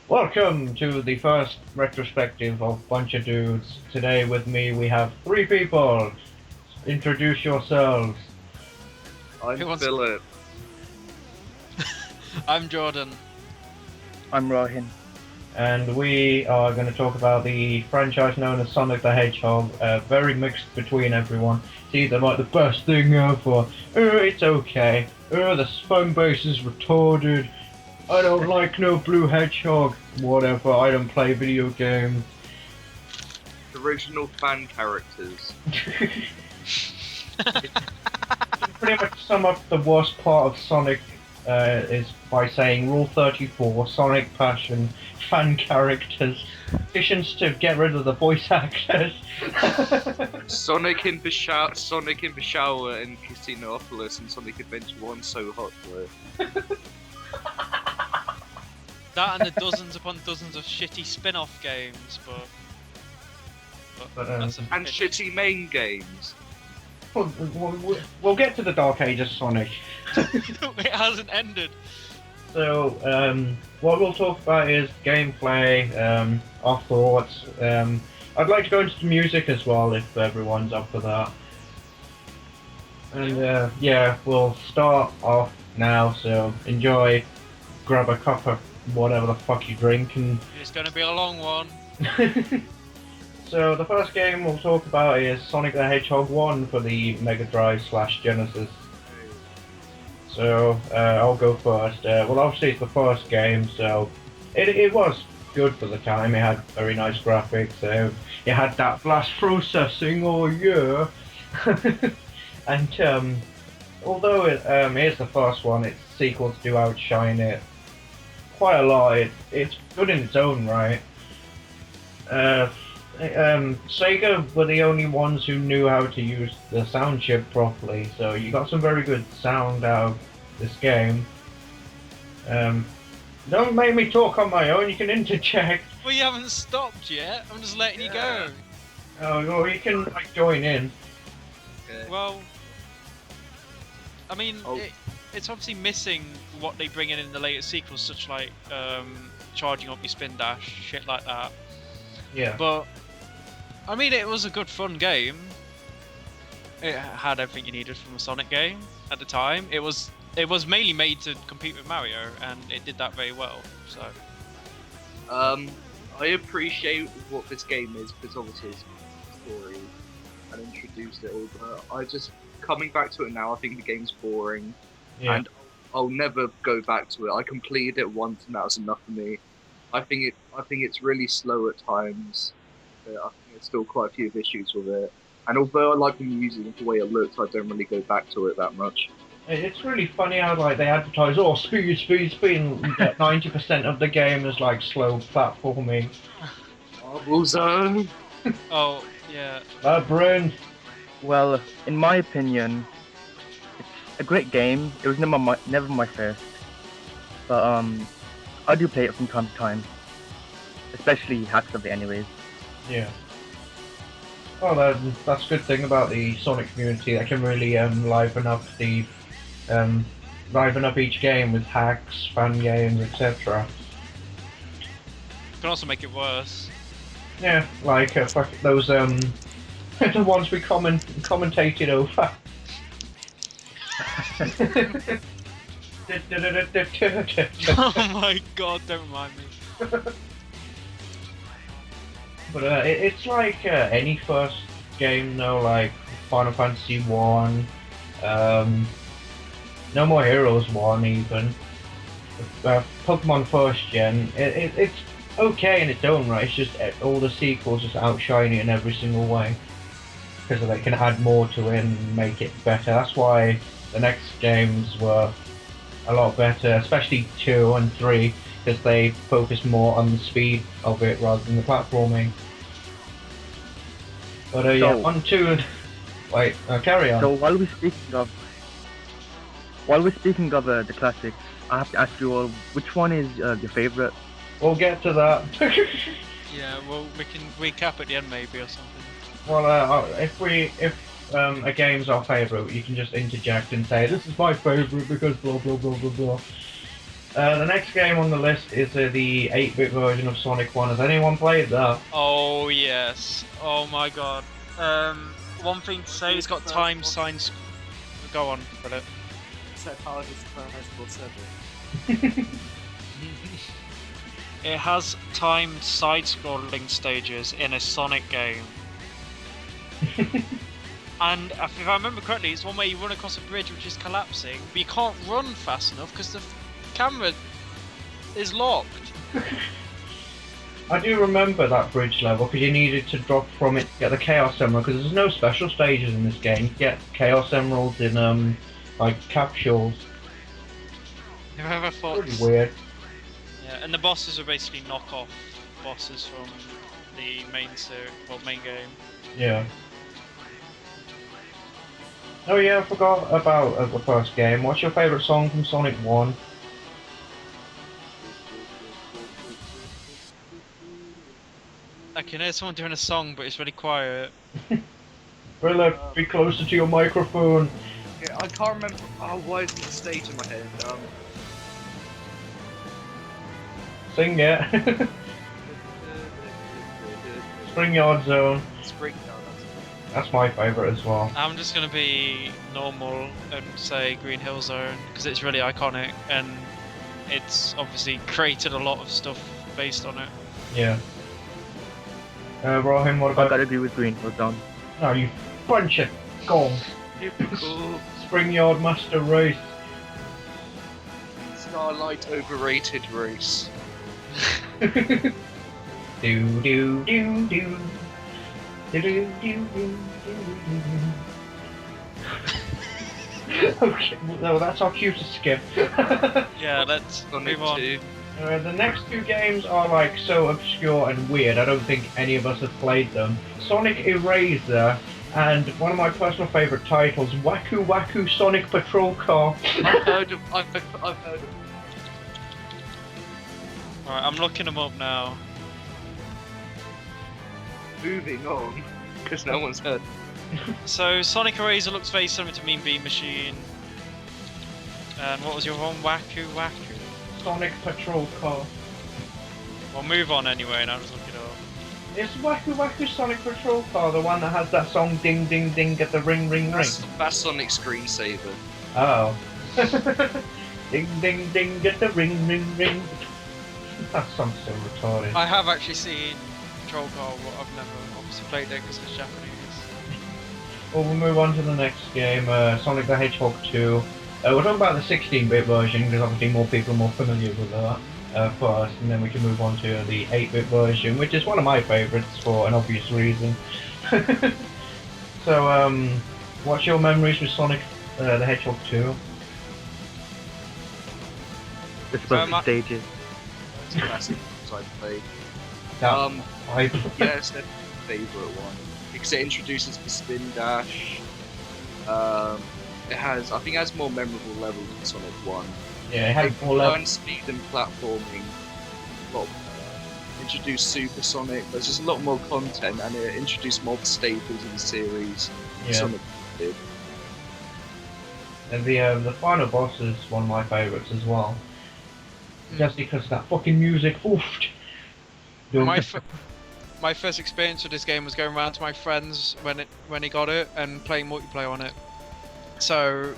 Welcome to the first retrospective of Bunch of Dudes. Today with me we have three people. Introduce yourselves. I'm Who wants- Philip. I'm Jordan. I'm Rahin. And we are going to talk about the franchise known as Sonic the Hedgehog. Very mixed between everyone. It's either like the best thing ever, it's okay, the fan base is retarded, I don't like no blue hedgehog, whatever, I don't play video games. Original fan characters. Pretty much sum up the worst part of Sonic is by saying Rule 34, Sonic Passion, fan characters, petitions to get rid of the voice actors. Sonic in the shower in Casinopolis and Sonic Adventure 1 so hot for it. That and the dozens upon dozens of shitty spin-off games, but that's a And bit- shitty main games. We'll get to the Dark Age of Sonic. It hasn't ended. So, what we'll talk about is gameplay, our thoughts. I'd like to go into the music as well if everyone's up for that. And yeah, we'll start off now, so enjoy, grab a cup of whatever the fuck you drink, and It's gonna be a long one. so the first game we'll talk about is Sonic the Hedgehog 1 for the Mega Drive / Genesis. So I'll go first. Well, obviously it's the first game, so it was good for the time. It had very nice graphics. It had that flash processing, oh yeah. And although it is the first one, its sequels do outshine it quite a lot. It's good in its own right. Sega were the only ones who knew how to use the sound chip properly, so you got some very good sound out of this game. Don't make me talk on my own, you can interject. Well, you haven't stopped yet. I'm just letting you go. Oh, well, you can like join in. Okay. Well, I mean, Oh. it's obviously missing what they bring in the later sequels, such like charging up your spin dash, shit like that. Yeah. But I mean, it was a good, fun game. It had everything you needed from a Sonic game at the time. It was mainly made to compete with Mario, and it did that very well. So I appreciate what this game is because obviously it's a story and introduced it all, but I just coming back to it now, I think the game's boring. Yeah. And I'll never go back to it. I completed it once and that was enough for me. I think it's really slow at times. I think there's still quite a few issues with it. And although I like the music and the way it looks, I don't really go back to it that much. It's really funny how like they advertise, oh, speed, speed, speed, and 90% of the game is like slow platforming. Marble Zone. oh yeah, Labyrinth. Well, in my opinion, it's a great game. It was never my first, but I do play it from time to time, especially hacks of it, anyways. Yeah. Well, that's a good thing about the Sonic community. They can really liven up each game with hacks, fan games, etc. can also make it worse. Yeah, like those the ones we commentated over. Oh my god, don't remind me. But it's like any first game, though, like Final Fantasy 1, No More Heroes 1 even, Pokemon First Gen, it's okay in its own right, it's just all the sequels just outshine it in every single way. Because they can add more to it and make it better. That's why the next games were a lot better, especially 2 and 3, because they focus more on the speed of it rather than the platforming. But yeah, So- on to wait, carry on. So while we're speaking of the classics, I have to ask you all, which one is your favorite? We'll get to that. Yeah, well, we can recap at the end maybe or something. Well, if a game's our favourite, you can just interject and say this is my favourite because blah blah blah blah blah. The next game on the list is the 8-bit version of Sonic 1. Has anyone played that? Oh yes. Oh my god. One thing to say, it's got time signs. Go on, Philip. Said hardest possible seven. It has timed side-scrolling stages in a Sonic game. And if I remember correctly, it's one where you run across a bridge which is collapsing, but you can't run fast enough because the camera is locked. I do remember that bridge level because you needed to drop from it to get the Chaos Emerald, because there's no special stages in this game. You get Chaos Emeralds in like capsules. Have you ever thought? Pretty weird. Yeah, and the bosses are basically knockoff bosses from the main series, well, main game. Yeah. Oh yeah, I forgot about the first game. What's your favourite song from Sonic 1? I can hear someone doing a song, but it's really quiet. Philip, be closer to your microphone. Yeah, I can't remember. Oh, why isn't the stage in my head? Sing it. Spring Yard Zone. Spring. That's my favourite as well. I'm just gonna be normal and say Green Hill Zone because it's really iconic and it's obviously created a lot of stuff based on it. Yeah. Rohan, what I about... gotta agree with Green Hill Zone. No, you bunch of gong. Typical. Spring Yard Master Race. Starlight overrated race. Do do do do. Do do do do do. Okay, no, that's our cue to skip. Yeah, let's move on. The next two games are like so obscure and weird, I don't think any of us have played them. Sonic Eraser and one of my personal favourite titles, Waku Waku Sonic Patrol Car. I've heard of. Alright, I'm looking them up now. Moving on, because no one's heard. So, Sonic Eraser looks very similar to Mean Bean Machine. And what was your one? Waku Waku? Sonic Patrol Car. We'll move on anyway, and I'll just look it up. It's Waku Waku Sonic Patrol Car, the one that has that song Ding Ding Ding Get the Ring Ring Ring. That's Sonic Screensaver. Oh. Ding Ding Ding Get the Ring Ring Ring. That song's so retarded. I have actually seen Patrol Car, but I've never obviously played it because it's Japanese. Well, we'll move on to the next game, Sonic the Hedgehog 2. We're talking about the 16-bit version because obviously more people are more familiar with that first, and then we can move on to the 8-bit version, which is one of my favourites for an obvious reason. So, what's your memories with Sonic the Hedgehog 2? The special stages. It's a classic I played. That Yeah, it's their favourite one because it introduces the spin dash. It has, I think, it has more memorable levels than Sonic 1. Yeah, it had more levels. And speed and platforming. Introduced Super Sonic. There's just a lot more content, and it introduced more staples in the series. Yeah. Sonic did. And the final boss is one of my favourites as well. Just because of that fucking music. Oof. My first experience with this game was going around to my friends when he got it and playing multiplayer on it. So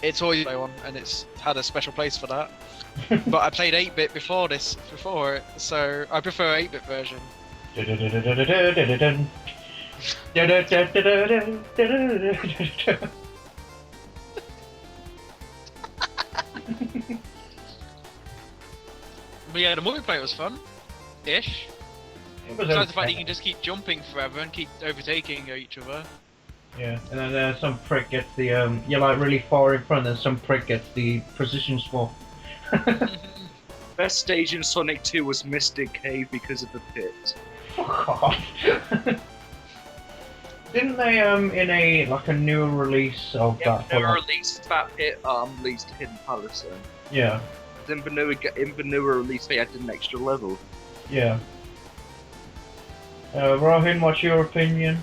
it's all you play on, and it's had a special place for that. But I played 8-bit before it, so I prefer 8-bit version. But yeah, the multiplayer was fun-ish. Besides the fact that you can just keep jumping forever and keep overtaking each other. Yeah, and then some prick gets the you're like really far in front, and some prick gets the precision swap. Best stage in Sonic 2 was Mystic Cave because of the pit. Fuck off. Didn't they in a newer release of that? Yeah, newer release that pit released Hidden Palace. Yeah. In the newer release they added an extra level. Yeah. Rohin, what's your opinion?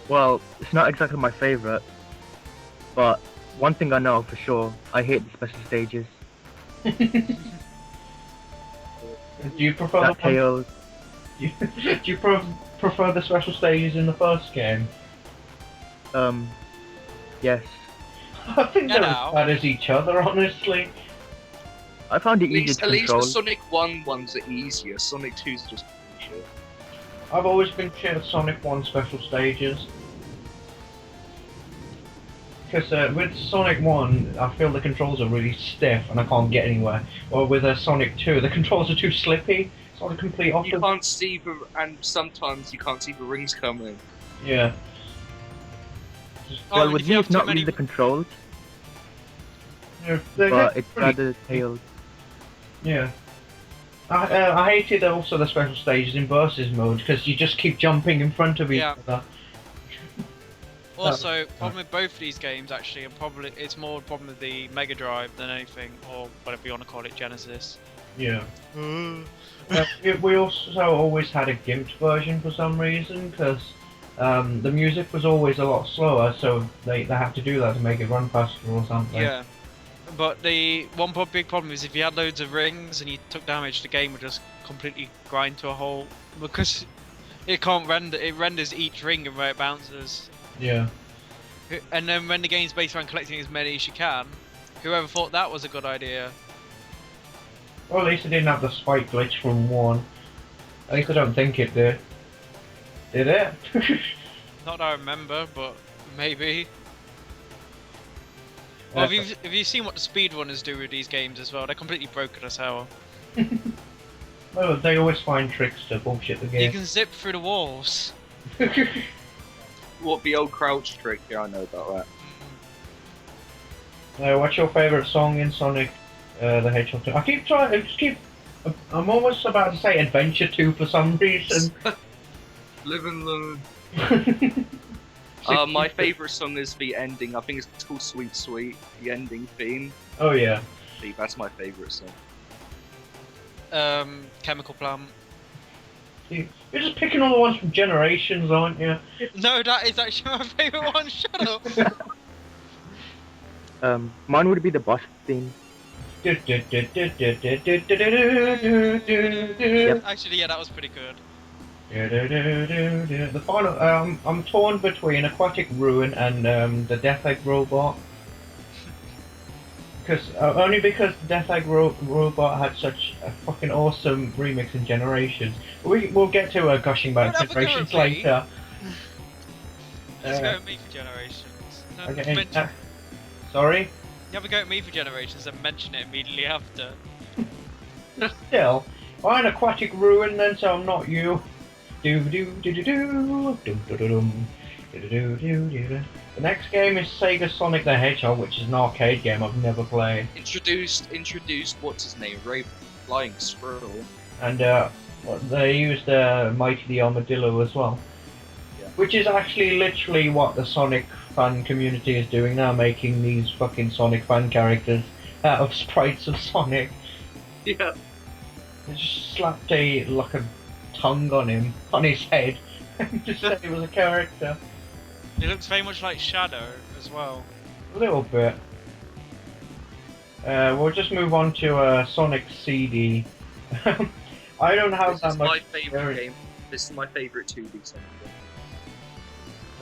Well, it's not exactly my favourite, but one thing I know for sure, I hate the special stages. Do you prefer That the one? Tails, Do you prefer the special stages in the first game? yes. I think Yeah, they're now. as bad as each other, honestly. I found it At easier least, to at least control. the Sonic 1 ones are easier. Sonic 2's just shit. I've always been shit at Sonic 1 special stages. Because with Sonic 1, I feel the controls are really stiff and I can't get anywhere. Or with Sonic 2, the controls are too slippy. It's not a complete You opposite. can't see and sometimes you can't see the rings coming. Yeah. Oh, Well, and with if me, you it's have too not many- really the controls, They're but it's pretty- rather Tails. Yeah. I hated also the special stages in versus mode because you just keep jumping in front of each Yeah. other. Also, problem with both of these games actually, and probably it's more a problem with the Mega Drive than anything, or whatever you want to call it, Genesis. Yeah. We also always had a gimped version for some reason because the music was always a lot slower, so they have to do that to make it run faster or something. Yeah. But the one big problem is if you had loads of rings and you took damage, the game would just completely grind to a halt because it can't render. It renders each ring and where it bounces. Yeah. And then when the game's based around collecting as many as you can, whoever thought that was a good idea? Well, at least it didn't have the spike glitch from 1. At least I don't think it did. Did it? Not that I remember, but maybe. Well, have you seen what the speedrunners do with these games as well? They're completely broken as hell. Well, they always find tricks to bullshit the You game. can zip through the walls. What, the old crouch trick? Yeah, I know about that. What's your favourite song in Sonic the Hedgehog 2? I keep trying. I'm almost about to say Adventure 2 for some reason. Live and learn. My favourite song is the ending. I think it's called Sweet Sweet, the ending theme. Oh yeah. That's my favourite song. Chemical Plant. You're just picking all the ones from Generations, aren't you? No, that is actually my favourite one. Shut up. Mine would be the boss theme. Actually, yeah, that was pretty good. The final. I'm torn between Aquatic Ruin and the Death Egg Robot. Only because the Death Egg Robot had such a fucking awesome remix in Generations. We'll get to gushing about Don't have a go Generations at me. later. Let's go at me for Generations. No, Okay, mention, sorry? you have a go at me for Generations and mention it immediately after. Still, I'm an Aquatic Ruin then, so I'm not you. Do do do do do do do do dum. The next game is Sega Sonic the Hedgehog, which is an arcade game I've never played. Introduced, what's his name? Ray Flying Squirrel. And they used Mighty the Armadillo as well. Yeah. Which is actually literally what the Sonic fan community is doing now, making these fucking Sonic fan characters out of sprites of Sonic. Yeah. They just slapped a tongue on him, on his head, and just said he was a character. It looks very much like Shadow as well. A little bit. We'll just move on to Sonic CD. I don't have This that is my much favourite experience. game. This is my favourite 2D Sonic game.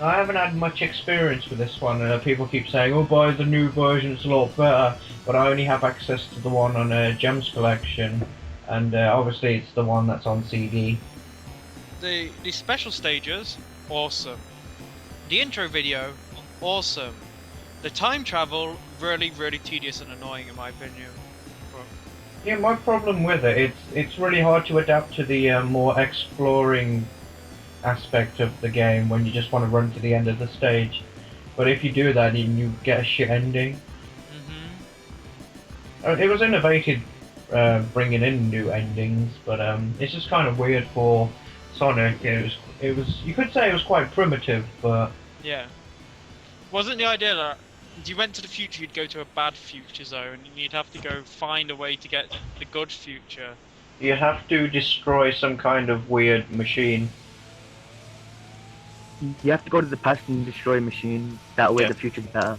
I haven't had much experience with this one. People keep saying, "Oh, buy the new version; it's a lot better." But I only have access to the one on Gems Collection, and obviously it's the one that's on CD. The special stages, awesome. The intro video, awesome. The time travel, really tedious and annoying in my opinion. Yeah, my problem with it's really hard to adapt to the more exploring aspect of the game when you just want to run to the end of the stage. But if you do that, you get a shit ending. It was innovative bringing in new endings, but it's just kind of weird for Sonic. It was you could say it was quite primitive, but Yeah. Wasn't the idea that if you went to the future, you'd go to a bad future zone, and you'd have to go find a way to get the good future? you have to destroy some kind of weird machine. You have to go to the past and destroy a machine. That way Yeah. the future's better.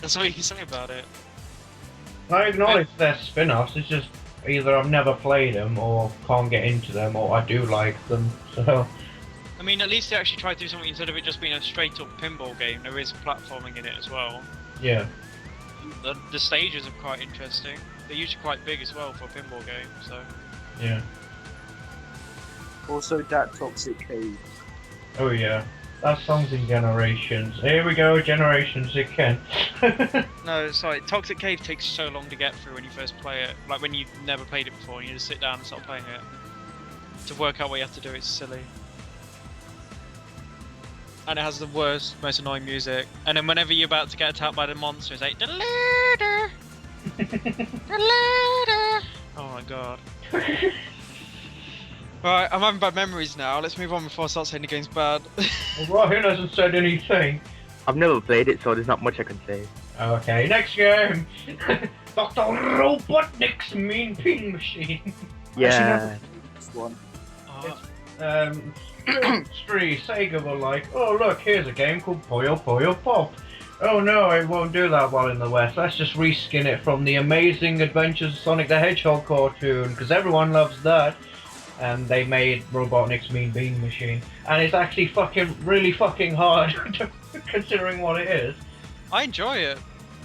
That's all you can say about it. I acknowledge they're spin-offs, it's just either I've never played them or can't get into them, or I do like them, so... I mean, at least they actually tried to do something instead of it just being a straight-up pinball game. There is platforming in it as well. Yeah. The stages are quite interesting. They're usually quite big as well for a pinball game, so... Yeah. Also, that Toxic Cave. Oh yeah. That song's in Generations. Here we go, Generations again. No, sorry, Toxic Cave takes so long to get through when you first play it. Like when you've never played it before and you just sit down and start playing it. To work out what you have to do, it's silly. And it has the worst, most annoying music. And then whenever you're about to get attacked by the monster, it's like... "Da-da-da, da-da-da." Oh my god. Right, I'm having bad memories now. Let's move on before I start saying the game's bad. Well, Ryan hasn't said anything. I've never played it, so there's not much I can say. Okay, next game. Dr. Robotnik's Mean Pin Machine. Yeah. This one. Stree, Sega were like, oh look, here's a game called Puyo Puyo Pop. Oh no, it won't do that well in the West. Let's just reskin it from the Amazing Adventures of Sonic the Hedgehog cartoon, because everyone loves that. And they made Robotnik's Mean Bean Machine. And it's actually really fucking hard, considering what it is. I enjoy it.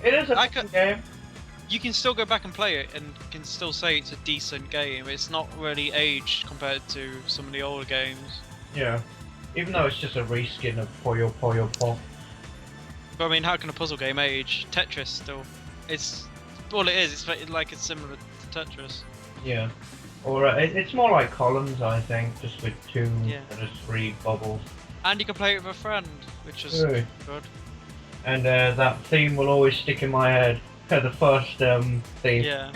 It is a fun game. You can still go back and play it and can still say it's a decent game. It's not really aged compared to some of the older games. Yeah. Even though it's just a reskin of Puyo Puyo Pop. But I mean, how can a puzzle game age? Tetris still. It's all it is. It's like it's similar to Tetris. Yeah. Or it's more like columns, I think, just with two instead of three bubbles. And you can play it with a friend, which is Good. good. And that theme will always stick in my head. The first theme. Yeah.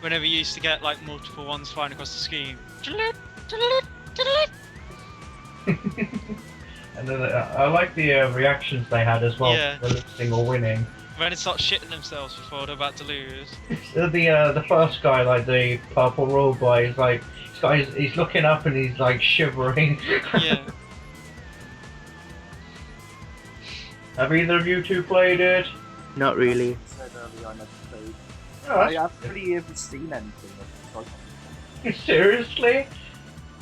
Whenever you used to get like multiple ones flying across the screen. And then I like the reactions they had as well. Yeah. For losing or winning. When they start shitting themselves before they're about to lose. The first guy, like the purple robot, is like he's looking up and he's like shivering. Yeah. Have either of you two played it? Not really. I said earlier I never played. Oh, I haven't really ever seen anything of it. Seriously?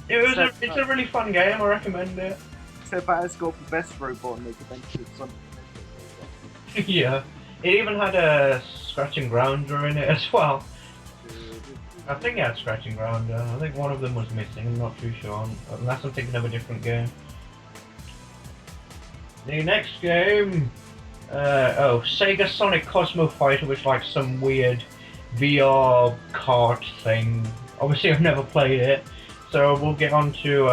It's a really fun game. I recommend it. So that has got the best robot and they could eventually Sonic the Hedgehog. Yeah. It even had a scratching grounder in it as well. I think it had scratching grounder. I think one of them was missing. I'm not too sure. Unless I'm thinking of a different game. The next game, Sega Sonic Cosmo Fighter, which is like some weird VR kart thing. Obviously, I've never played it, so we'll get on to.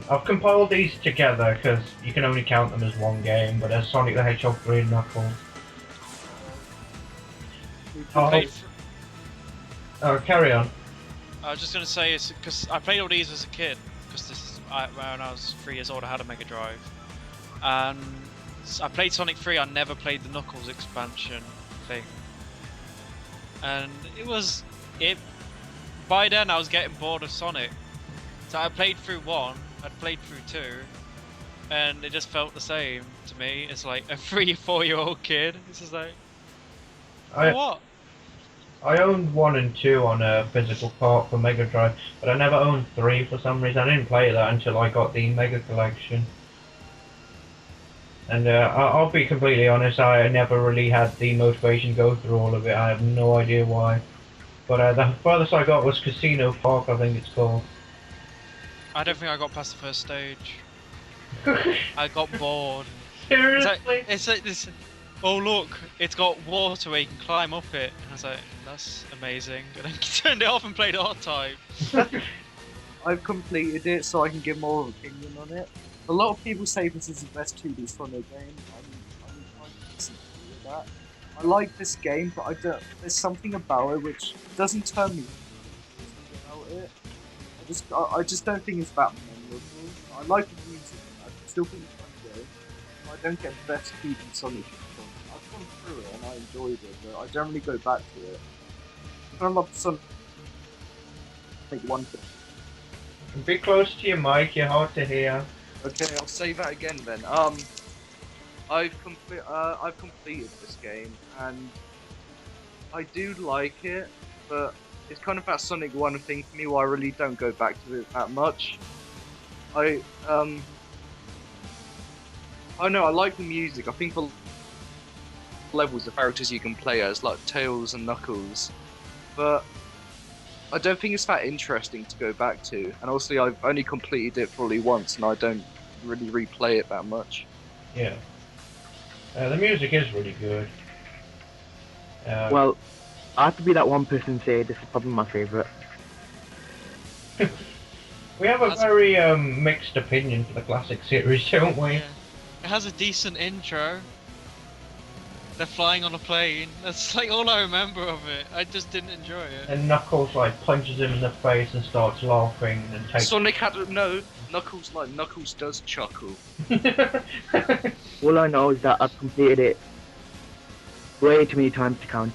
I've compiled these together because you can only count them as one game, but there's Sonic the Hedgehog 3 and Knuckles. Carry on. I was just gonna say it's because I played all these as a kid because when I was 3 years old I had a Mega Drive. And I played Sonic 3, I never played the Knuckles expansion thing. And by then I was getting bored of Sonic. So I played through 1, I'd played through 2, and it just felt the same to me. It's like a 3 or 4 year old kid. It's just like, what? I owned 1 and 2 on a physical cart for Mega Drive, but I never owned 3 for some reason. I didn't play that until I got the Mega Collection. And I'll be completely honest, I never really had the motivation to go through all of it. I have no idea why. But the furthest I got was Casino Park, I think it's called. I don't think I got past the first stage. I got bored. Seriously? It's like this. Oh look, it's got water where you can climb up it. And I was like, that's amazing. And then turned it off and played it hot time. I've completed it so I can give more of an opinion on it. A lot of people say this is the best 2D Sonic game. I disagree with that. I like this game, but there's something about it which doesn't turn me about it. I just don't think it's that memorable. I like the music. I still think it's a fun game. I don't get the best 2D Sonic. I've gone through it and I enjoyed it, but I generally go back to it. I love Sonic. Take one thing. Be close to your mic, you're hard to hear. Okay, I'll say that again then. I've completed this game and I do like it, but it's kind of that Sonic 1 thing for me where I really don't go back to it that much. I know I like the music. I think the levels, the characters you can play as, like Tails and Knuckles, but I don't think it's that interesting to go back to. And obviously, I've only completed it fully once, and I don't really replay it that much. Yeah. The music is really good. Well, I have to be that one person to say this is probably my favourite. We have a very mixed opinion for the classic series, don't we? Yeah. It has a decent intro. They're flying on a plane. That's like all I remember of it. I just didn't enjoy it. And Knuckles like punches him in the face and starts laughing and takes. Sonic had no Knuckles does chuckle. All I know is that I've completed it way too many times to count.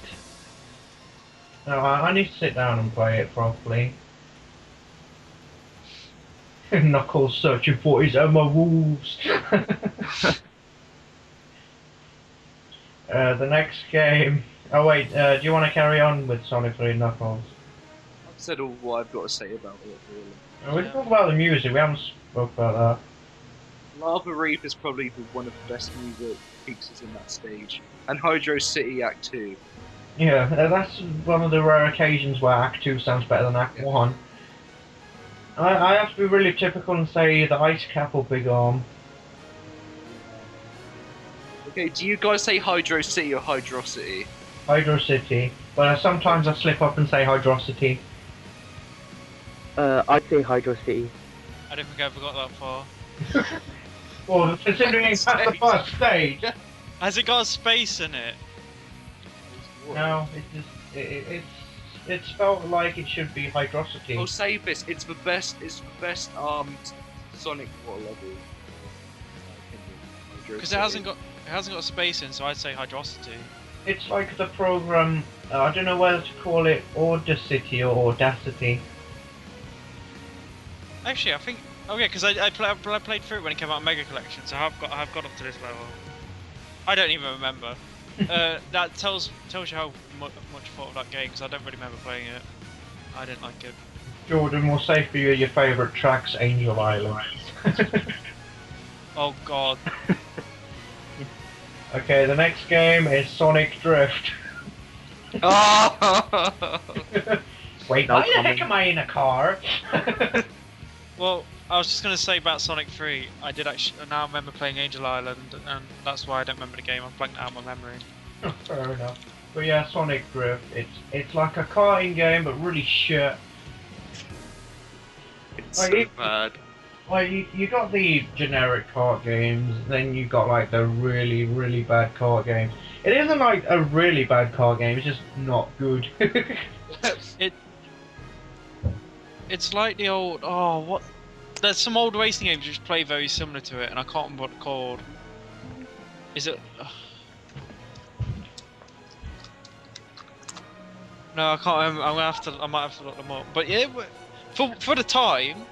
No, I need to sit down and play it properly. Knuckles searching for his emeralds. The next game. Oh wait, do you want to carry on with Sonic 3 Knuckles? I've said all what I've got to say about it, really. We can talk about the music. We haven't spoke about Lava Reef is probably one of the best music pieces in that stage, and Hydro City Act 2. that. Yeah, that's one of the rare occasions where Act 2 sounds better than Act 1. I have to be really typical and say the Ice Cap or Big Arm. Okay, do you guys say Hydro City or Hydrocity? Hydro City, but sometimes I slip up and say Hydrocity. I'd say Hydro City. I don't think I ever got that far. Well, considering it's past the first stage. Has it got a space in it? No, it's felt like it should be Hydrocity. I'll say this: it's the best Sonic water level. Because it hasn't got a space in, so I'd say Hydrocity. It's like the program. I don't know whether to call it Audacity or Audacity. Actually, I think. Oh yeah, because I played through it when it came out in Mega Collection, so I've got up to this level. I don't even remember. That tells you how much I thought of that game, because I don't really remember playing it. I didn't like it. Jordan, we'll say for you your favourite tracks, Angel Island. Oh god. Okay, the next game is Sonic Drift. Oh! Wait, why the heck am I in a car? Well, I was just going to say about Sonic 3, I did actually now remember playing Angel Island, and that's why I don't remember the game. I've blanked out my memory. Fair enough. But yeah, Sonic Drift, it's like a karting game, but really shit. It's Like, so bad. Like, you got the generic kart games, then you got like the really, really bad kart games. It isn't like a really bad kart game, it's just not good. It's like the old what? There's some old racing games which play very similar to it, and I can't remember what it's called. Is it? No, I can't remember. I might have to look them up. But yeah, for the time,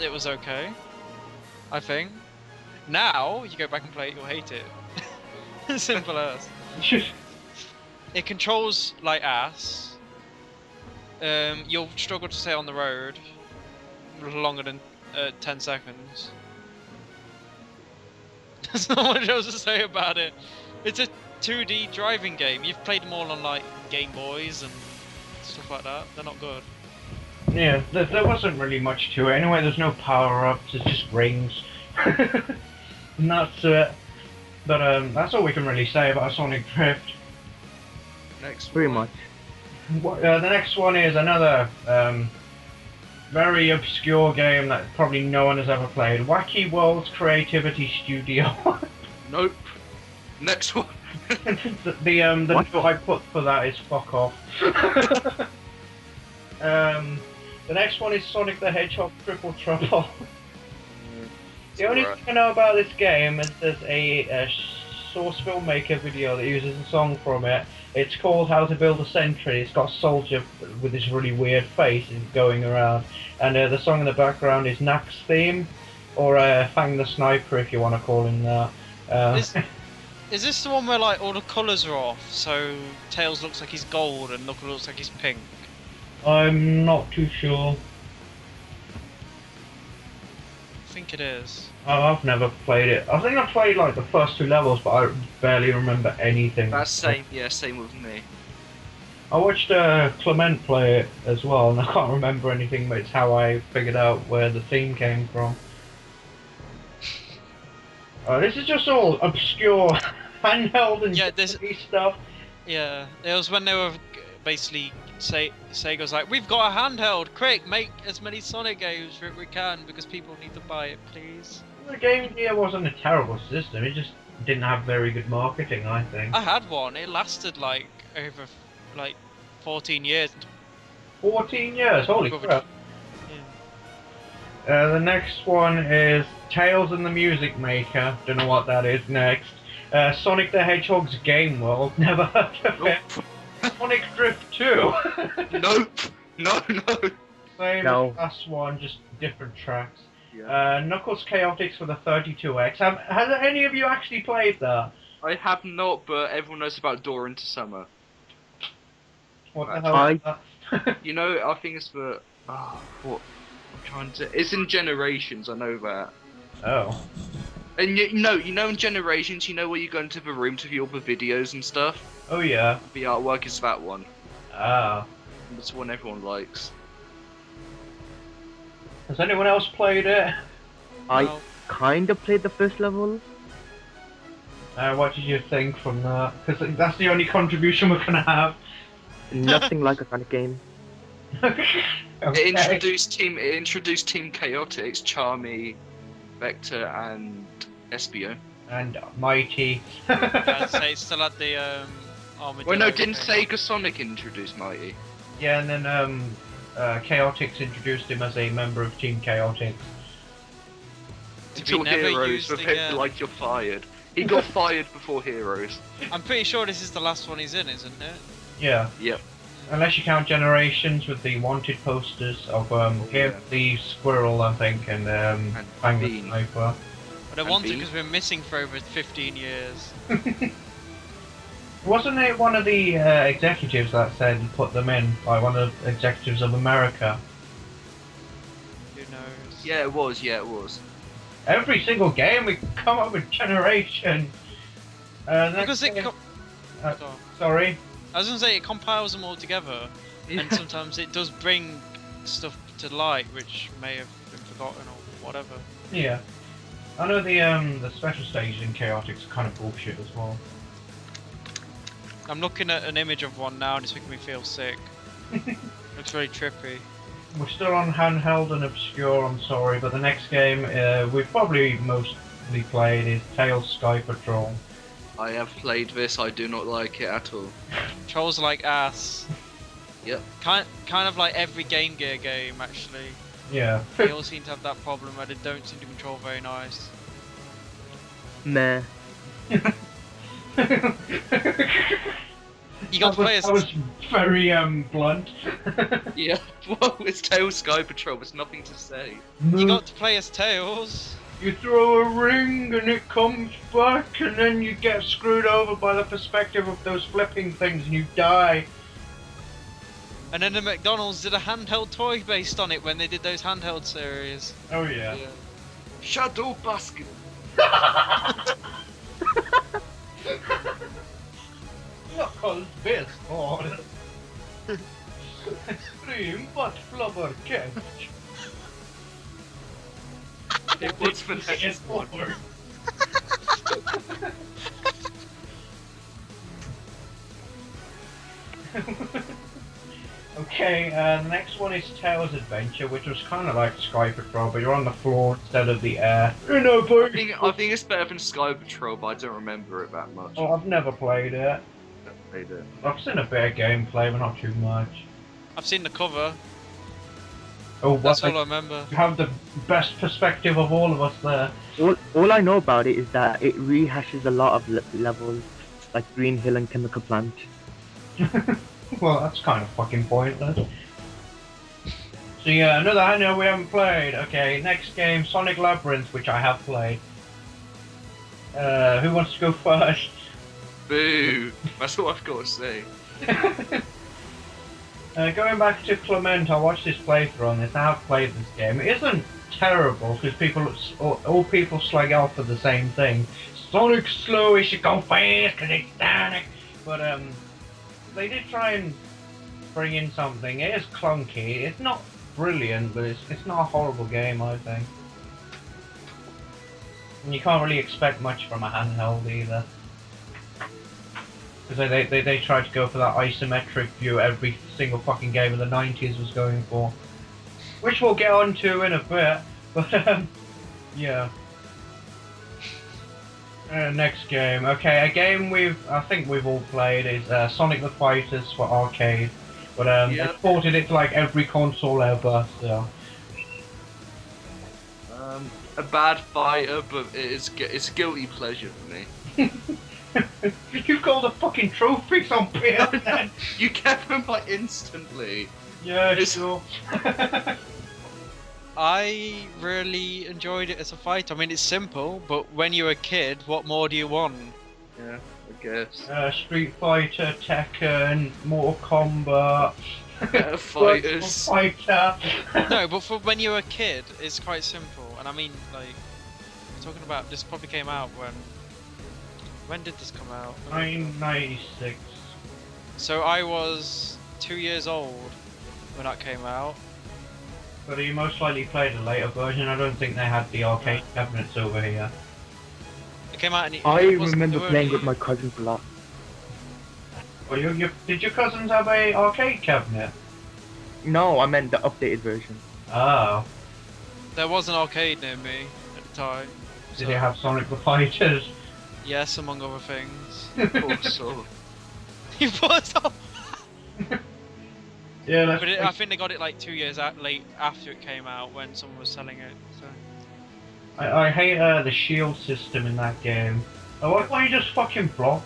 it was okay. I think. Now you go back and play it, you'll hate it. Simple as. It controls like ass. You'll struggle to stay on the road longer than 10 seconds. There's not much else to say about it. It's a 2D driving game. You've played them all on like Game Boys and stuff like that. They're not good. Yeah, there wasn't really much to it. Anyway, there's no power-ups, it's just rings. And that's it. But that's all we can really say about Sonic Drift. Next Pretty one. much. The next one is another very obscure game that probably no one has ever played. Wacky Worlds Creativity Studio. Nope. Next one. the note I put for that is fuck off. The next one is Sonic the Hedgehog Triple Trouble. The only thing I know about this game is there's a Source Filmmaker video that uses a song from it. It's called How to Build a Sentry. It's got a soldier with this really weird face going around. And the song in the background is Knack's theme. or Fang the Sniper, if you want to call him that. Is this the one where like all the colours are off, so Tails looks like he's gold and Knuckles looks like he's pink? I'm not too sure. I think it is. I've never played it. I think I played like the first 2 levels, but I barely remember anything. That's same. Yeah, same with me. I watched Clement play it as well, and I can't remember anything, but it's how I figured out where the theme came from. This is just all obscure handheld and stuff. Yeah, it was when they were basically Sega's like, we've got a handheld, quick, make as many Sonic games as we can because people need to buy it, please. The Game Gear wasn't a terrible system, it just didn't have very good marketing, I think. I had one, it lasted like over like 14 years. 14 years, holy crap. Yeah. The next one is Tales and the Music Maker, don't know what that is next. Sonic the Hedgehog's Game World, never heard of it. Sonic Drift 2. Nope. No. Same as the last one, just different tracks. Yeah. Knuckles Chaotix for the 32X. Has any of you actually played that? I have not, but everyone knows about Door into Summer. What the hell is that? You know, I think it's for... what? I'm trying to... It's in Generations, I know that. Oh. And you know in Generations, you know where you go into the rooms with all the videos and stuff? Oh yeah. The artwork is that one. Ah. That's one everyone likes. Has anyone else played it? I kind of played the first level. What did you think from that? Because that's the only contribution we're gonna have. Nothing like a Sonic game. Okay. It introduced Team Chaotix, Charmy, Vector, and Espio. And Mighty. I'd say it still had the Armadillo. Well, no, didn't Sega Sonic introduce Mighty? Yeah, and then Chaotix introduced him as a member of Team Chaotix. Until Heroes, with him like you're fired. He got fired before Heroes. I'm pretty sure this is the last one he's in, isn't it? Yeah. Yep. Unless you count Generations with the wanted posters of the Squirrel, I think, and Fang the Sniper. But I wanted because we're missing for over 15 years. Wasn't it one of the executives that said put them in, like one of the executives of America? Who knows? Yeah, it was. Every single game we come up with Generation. Because sorry? I was gonna say it compiles them all together, and sometimes it does bring stuff to light which may have been forgotten or whatever. Yeah. I know the special stages in Chaotix are kind of bullshit as well. I'm looking at an image of one now and it's making me feel sick. Looks really trippy. We're still on handheld and obscure, I'm sorry, but the next game we've probably mostly played is Tails Sky Patrol. I have played this, I do not like it at all. Trolls like ass. Yep. Kind of like every Game Gear game, actually. Yeah. They all seem to have that problem where they don't seem to control very nice. Meh. You got to play as... That was very blunt. Yeah, well, it's Tails Sky Patrol, there's nothing to say. You got to play as Tails. You throw a ring and it comes back, and then you get screwed over by the perspective of those flipping things and you die. And then the McDonald's did a handheld toy based on it when they did those handheld series. Oh yeah. Shadow Basket. Knuckles baseball. Extreme butt flubber catch. It was the next one. Okay, the next one is Tails Adventure, which was kind of like Sky Patrol, but you're on the floor instead of the air. I think it's better than Sky Patrol, but I don't remember it that much. Oh, I've never played it. I've seen a bit of gameplay, but not too much. I've seen the cover. Oh, that's all I remember. You have the best perspective of all of us there. All I know about it is that it rehashes a lot of levels, like Green Hill and Chemical Plant. Well, that's kind of fucking pointless. It's So yeah, another I know we haven't played. Okay, next game, Sonic Labyrinth, which I have played. Who wants to go first? Boo! That's all I've got to say. Going back to Clement, I watched his playthrough on this. I have played this game. It isn't terrible because all people slag off for the same thing. Sonic's slow, he should go fast because it's Sonic. But they did try and bring in something. It is clunky. It's not brilliant, but it's not a horrible game, I think. And you can't really expect much from a handheld either. Because they tried to go for that isometric view every single fucking game of the 90s was going for. Which we'll get onto in a bit, but yeah. Next game. Okay, a game I think we've all played is Sonic the Fighters for arcade. But they ported it to like every console ever, so. A bad fighter, but it's a guilty pleasure for me. You've got all the fucking trophies on PS. You get them like instantly. Yeah, sure. I really enjoyed it as a fight. I mean, it's simple, but when you're a kid, what more do you want? Yeah, I guess. Street Fighter, Tekken, Mortal Kombat. Fighters. Fighter. No, but for when you're a kid, it's quite simple. And I mean, like, we're talking about this probably came out when did this come out? 1996. So I was 2 years old when that came out. But you most likely played a later version. I don't think they had the arcade cabinets over here. It came out. I remember playing with my cousins a lot. Well, did your cousins have a arcade cabinet? No, I meant the updated version. Oh. There was an arcade near me at the time. Did it have Sonic the Fighters? Yes, among other things. Also. You bought it. Yeah, that's But I think they got it like 2 years late after it came out when someone was selling it. So. I hate the shield system in that game. Why can't you just fucking block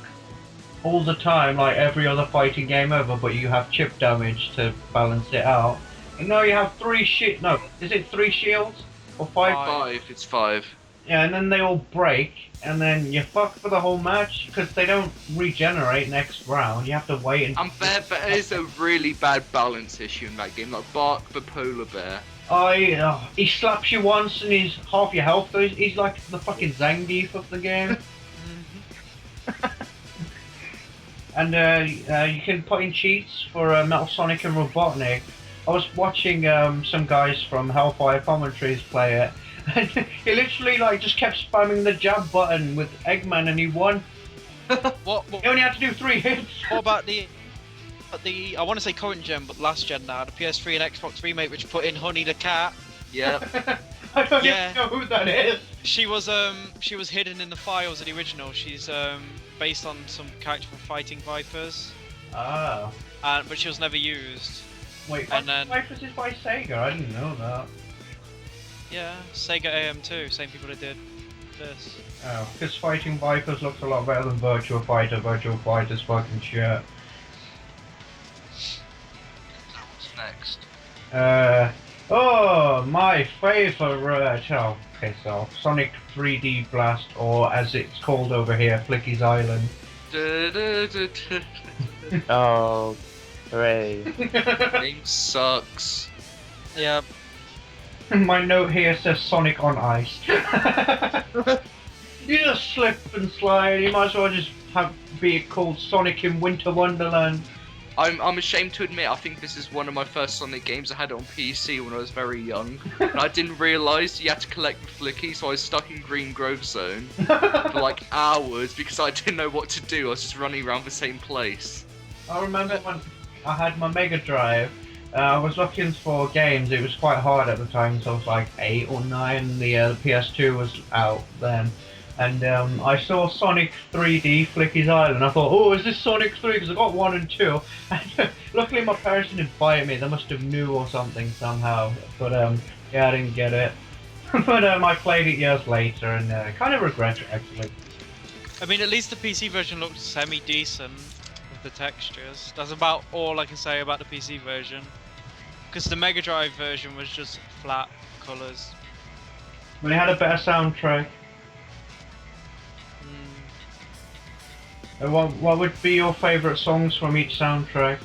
all the time like every other fighting game ever, but you have chip damage to balance it out? And no, you have is it 3 shields? Or 5? 5, it's 5. Yeah, and then they all break, and then you're fucked for the whole match, because they don't regenerate next round. You have to wait and... I'm fair, but it is a really bad balance issue in that game, like Bark the Polar Bear. He slaps you once and he's half your health, though. He's like the fucking Zangief of the game. And you can put in cheats for Metal Sonic and Robotnik. I was watching some guys from Hellfire Commentaries play it, and he literally like just kept spamming the jab button with Eggman, and he won. What? He only had to do 3 hits. What about the I want to say current gen, but last gen now, the PS3 and Xbox remake, which put in Honey the cat. Yeah. I don't even know who that is. She was hidden in the files of the original. She's based on some character from Fighting Vipers. Ah. But she was never used. Wait, and then Vipers is by Sega? I didn't know that. Yeah, Sega AM2, same people that did this. Oh, because Fighting Vipers looks a lot better than Virtua Fighter. Virtua Fighter's fucking shit. What's next? Oh, my favourite. Oh, piss off. Sonic 3D Blast, or as it's called over here, Flicky's Island. Oh, hooray. Game sucks. Yeah. My note here says Sonic on Ice. You just slip and slide, you might as well just be called Sonic in Winter Wonderland. I'm ashamed to admit, I think this is one of my first Sonic games. I had it on PC when I was very young. And I didn't realise you had to collect the flicky, so I was stuck in Green Grove Zone for like hours because I didn't know what to do. I was just running around the same place. I remember when I had my Mega Drive, I was looking for games. It was quite hard at the time, so I was like 8 or 9. The PS2 was out then. And I saw Sonic 3D Flicky's Island. I thought, oh, is this Sonic 3? Because I got 1 and 2. And luckily my parents didn't buy it me. They must have knew or something somehow. But yeah, I didn't get it. But I played it years later and kind of regret it actually. I mean, at least the PC version looked semi-decent with the textures. That's about all I can say about the PC version. Because the Mega Drive version was just flat colours. But it had a better soundtrack. And what would be your favourite songs from each soundtrack?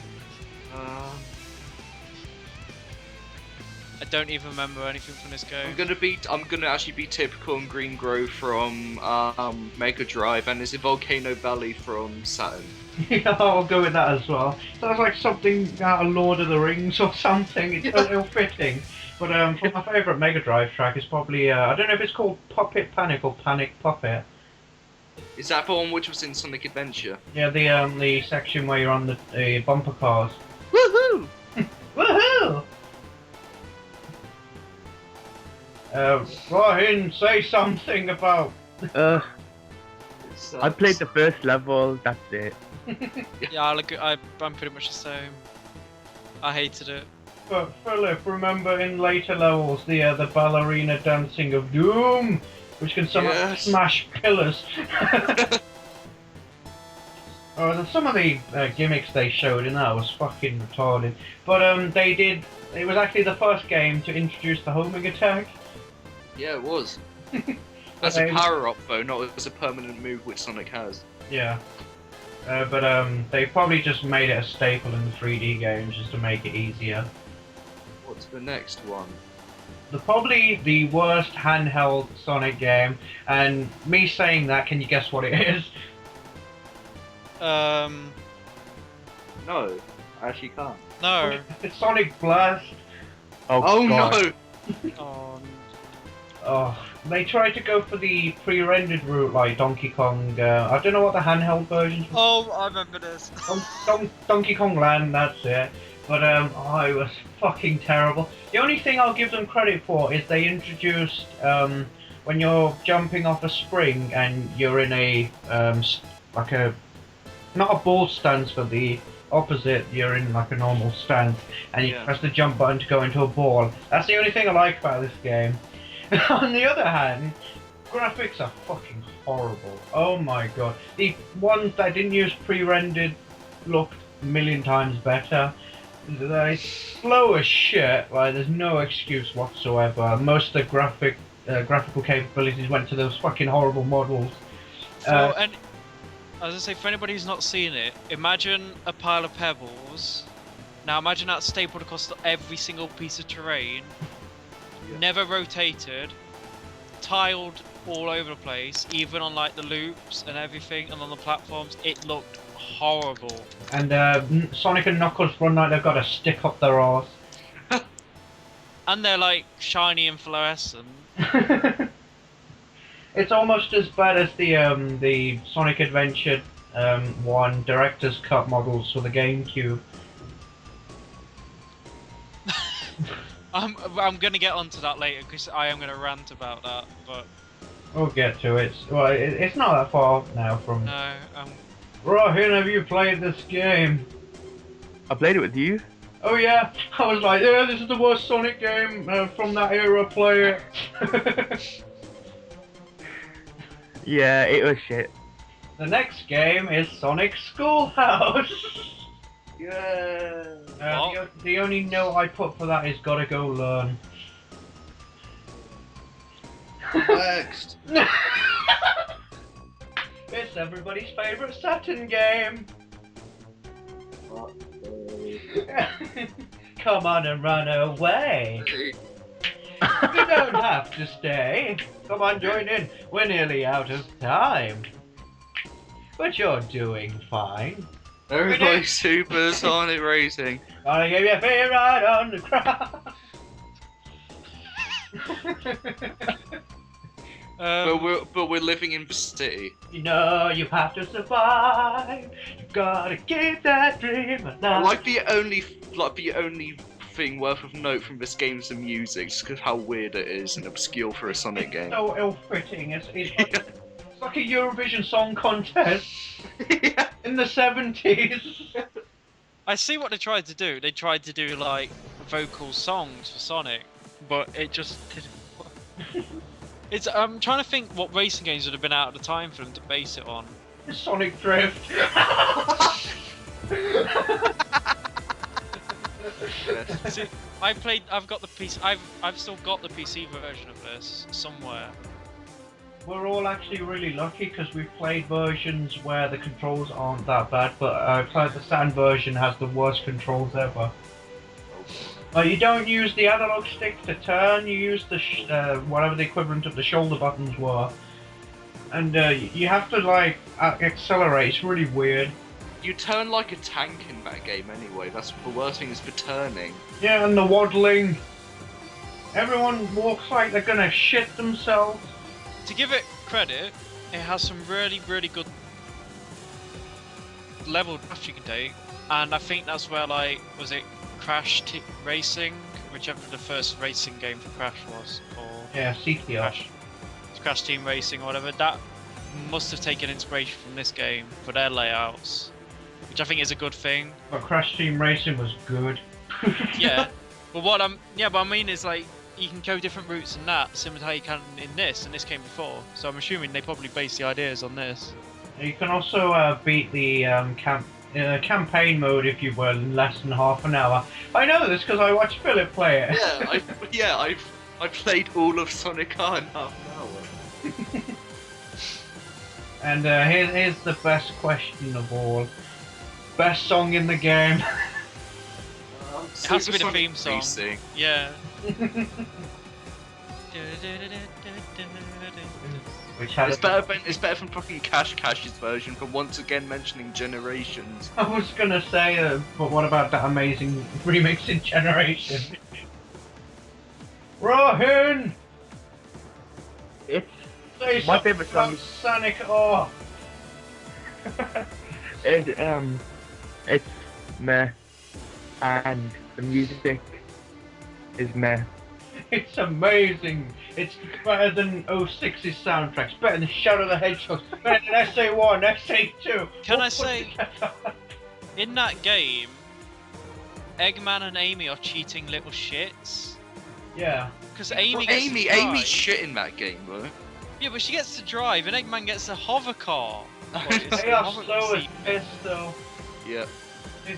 I don't even remember anything from this game. I'm gonna actually be typical and Green Grove from Mega Drive, and is it Volcano Valley from Saturn? Yeah, I'll go with that as well. Sounds like something out of Lord of the Rings or something. It's a little fitting. But for my favourite Mega Drive track is probably I don't know if it's called Puppet Panic or Panic Puppet. Is that the one which was in Sonic Adventure? Yeah, the section where you're on the bumper cars. Woohoo! Woohoo! Ryan, say something about. I played the first level. That's it. Yeah, I'm pretty much the same. I hated it. But Philip, remember in later levels the ballerina dancing of Doom, which can somehow smash pillars. Some of the gimmicks they showed in that was fucking retarded. But it was actually the first game to introduce the homing attack. Yeah, it was. That's a power-up though, not as a permanent move which Sonic has. Yeah. But they probably just made it a staple in the 3D games just to make it easier. What's the next one? Probably the worst handheld Sonic game, and me saying that, can you guess what it is? No, I actually can't. No. It's Sonic Blast. Oh God. no! Oh, they tried to go for the pre-rendered route like Donkey Kong. I don't know what the handheld version. Oh, I remember this. Donkey Kong Land, that's it. But it was fucking terrible. The only thing I'll give them credit for is they introduced when you're jumping off a spring and you're in a not a ball stance, but the opposite. You're in like a normal stance, and you press the jump button to go into a ball. That's the only thing I like about this game. On the other hand, graphics are fucking horrible. Oh my god. The ones that didn't use pre-rendered looked a million times better. They're slow as shit, like there's no excuse whatsoever. Most of the graphical capabilities went to those fucking horrible models. And as I say, for anybody who's not seen it, imagine a pile of pebbles. Now imagine that stapled across every single piece of terrain. Never rotated, tiled all over the place, even on like the loops and everything, and on the platforms. It looked horrible. And Sonic and Knuckles run like they've got a stick up their arse. And they're like shiny and fluorescent. It's almost as bad as the Sonic Adventure 1 Director's Cut models for the GameCube. I'm gonna get onto that later because I am gonna rant about that, but we'll get to it. Well, it's not that far now from. No. Rohin, have you played this game? I played it with you. Oh yeah, I was like, yeah, this is the worst Sonic game from that era. Play it. Yeah, it was shit. The next game is Sonic Schoolhouse. Yeah. The only note I put for that is gotta go learn. Next. It's everybody's favourite Saturn game. Come on and run away. You don't have to stay. Come on, join in. We're nearly out of time. But you're doing fine. Everybody's super Sonic Racing. I'll give you a free ride on the crowd. But we're living in the city. You know you have to survive. You gotta keep that dream alive. Like the only thing worth of note from this game is the music, just because how weird it is and obscure for a Sonic game. So ill-fitting. It's like a Eurovision Song Contest in the 70s. I see what they tried to do. They tried to do like vocal songs for Sonic, but it just didn't. I'm trying to think what racing games would have been out at the time for them to base it on. Sonic Drift. best. See, I've got the PC. I've still got the PC version of this somewhere. We're all actually really lucky because we've played versions where the controls aren't that bad, but the Saturn version has the worst controls ever. You don't use the analog stick to turn, you use the whatever the equivalent of the shoulder buttons were. And you have to like accelerate, it's really weird. You turn like a tank in that game anyway, that's the worst thing is for turning. Yeah, and the waddling. Everyone walks like they're gonna shit themselves. To give it credit, it has some really, really good level draft you can take, and I think that's where like was it Racing, whichever the first racing game for Crash was, or Yeah, CTR. Crash Team Racing or whatever. That must have taken inspiration from this game for their layouts, which I think is a good thing. But Crash Team Racing was good. Yeah, but I mean is like you can go different routes in that, similar to how you can in this, and this came before. So I'm assuming they probably based the ideas on this. You can also beat the campaign mode, if you will, in less than half an hour. I know this because I watched Philip play it. Yeah, I played all of Sonic R in half an hour. And here's the best question of all. Best song in the game. It has to be the theme song. Racing. Yeah. Which had It's better than fucking Cash's version for once again mentioning Generations. I was gonna say, but what about that amazing remix in Generation? Rohan! It's Say my something favorite song. about Sonic. Oh! It's meh, and the music is meh. It's amazing. It's better than 06's soundtracks. Better than Shadow the Hedgehog. Better than SA1, SA2. Can all I put say- together. In that game, Eggman and Amy are cheating little shits. Yeah. Because Amy gets to drive. Amy's shit in that game, though. Yeah, but she gets to drive, and Eggman gets a hover car. Well, it's They a are hover slow as seat. piss, though. Yeah.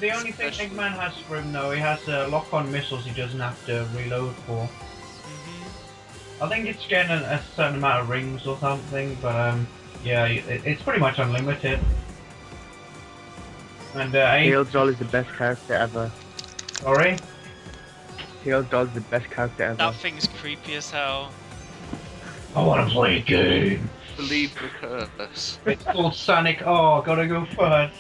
The only thing Especially- Eggman has for him, though, he has lock-on missiles he doesn't have to reload for. Mhm. I think it's getting a certain amount of rings or something, but yeah, it's pretty much unlimited. And Tails Doll is the best character ever. sorry? Tails Doll is the best character ever. That thing's creepy as hell. I want to play a game. Believe the curse. It's called Sonic. Oh, gotta go first.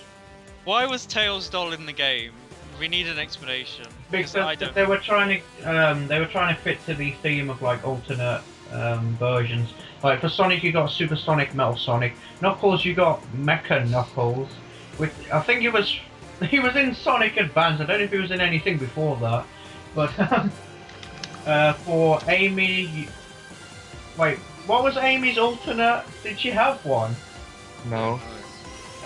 Why was Tails Doll in the game? We need an explanation. Because I don't. they were trying to fit to the theme of like alternate versions. Like for Sonic, you got Supersonic Metal Sonic. Knuckles, you got Mecha Knuckles. With I think he was in Sonic Advance. I don't know if he was in anything before that. But for Amy, wait, what was Amy's alternate? Did she have one? No.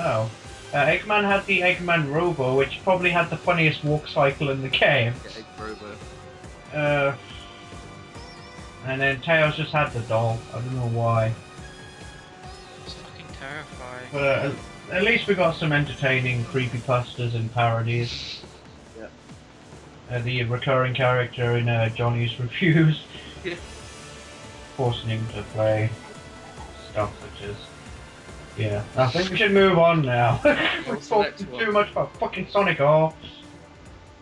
Oh. Eggman had the Eggman Robo, which probably had the funniest walk cycle in the game. Yeah, Egg Robo. And then Tails just had the doll. I don't know why. It's fucking terrifying. But at least we got some entertaining creepypastas and parodies. Yeah. The recurring character in Johnny's reviews. Yeah. Forcing him to play stuff such as... Yeah, I think we should move on now. We're What's the next talking one? too much about fucking Sonic R.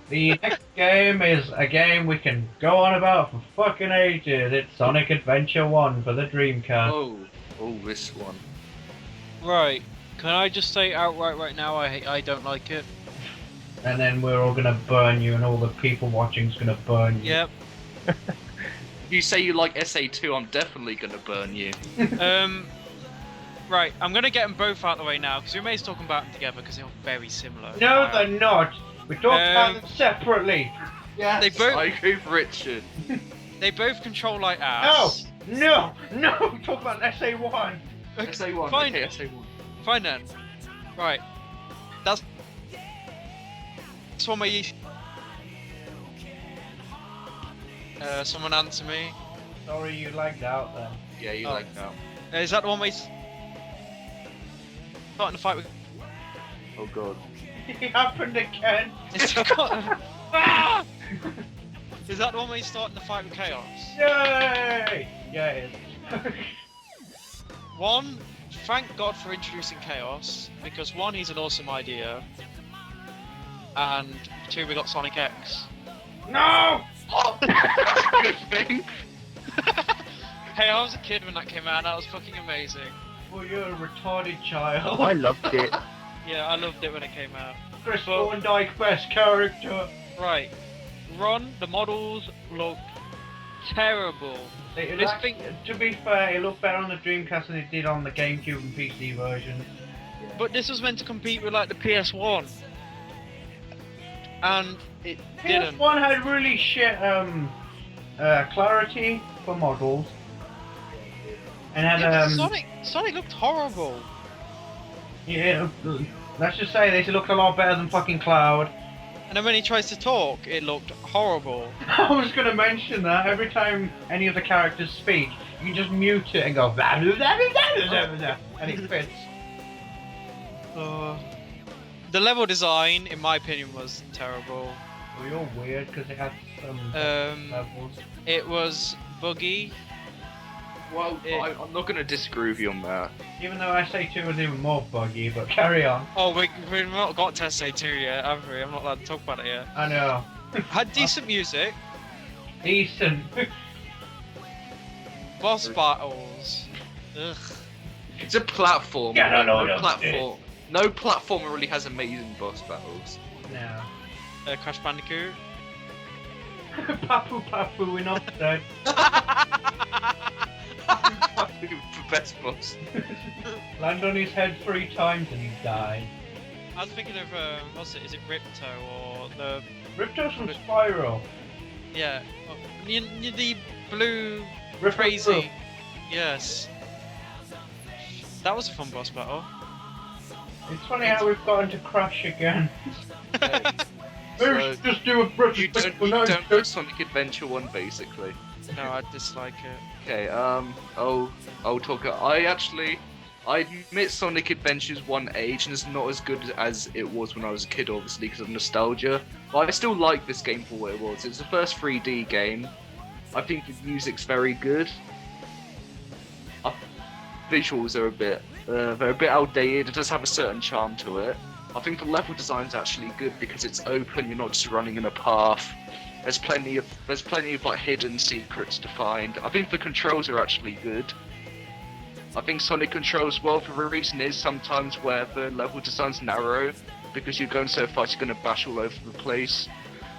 The next game is a game we can go on about for fucking ages. It's Sonic Adventure 1 for the Dreamcast. Oh, this one. Right. Can I just say outright right now I don't like it? And then we're all gonna burn you and all the people watching's gonna burn you. Yep. If you say you like SA2, I'm definitely gonna burn you. Right, I'm gonna get them both out of the way now because we may talking about them together because they're very similar. No, they're not. We talk about them separately. Yeah, They both- I agree with Richard. They both control like No, ass. no, no. Talk about SA1. SA1, Fine. okay, SA1. Fine then. Right. That's one where you. Someone answer me. Sorry, you lagged out then. Yeah, you Oh. like that. Is that the one where you starting to fight with? Oh god. It happened again. It's got. Ah! Is that the one where you start in the fight with Chaos? Yay! Yeah, it is. One, thank God for introducing Chaos, because one, he's an awesome idea, and two, we got Sonic X. No! Good thing. Hey, I was a kid when that came out, and that was fucking amazing. Well, you're a retarded child. I loved it. Yeah, I loved it when it came out. Chris Thorndike, best character. Right. Ron, the models look terrible. This thing... To be fair, it looked better on the Dreamcast than it did on the GameCube and PC version. But this was meant to compete with like the PS1. And it didn't. PS1 had really shit clarity for models. And had Sonic looked horrible. yeah, let's just say this, it looked a lot better than fucking Cloud. And then when he tries to talk, it looked horrible. I was gonna mention that every time any of the characters speak, you can just mute it and go blah blah blah blah blah blah, blah, and it fits. The level design, in my opinion, was terrible. Well, you're weird because it had some levels. It was buggy. Well, I'm not going to disagree with you on that. Even though SA2 was even more buggy, but carry on. Oh, we've not got to SA2 yet, have we? I'm not allowed to talk about it yet. I know. Had decent music. Decent. Boss battles. Ugh. It's a platform. Yeah, no, No platformer really has amazing boss battles. No. Crash Bandicoot. Papu Papu in Offset. Best boss. Land on his head 3 times and he died. I was thinking of, what's it? Is it Ripto or the... Ripto's from Spyro. Yeah. Oh, the blue... Ripto crazy... Proof. Yes. That was a fun boss battle. It's funny how we've got into Crash again. So, just do a you Retrospective. don't like Sonic Adventure 1, basically. No, I dislike it. Okay, I'll talk. I admit Sonic Adventures 1 aged and it's not as good as it was when I was a kid, obviously, because of nostalgia. But I still like this game for what it was. It's the first 3D game. I think the music's very good. Visuals are they're a bit outdated. It does have a certain charm to it. I think the level design's actually good because it's open. You're not just running in a path. There's plenty of like hidden secrets to find. I think the controls are actually good. I think Sonic controls well for the reason is sometimes where the level design's narrow because you're going so fast you're going to bash all over the place.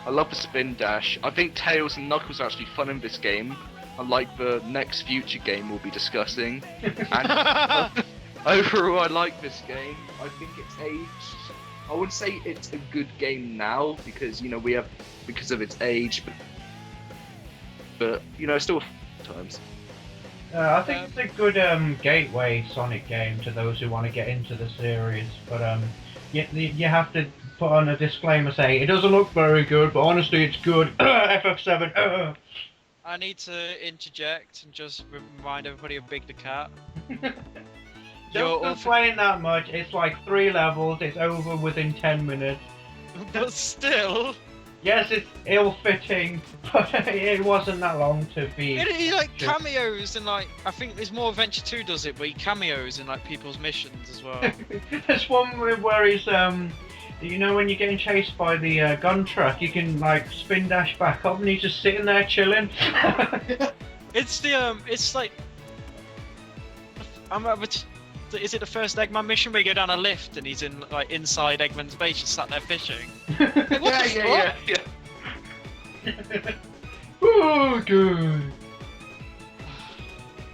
I love the spin dash. I think Tails and Knuckles are actually fun in this game, unlike the next future game we'll be discussing. And overall, I like this game. I think it's aged. I wouldn't say it's a good game now because because of its age, but still times. I think it's a good gateway Sonic game to those who want to get into the series, but you have to put on a disclaimer saying it doesn't look very good, but honestly it's good. FF7. I need to interject and just remind everybody of Big the Cat. Don't complain that much. It's like 3 levels. It's over within 10 minutes. But still. Yes, it's ill-fitting, but it wasn't that long to be. He like cameos and like I think there's more Adventure 2 does it, but he cameos in like people's missions as well. There's one where he's when you're getting chased by the gun truck, you can like spin dash back up and he's just sitting there chilling. It's like is it the first Eggman mission where you go down a lift and he's in like inside Eggman's base, just sat there fishing? Yeah. Oh, good.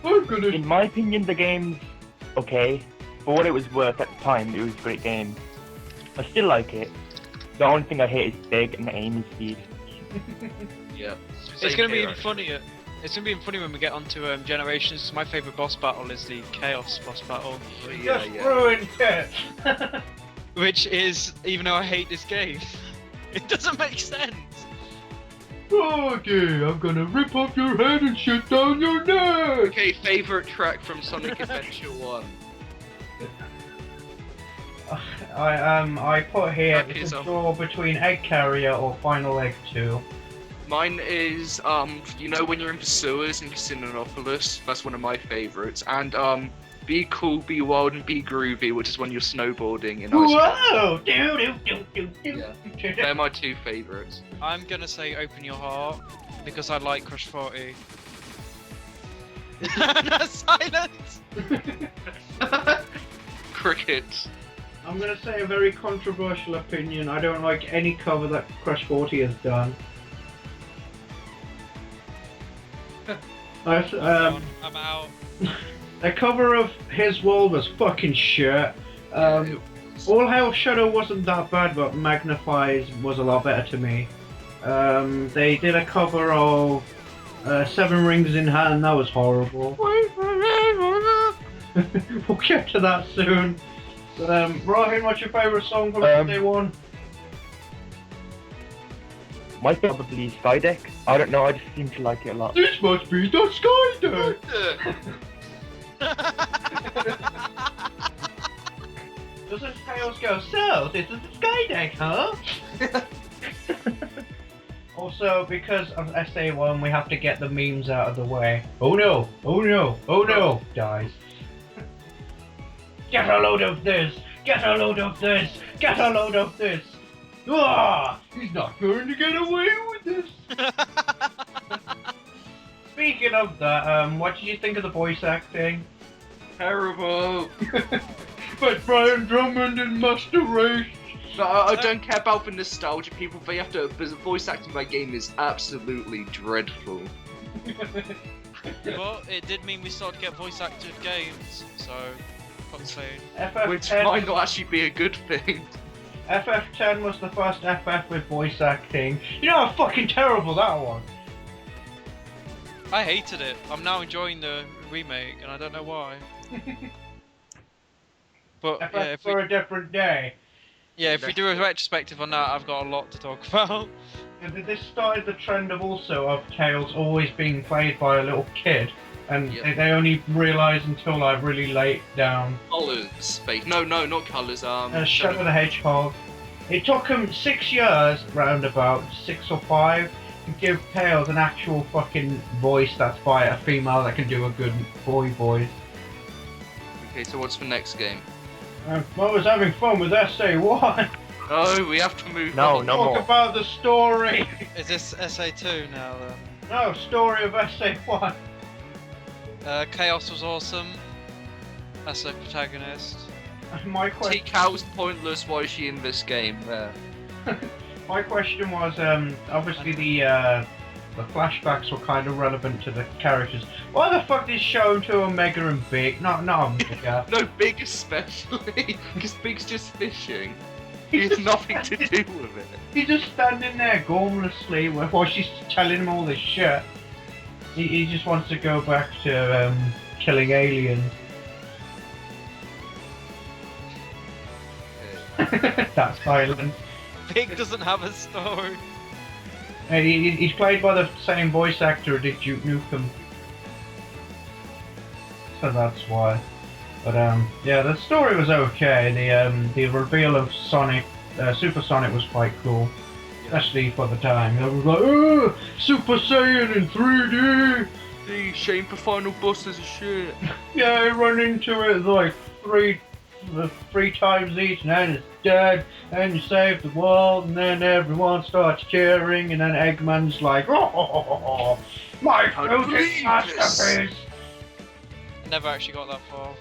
I'm gonna. In my opinion, the game's okay. For what it was worth at the time, it was a great game. I still like it. The only thing I hate is big and the aiming speed. Yeah. It's gonna be funnier. It's gonna be funny when we get onto Generations. My favourite boss battle is the Chaos boss battle. Just ruined it. Which is, even though I hate this game, it doesn't make sense. Okay, I'm gonna rip off your head and shit down your neck. Okay, favourite track from Sonic Adventure 1. I put here it's a draw between Egg Carrier or Final Egg 2. Mine is you know when you're in the sewers in Casinopolis, that's one of my favourites. And Be Cool, Be Wild, and Be Groovy, which is when you're snowboarding in ice. Whoa! Yeah. They're my two favourites. I'm gonna say Open Your Heart because I like Crush 40. Silence. Crickets. I'm gonna say a very controversial opinion. I don't like any cover that Crush 40 has done. I'm out. The cover of His World was fucking shit. All Hail Shadow wasn't that bad, but Magnifies was a lot better to me. They did a cover of Seven Rings in Hand, that was horrible. We'll get to that soon. But, Rahin, what's your favourite song from day one? Might probably Skydeck. I don't know, I just seem to like it a lot. This must be the Skydeck! Doesn't Tails go, so, this is the Skydeck, huh? Also, because of SA1, we have to get the memes out of the way. Oh no! Oh no! Oh no! Dies. Get a load of this! Get a load of this! Get a load of this! Ah! He's not going to get away with this! Speaking of that, what did you think of the voice acting? Terrible. But Brian Drummond and Master Race! No, I don't care about the nostalgia people. They have to. The voice acting by game is absolutely dreadful. But it did mean we started to get voice acted games, so fuck's sake. Which FF10 might not actually be a good thing. FF10 was the first FF with voice acting. You know how fucking terrible that was? I hated it. I'm now enjoying the remake, and I don't know why. But FF yeah, if for we, a different day. if we do a retrospective on that, I've got a lot to talk about. This started the trend of Tails always being played by a little kid, and Yep. they only realised until like really late down. Colours, no, not colours. Shadow the Hedgehog. It took them 6 years, roundabout 6 or 5, to give Tails an actual fucking voice that's by a female that can do a good boy voice. Okay, so what's the next game? I was having fun with SA1. Oh, we have to move. No, on. no. Talk more. about the story. Is this SA2 now then? No, story of SA1. Chaos was awesome. That's the protagonist. My question. T-Cow's pointless. Why is she in this game? There. My question was, obviously the flashbacks were kind of relevant to the characters. Why the fuck is shown to Omega and Big? Not Omega. No, Big especially, because Big's just fishing. He has nothing to do with it. He's just standing there gormlessly while she's telling him all this shit. He just wants to go back to killing aliens. That's violent. Pig doesn't have a story. And he's played by the same voice actor who did Duke Nukem. So that's why. But yeah, the story was okay. The reveal of Sonic, Super Sonic was quite cool. Especially for the time. It was like, oh, Super Saiyan in 3D! The shame for final bosses is shit. Yeah, I run into it like three times each, and then it's dead, and you save the world, and then everyone starts cheering, and then Eggman's like, oh, my floating masterpiece! I never actually got that far.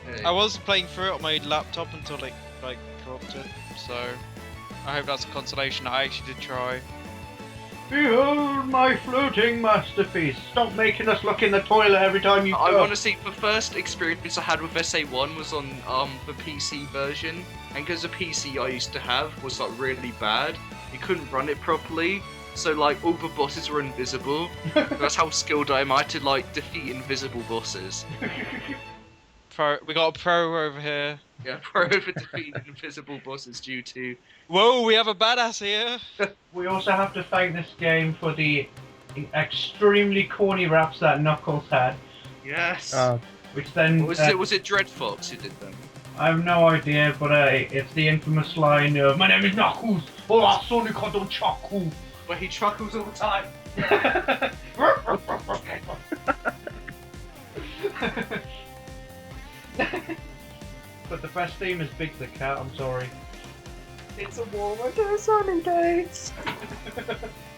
Hey. I was playing through it on my laptop until it like corrupted, so I hope that's a consolation. I actually did try. Behold my floating masterpiece! Stop making us look in the toilet every time you I go. honestly, the first experience I had with SA1 was on the PC version, and because the PC I used to have was like really bad, you couldn't run it properly, so like all the bosses were invisible. That's how skilled I am. I had to like defeat invisible bosses. We got a pro over here. Yeah, pro over defeating invisible bosses due to. Whoa, we have a badass here. We also have to thank this game for the extremely corny raps that Knuckles had, Yes. which then... was it Dread Fox who did them? I have no idea, but it's the infamous line of "My name is Knuckles. Oh, Sonic, I don't chuckle." Where he chuckles all the time. But the best theme is Big the Cat. I'm sorry. It's a war against Sonic games.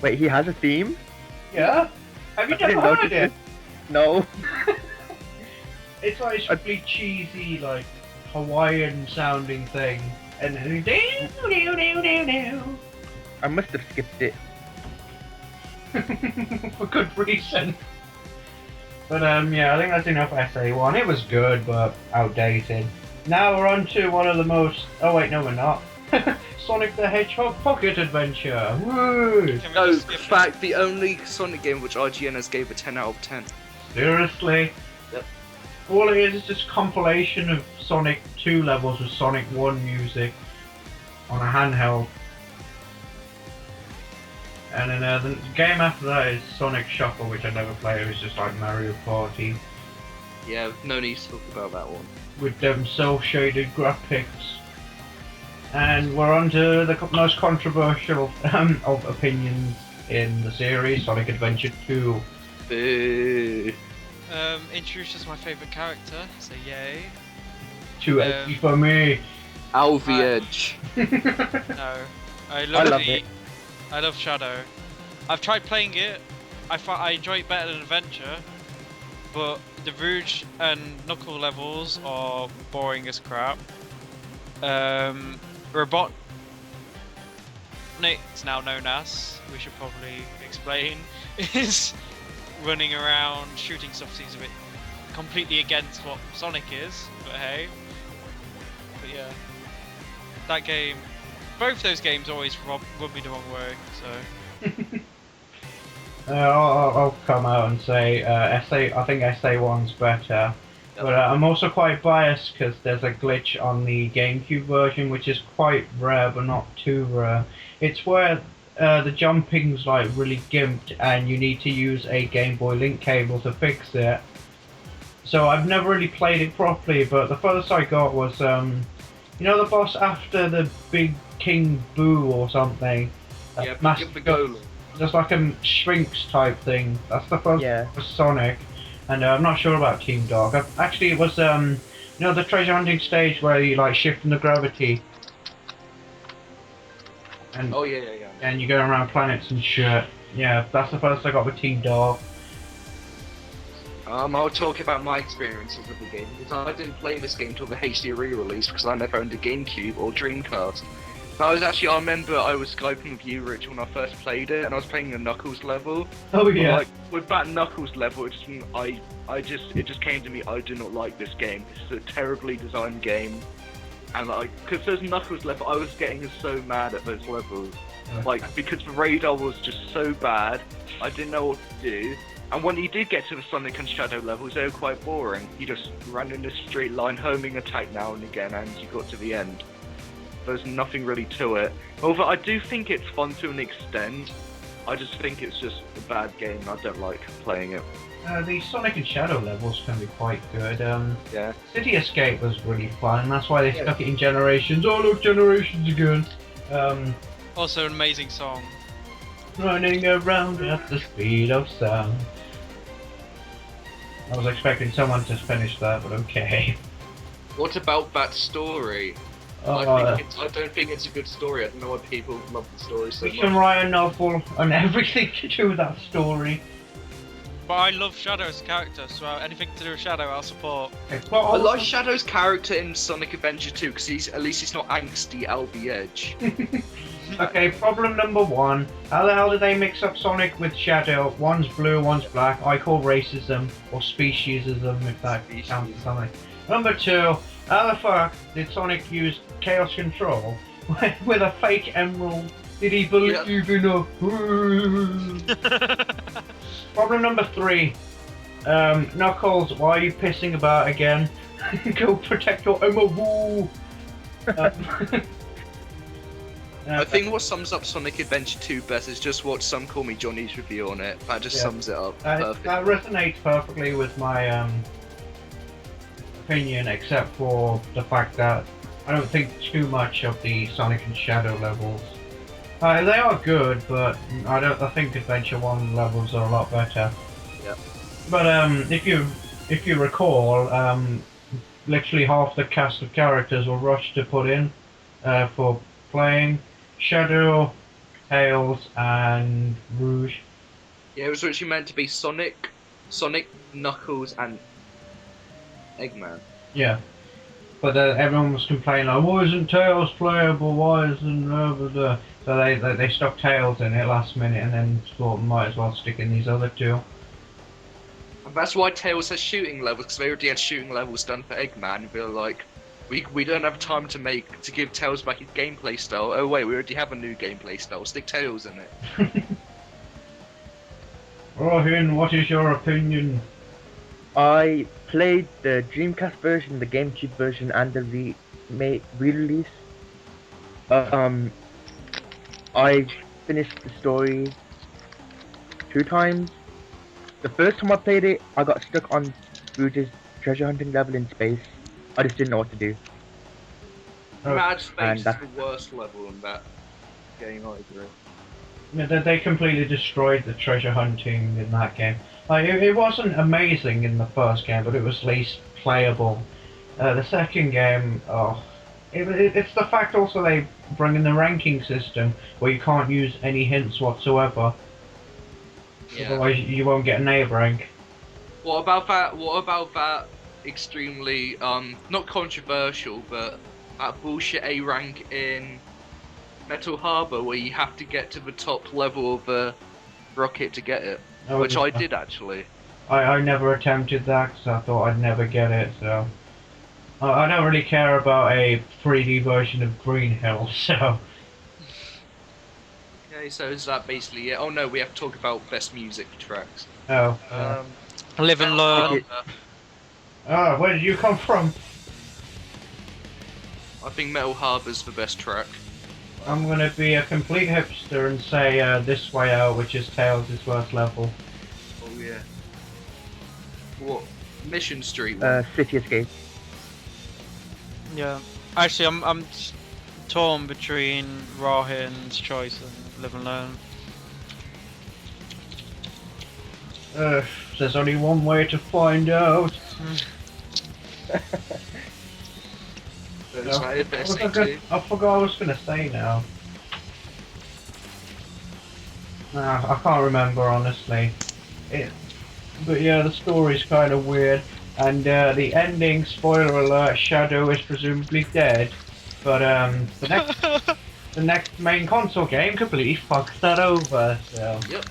Wait, he has a theme? Yeah. Have you I never didn't heard notice it? No. It's like a really cheesy, like Hawaiian sounding thing, and then I must have skipped it. for good reason. But yeah, I think that's enough SA1. It was good, but outdated. Now we're on to one of the most. Oh wait, no, we're not. Sonic the Hedgehog Pocket Adventure. Woo! Can we No, just skip it? fact, the only Sonic game which IGN has gave a 10 out of 10. Seriously. Yep. All it is just compilation of Sonic 2 levels with Sonic 1 music on a handheld. And then the game after that is Sonic Shuffle, which I never played. It was just like Mario Party Yeah, no need to talk about that one. with them cel-shaded graphics. And we're on to the most controversial of opinions in the series, Sonic Adventure 2. Boo. Introduces my favourite character, so yay. Too edgy for me. Alvy Edge. No, I love love the. it. I love Shadow. I've tried playing it. I enjoy it better than Adventure, but the Rouge and Knuckle levels are boring as crap. Robot. It's now known as. We should probably explain. Is running around shooting stuff seems a bit completely against what Sonic is, but hey. But yeah, that game. Both those games always rub me the wrong way, so. I'll come out and say I think SA1's better. But I'm also quite biased because there's a glitch on the GameCube version which is quite rare but not too rare. It's where the jumping's like really gimped and you need to use a Game Boy Link cable to fix it. So I've never really played it properly, but the furthest I got was you know the boss after the big King Boo or something? Yeah, Master the golem. just like a Shrinks type thing. That's the first Yeah. for Sonic. And I'm not sure about Team Dog. Actually, it was you know the treasure hunting stage where you like shifting the gravity, and Oh yeah. and you go around planets and shit. Yeah, that's the first I got with Team Dog. I'll talk about my experiences with the game because I didn't play this game till the HD re-release because I never owned a GameCube or Dreamcast. I remember I was Skyping with you, Rich, when I first played it, and I was playing the Knuckles level. Oh yeah. Like, with that Knuckles level, it just came to me, I do not like this game. This is a terribly designed game. And like, because those Knuckles level, I was getting so mad at those levels. Like, because the radar was just so bad, I didn't know what to do. And when you did get to the Sonic and Shadow levels, they were quite boring. You just ran in a straight line, homing attack now and again, and you got to the end. There's nothing really to it. Although I do think it's fun to an extent, I just think it's just a bad game. I don't like playing it. The Sonic and Shadow levels can be quite good. Yeah. City Escape was really fun. That's why they stuck it in Generations. Oh look, Generations again. Also an amazing song. Running around at the speed of sound. I was expecting someone to finish that, but okay. What about that story? I don't think it's a good story. I don't know why people love the story so we much. can write a novel and everything to do with that story. But I love Shadow as a character, so anything to do with Shadow I'll support. I like Shadow's character in Sonic Adventure 2 because at least he's not angsty Alvy Edge. Okay, problem number one. How the hell did they mix up Sonic with Shadow? One's blue, one's black. I call racism, or speciesism, if that counts as something. Number two, how the fuck did Sonic use Chaos Control with a fake emerald? Did he believe in a... Problem number three. Knuckles, why are you pissing about again? Go protect your emerald! I think what sums up Sonic Adventure 2 best is just what some call me Johnny's review on it. That just sums it up perfectly. That resonates perfectly with my opinion, except for the fact that I don't think too much of the Sonic and Shadow levels. They are good, but I think Adventure 1 levels are a lot better. Yeah. But if you recall, literally half the cast of characters were rushed to put in for playing Shadow, Tails, and Rouge. Yeah, it was originally meant to be Sonic, Knuckles, and Eggman. Yeah. But everyone was complaining, like, why isn't Tails playable? Why isn't blah, blah, blah. So they stuck Tails in it last minute, and then thought might as well stick in these other two. And that's why Tails has shooting levels, because they already had shooting levels done for Eggman. They were like, we don't have time to give Tails back his gameplay style. Oh wait, we already have a new gameplay style. Stick Tails in it. Rohin, what is your opinion? I played the Dreamcast version, the GameCube version, and the re-release. I finished the story 2 times. The first time I played it, I got stuck on Rouge's treasure hunting level in space. I just didn't know what to do. Mad Space is that's- the worst level in that game, I agree. Yeah, they completely destroyed the treasure hunting in that game. Like, it wasn't amazing in the first game, but it was at least playable. The second game, it's the fact also they bring in the ranking system where you can't use any hints whatsoever. Yeah. Otherwise, you won't get an A rank. What about that extremely not controversial, but that bullshit A rank in Metal Harbor where you have to get to the top level of the rocket to get it, which I did actually. I never attempted that because I thought I'd never get it, so... I don't really care about a 3D version of Green Hill, so... Okay, so is that basically it? Oh no, we have to talk about best music tracks. Oh. Live and learn. Oh, where did you come from? I think Metal Harbor's the best track. I'm gonna be a complete hipster and say This Way Out, which is Tails' worst level. Oh yeah. What? Mission Street. City Escape. Yeah. Actually, I'm torn between Rahin's choice and Live and Learn. There's only one way to find out. I forgot what I was gonna say now. I can't remember honestly. But yeah, the story's kind of weird, and the ending. Spoiler alert: Shadow is presumably dead. But the next main console game completely fucks that over. So Yep.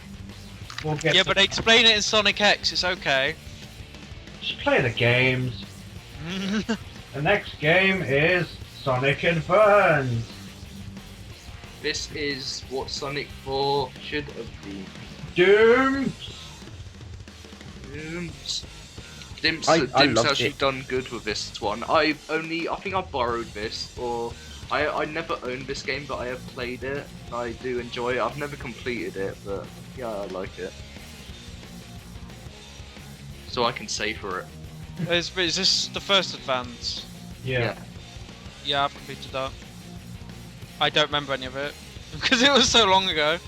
we'll get. Yeah, but explain it in Sonic X. It's okay. Just play the games. The next game is Sonic Advance. This is what Sonic 4 should have been. Dooms. Dimps I Dimps loved actually it. done good with this one. I think I borrowed this, or I never owned this game, but I have played it. I do enjoy it. I've never completed it, but yeah, I like it. So I can say for it. Is this the first Advance? Yeah. Yeah, I've completed that. I don't remember any of it because it was so long ago.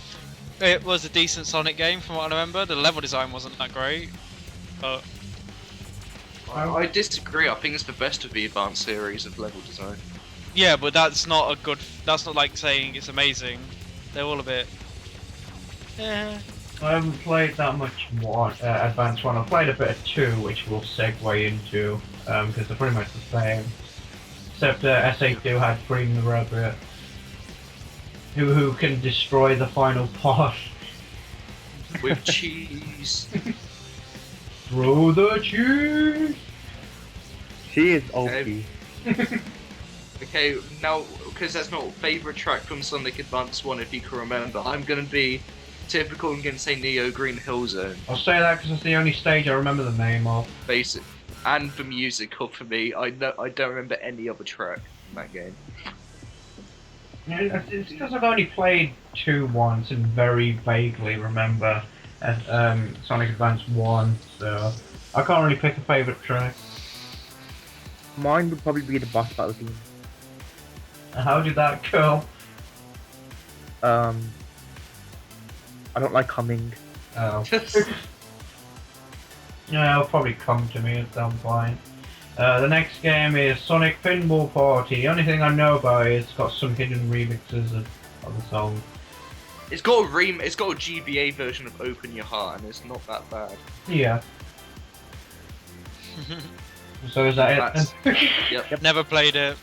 It was a decent Sonic game from what I remember. The level design wasn't that great, but I disagree. I think it's the best of the Advanced series of level design. yeah, but that's not a good. That's not like saying it's amazing. They're all a bit. Yeah. I haven't played that much Advance 1. I've played a bit of 2, which we'll segue into, because they're pretty much the same. Except SA2 had Cream the Rabbit, who can destroy the final boss. With cheese. Throw the cheese! She is OP. Okay. Okay, now, because that's not favourite track from Sonic Advance 1, if you can remember, I'm going to be typical and going to say Neo Green Hill Zone. I'll say that because it's the only stage I remember the name of. Basic. And the musical for me, I don't remember any other track in that game. Yeah, it's because I've only played 2 once and very vaguely remember Sonic Advance 1, so I can't really pick a favourite track. Mine would probably be the boss battle theme. How did that go? I don't like humming. Oh. Yeah, it'll probably come to me at some point. The next game is Sonic Pinball Party. The only thing I know about it is it's got some hidden remixes of the song. It's got a GBA version of Open Your Heart, and it's not that bad. Yeah. So is that it? Yep. Never played it.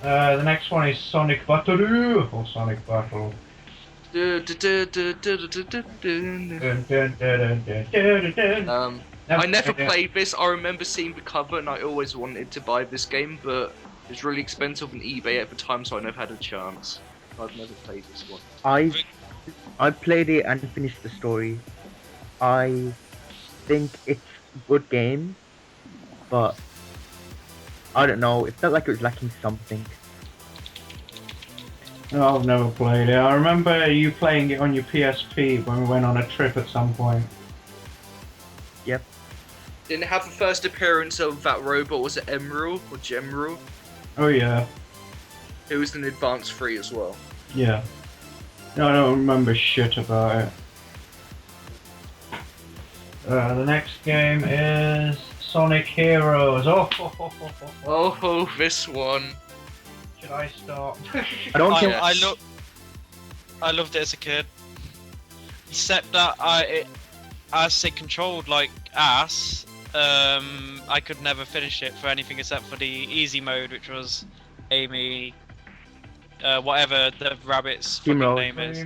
The next one is Sonic Battle or Sonic Battle. I never played this. I remember seeing the cover, and I always wanted to buy this game, but it's really expensive on eBay at the time, so I never had a chance. I've never played this one. I played it and finished the story. I think it's a good game, but I don't know. It felt like it was lacking something. Oh, I've never played it. I remember you playing it on your PSP when we went on a trip at some point. Yep. Didn't it have the first appearance of that robot? Was it Emerald or Gemerald? Oh yeah, It was in Advance 3 as well. yeah. No, I don't remember shit about it. The next game is Sonic Heroes. Oh, this one. Should I start? I don't think. Yes. I loved it as a kid. Except that as it controlled like ass, I could never finish it for anything except for the easy mode, which was Amy, whatever the rabbit's fucking Steamroll. name is,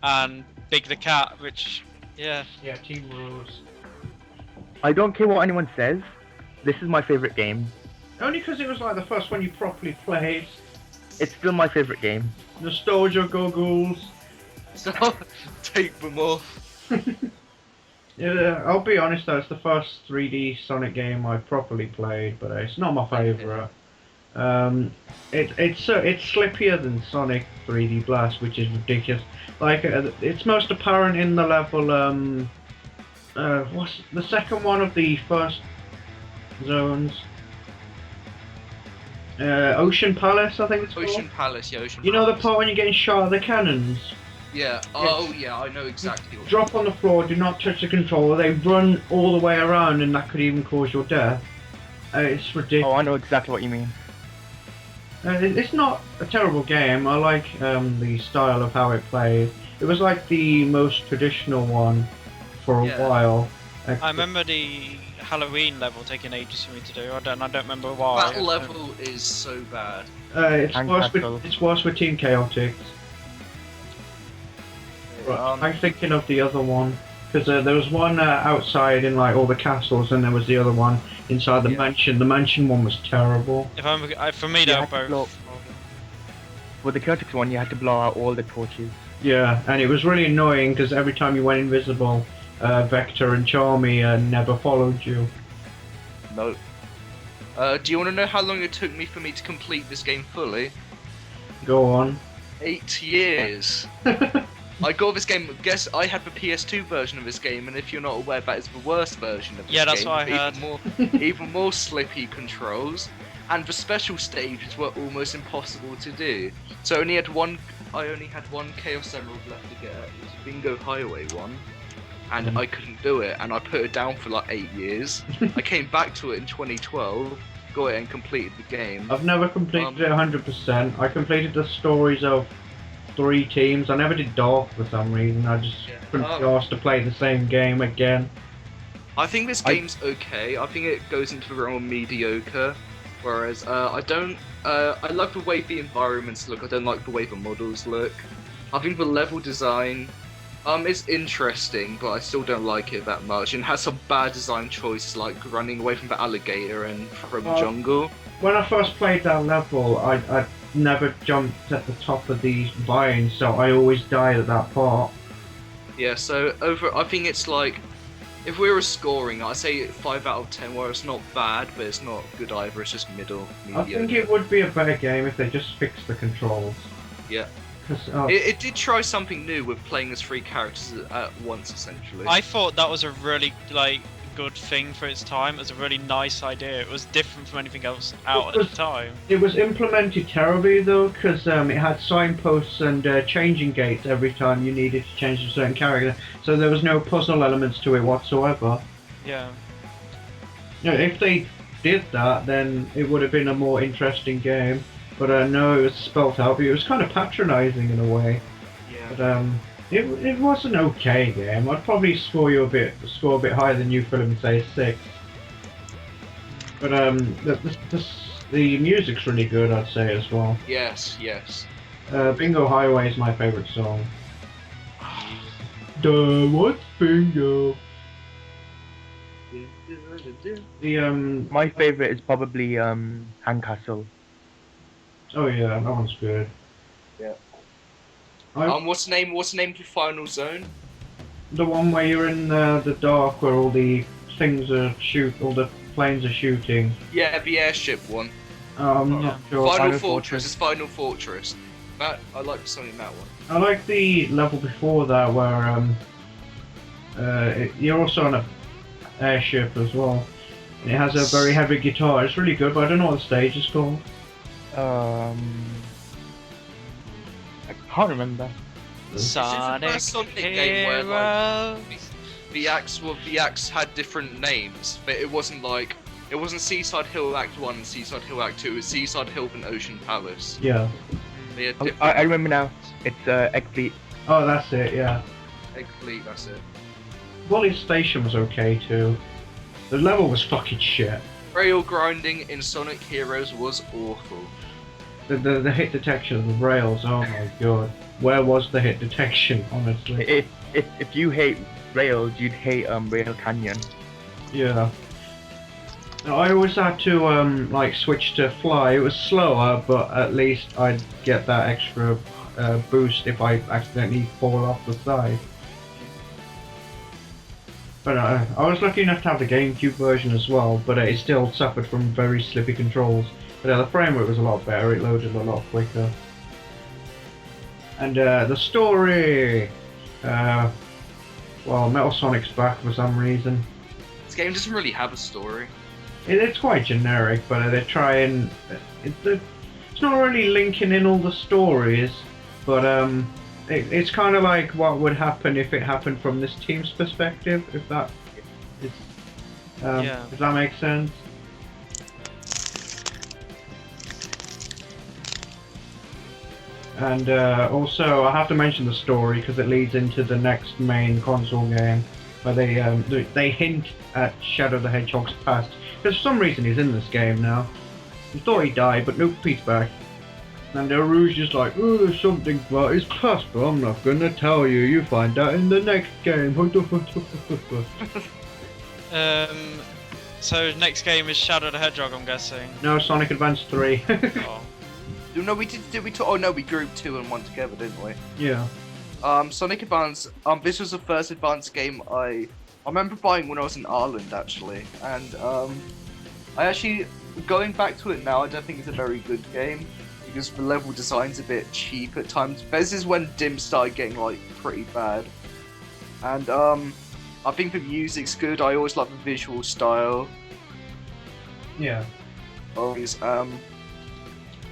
and Big the Cat, which, yeah. Yeah, Team Rules. I don't care what anyone says. This is my favorite game. Only because it was like the first one you properly played. It's still my favorite game. Nostalgia goggles. So, take them off. Yeah, I'll be honest though, it's the first 3D Sonic game I properly played, but it's not my favourite. It's slippier than Sonic 3D Blast, which is ridiculous. Like it's most apparent in the level. What's the second one of the first zones? Ocean Palace, I think it's called. Ocean Palace, yeah, Ocean You know the Palace. part when you're getting shot at the cannons? Yeah, oh yeah, I know exactly what Drop on the floor, do not touch the controller, they run all the way around and that could even cause your death. It's ridiculous. Oh, I know exactly what you mean. It's not a terrible game, I like the style of how it plays. It was like the most traditional one for a while. I remember the Halloween level taking ages for me to do. I don't remember why. That level is so bad. It's worse with Team Chaotix. I'm thinking of the other one because there was one outside in like all the castles, and there was the other one inside the mansion. The mansion one was terrible. For me, they're both. With the Chaotix one, you had to blow out all the torches. Yeah, and it was really annoying because every time you went invisible, Vector and Charmy never followed you. No. Do you want to know how long it took me for me to complete this game fully? Go on. 8 years. I got this game. Guess I had the PS2 version of this game, and if you're not aware, that is the worst version of this game. Yeah, that's what I heard. Even more slippy controls, and the special stages were almost impossible to do. So I only had one Chaos Emerald left to get. It was Bingo Highway one, and I couldn't do it, and I put it down for like 8 years. I came back to it in 2012, got it and completed the game. I've never completed it 100%. I completed the stories of 3 teams. I never did Dark for some reason. I just couldn't be asked to play the same game again. I think this game's okay. I think it goes into the realm of mediocre. Whereas I like the way the environments look. I don't like the way the models look. I think the level design is interesting, but I still don't like it that much. And has some bad design choices, like running away from the alligator and from the jungle. When I first played that level, I never jumped at the top of these vines, so I always died at that part. Yeah, so I think it's like, if we were scoring, I'd say 5 out of 10, where it's not bad, but it's not good either, it's just mediocre. I think it would be a better game if they just fixed the controls. Yeah. It did try something new with playing as 3 characters at once, essentially. I thought that was a really good thing for its time. It was a really nice idea. It was different from anything else out It at the time. It was implemented terribly though, because it had signposts and changing gates every time you needed to change a certain character. So there was no puzzle elements to it whatsoever. Yeah. You know, if they did that, then it would have been a more interesting game. But no, it was spelt out. But it was kind of patronising in a way. Yeah. But it was an okay game. I'd probably score a bit higher than you, Philip, and say 6. But the music's really good, I'd say as well. Yes, yes. Bingo Highway is my favourite song. Duh, what's Bingo? The My favorite is probably Handcastle. oh yeah, that one's good. Yeah. I, What's the name of your final zone? the one where you're in the dark, where all the things are all the planes are shooting. Yeah, the airship one. I'm not sure. Final Fortress. It's Final Fortress. That I like the song in that one. I like the level before that where you're also on a airship as well. And it has a very heavy guitar. It's really good, but I don't know what the stage is called. I can't remember. Sonic This is the first Sonic game where like the acts had different names, but it wasn't Seaside Hill Act 1 and Seaside Hill Act 2. It was Seaside Hill and Ocean Palace. Yeah. They had Oh, different I remember now. It's Egg Fleet. Oh, that's it. Yeah. Egg Fleet, that's it. Wally's Station was okay too. The level was fucking shit. Rail grinding in Sonic Heroes was awful. The hit detection of the rails. Oh my god. Where was the hit detection? Honestly. If you hate rails, you'd hate Rail Canyon. Yeah. I always had to like switch to fly. It was slower, but at least I'd get that extra boost if I accidentally fall off the side. But I was lucky enough to have the GameCube version as well, but it still suffered from very slippy controls. But the frame rate was a lot better. It loaded a lot quicker. And the story, well, Metal Sonic's back for some reason. This game doesn't really have a story. It's quite generic, but they try and it's not really linking in all the stories, but it's kind of like what would happen if it happened from this team's perspective, if that is, Yeah. if that makes sense. And also, I have to mention the story because it leads into the next main console game, where they hint at Shadow the Hedgehog's past. Because for some reason he's in this game now. We thought he died, but nope, he's back. And Rouge's just like, oh, there's something about his past, but I'm not gonna tell you. You find out in the next game. So next game is Shadow the Hedgehog, I'm guessing. No, Sonic Advance 3. Oh. No, we did we talk? Oh no, we grouped 2 and 1 together, didn't we? Yeah. Sonic Advance. This was the first Advance game I remember buying when I was in Ireland, actually, and I actually, going back to it now, I don't think it's a very good game because the level design's a bit cheap at times. This is when Dim started getting like pretty bad, and I think the music's good. I always love the visual style. Yeah. Always,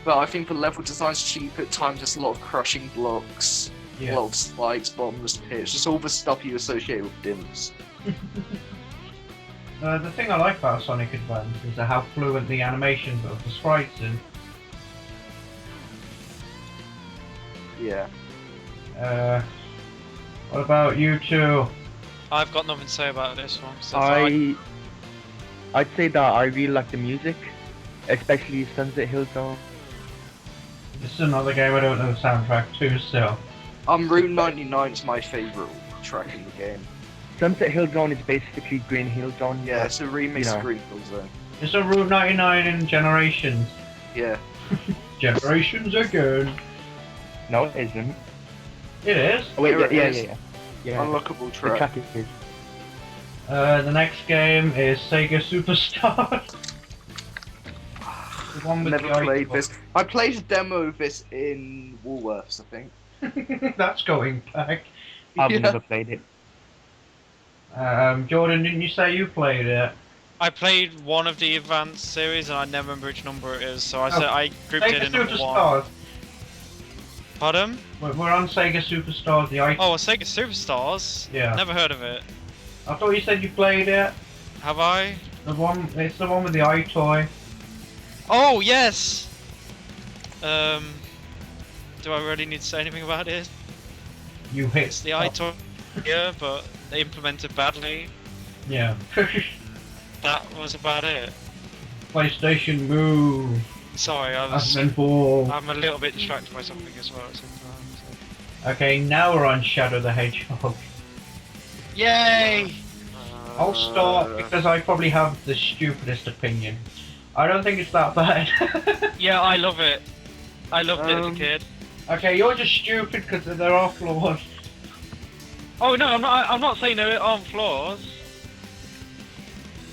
but I think the level design's cheap at times. There's a lot of crushing blocks, a lot of spikes, bottomless pits, just all the stuff you associate with Dims. The thing I like about Sonic Advance is how fluent the animations of the sprites in. Yeah. What about you two? I've got nothing to say about this one. So I'd say that I really like the music, especially Sunset Hill Zone. This is another game I don't know the soundtrack to still. Route 99 is my favourite track in the game. Sunset Hill Zone is basically Green Hill Zone. Yeah, it's a remix Yeah. of Green Hill Zone. It's a Route 99 in Generations. Yeah. Generations again. No, it isn't. It is. Oh, wait, Here it yeah. is. Yeah. Unlockable The track. track is. The next game is Sega Superstar. The one with Never the played icon. this. I played a demo of this in Woolworths, I think. That's going back. I've Yeah. never played it. Jordan, didn't you say you played it? I played one of the advanced series and I never remember which number it is, so I said I grouped it Sega in number 1. Superstars. Pardon? We're on Sega Superstars, the item. Oh, Sega Superstars? Yeah. Never heard of it. I thought you said you played it. Have I? It's the one with the iToy. Oh, yes! Do I really need to say anything about it? You hit It's the iToy, yeah, but they implemented badly. Yeah. That was about it. PlayStation Move. Sorry, I'm a little bit distracted by something as well at the same time. So. Okay, now we're on Shadow the Hedgehog. Yay! I'll start because I probably have the stupidest opinion. I don't think it's that bad. Yeah, I love it. I loved it as a kid. Okay, you're just stupid because there are flaws. Oh no, I'm not saying there aren't flaws.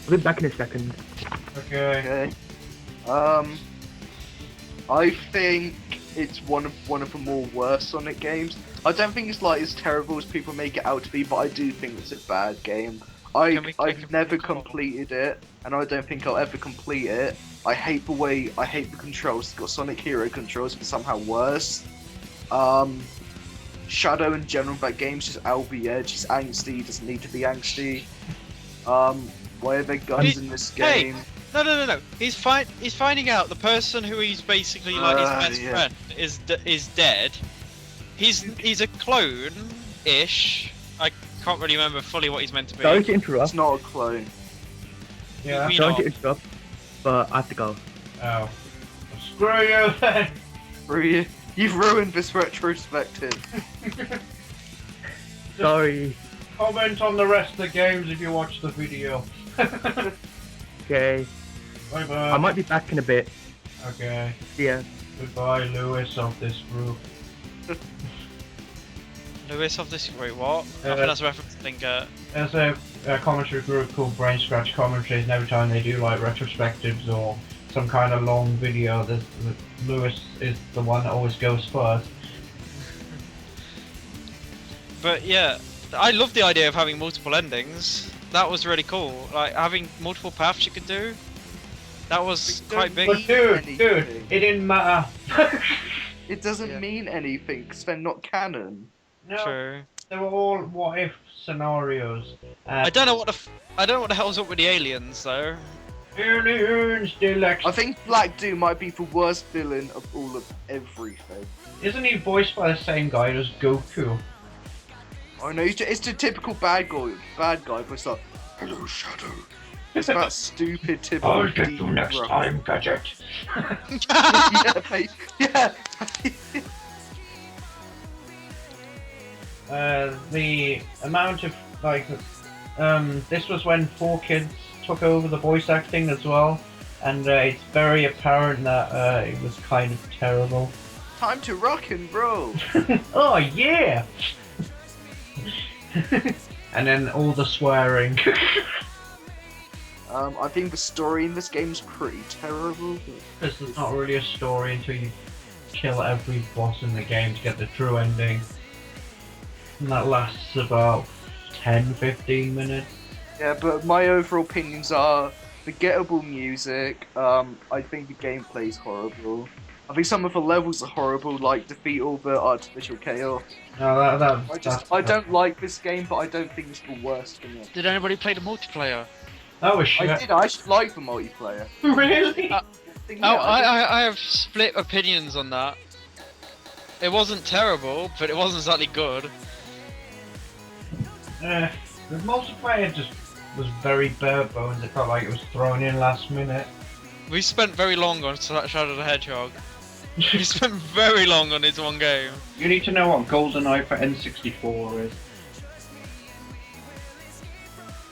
I'll be back in a second. Okay. Okay. I think it's one of the more worst Sonic games. I don't think it's like as terrible as people make it out to be, but I do think it's a bad game. I've never completed it, and I don't think I'll ever complete it. I hate the controls. It's got Sonic Hero controls, but somehow worse. Shadow in general, that game's just out of the edge. He's angsty, doesn't need to be angsty. Why are there guns in this game? Hey, no. He's finding out the person who he's basically like his best friend is dead. He's a clone-ish. I can't really remember fully what he's meant to be. Sorry to interrupt. It's not a clone. Yeah. Sorry to interrupt, but I have to go. Oh. Screw you then. Screw you. You've ruined this retrospective. Sorry. Comment on the rest of the games if you watch the video. Okay. Bye bye. I might be back in a bit. Okay. See ya. Goodbye, Lewis of this group. Lewis of this wait what? I think that's referencing There's a commentary group called Brain Scratch Commentaries, and every time they do like retrospectives or some kind of long video, Lewis is the one that always goes first. But yeah, I love the idea of having multiple endings. That was really cool. Like having multiple paths you could do. That was quite big. But dude, it didn't matter. It doesn't mean anything because they're not canon. No, True. they were all what-if scenarios. I don't know what the hell's up with the aliens though. Aliens deluxe. I think Black Doom might be the worst villain of all of everything. Isn't he voiced by the same guy as Goku? I know, it's the typical bad guy, but it's like, hello, Shadow. It's that stupid typical. I'll get you next time, Gadget. Yeah, mate. Yeah. The amount of this was when 4Kids took over the voice acting as well, and it's very apparent that it was kind of terrible. Time to rock and roll. Oh yeah! And then all the swearing. I think the story in this game's pretty terrible. Because there's not really a story until you kill every boss in the game to get the true ending. And that lasts about 10-15 minutes. Yeah, but my overall opinions are forgettable music. I think the gameplay's horrible. I think some of the levels are horrible, like defeat all the artificial chaos. No, I don't like this game, but I don't think it's the worst in it. Did anybody play the multiplayer? That was shit. I did. I actually like the multiplayer. Really? I have split opinions on that. It wasn't terrible, but it wasn't exactly good. The multiplayer just was very bare bones. It felt like it was thrown in last minute. We spent very long on Shadow the Hedgehog. We spent very long on this one game. You need to know what GoldenEye for N64 is.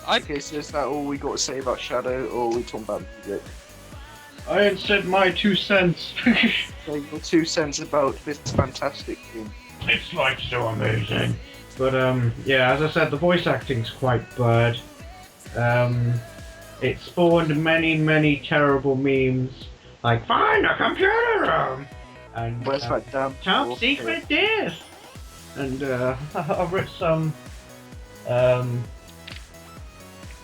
Okay, so is that all we got to say about Shadow, or are we talking about music? I ain't said my 2 cents. So your 2 cents about this fantastic game. It's like so amazing. But yeah, as I said, the voice acting's quite bad. It spawned many terrible memes, like find a computer room and Where's that damn top secret this, and I've written some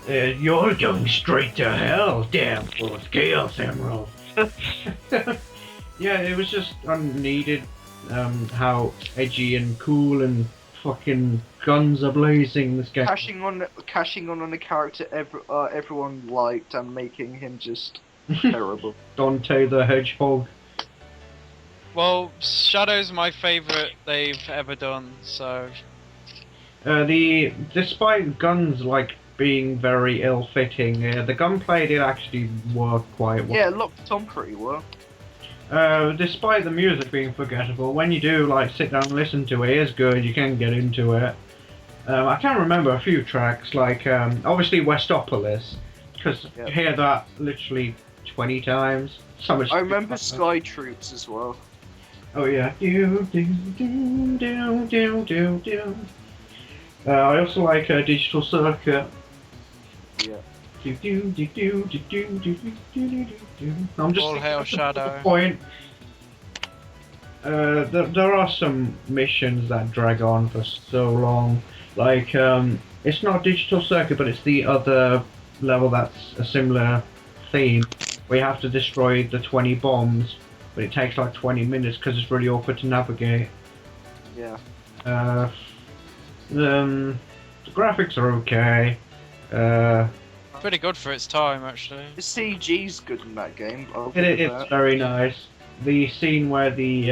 You're going straight to hell, damn full of chaos emerald. Yeah, it was just unneeded. How edgy and cool and fucking guns are blazing this game. Cashing on a character everyone liked and making him just terrible. Dante the Hedgehog. Well, Shadow's my favourite they've ever done, so Despite guns like being very ill-fitting, the gunplay did actually work quite well. Yeah, it locked on pretty well. Despite the music being forgettable, when you do like sit down and listen to it, it is good. You can get into it. I can remember a few tracks, like obviously Westopolis, because Yep. you hear that literally 20 times. So much. I remember Sky Troops as well. Oh yeah. Do, do, do, do, do, do, do. I also like Digital Circuit. Yeah. Do, do, do, do, do, do, do, do, do, do. I'm just all thinking hail of the Shadow. point. There are some missions that drag on for so long. Like, it's not Digital Circuit, but it's the other level that's a similar theme. We have to destroy the 20 bombs, but it takes like 20 minutes because it's really awkward to navigate. Yeah. The graphics are okay. Pretty good for its time, actually. The CG's good in that game. I'll give it It's that. very nice. The scene where the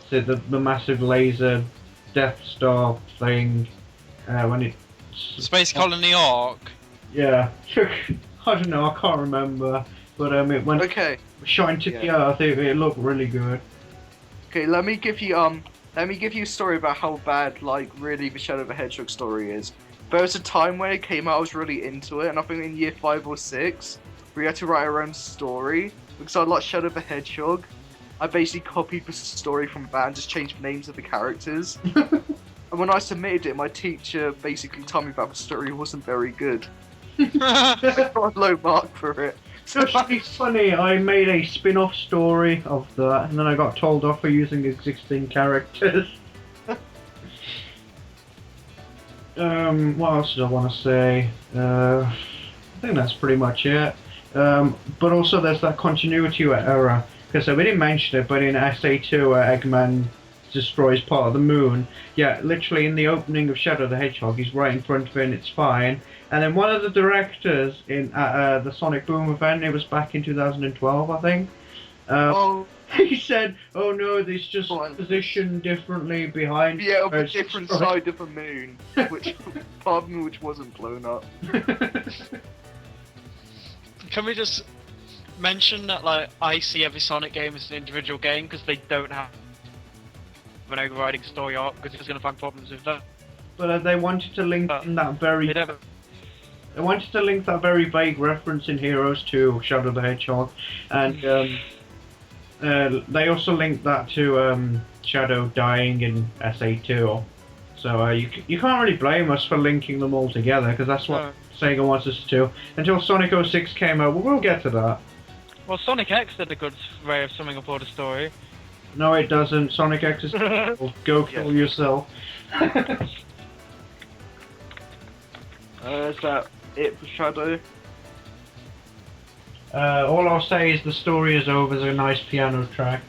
the massive laser Death Star thing, when it Space Colony Arc. yeah, I don't know, I can't remember, but it went Okay. shot into the Yeah. earth. It looked really good. Okay, let me give you a story about how bad really the Shadow of the Hedgehog story is. There was a time when it came out, I was really into it, and I think in year 5 or 6, we had to write our own story because I like Shadow of the Hedgehog. I basically copied the story from that and just changed the names of the characters. And when I submitted it, my teacher basically told me that the story wasn't very good. I got a low mark for it. So Actually, it's funny. I made a spin-off story of that, and then I got told off for using existing characters. What else did I want to say? I think that's pretty much it. But also, there's that continuity error because we didn't mention it, but in SA2, Eggman destroys part of the moon. Yeah, literally in the opening of Shadow the Hedgehog, he's right in front of it, and it's fine. And then one of the directors in the Sonic Boom event, it was back in 2012, I think. oh He said, "Oh no, it's just positioned differently behind." yeah, of a it's different destroyed." side of the moon, which part of me which wasn't blown up. Can we just mention that, like, I see every Sonic game as an individual game because they don't have an overriding story arc because it's going to find problems with that. But they wanted to link in that very. They don't. They wanted to link that very vague reference in Heroes to Shadow the Hedgehog, and they also linked that to Shadow dying in SA2. So you can't really blame us for linking them all together because that's what No. Sega wants us to do. Until Sonic 06 came out, we'll get to that. Well, Sonic X did a good way of summing up all the story. No, it doesn't. Sonic X is go kill yourself. Is that it for Shadow? All I'll say is the story is over. There's a nice piano track.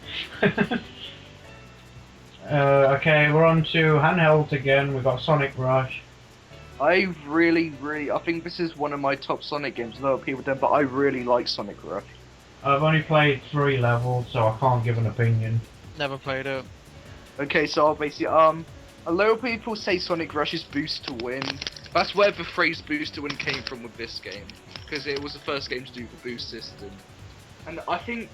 Okay, we're on to handhelds again. We've got Sonic Rush. I think this is one of my top Sonic games. A lot of people don't, but I really like Sonic Rush. I've only played 3 levels, so I can't give an opinion. Never played it. Okay, so I'll basically, a lot of people say Sonic Rush is boost to win. That's where the phrase boost to win came from with this game, because it was the first game to do the boost system. And I think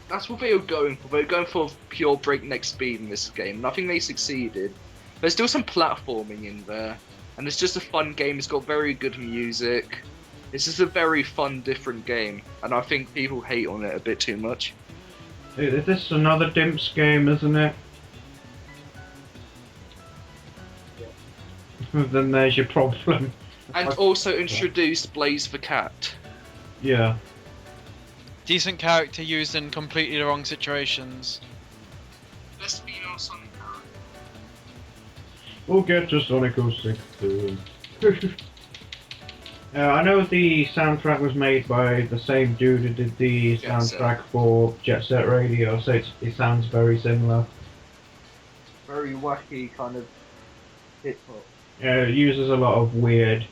that's what they were going for. They were going for pure breakneck speed in this game, and I think they succeeded. There's still some platforming in there, and it's just a fun game. It's got very good music. This is a very fun, different game, and I think people hate on it a bit too much. This is another Dimps game, isn't it? Then there's your problem. And also introduced Blaze the Cat. Yeah. Decent character used in completely the wrong situations. Best female Sonic character. We'll get to Sonic 06 soon. I know the soundtrack was made by the same dude who did the Jet Set. soundtrack for Jet Set Radio, so it sounds very similar. Very wacky kind of hip hop. It uses a lot of weird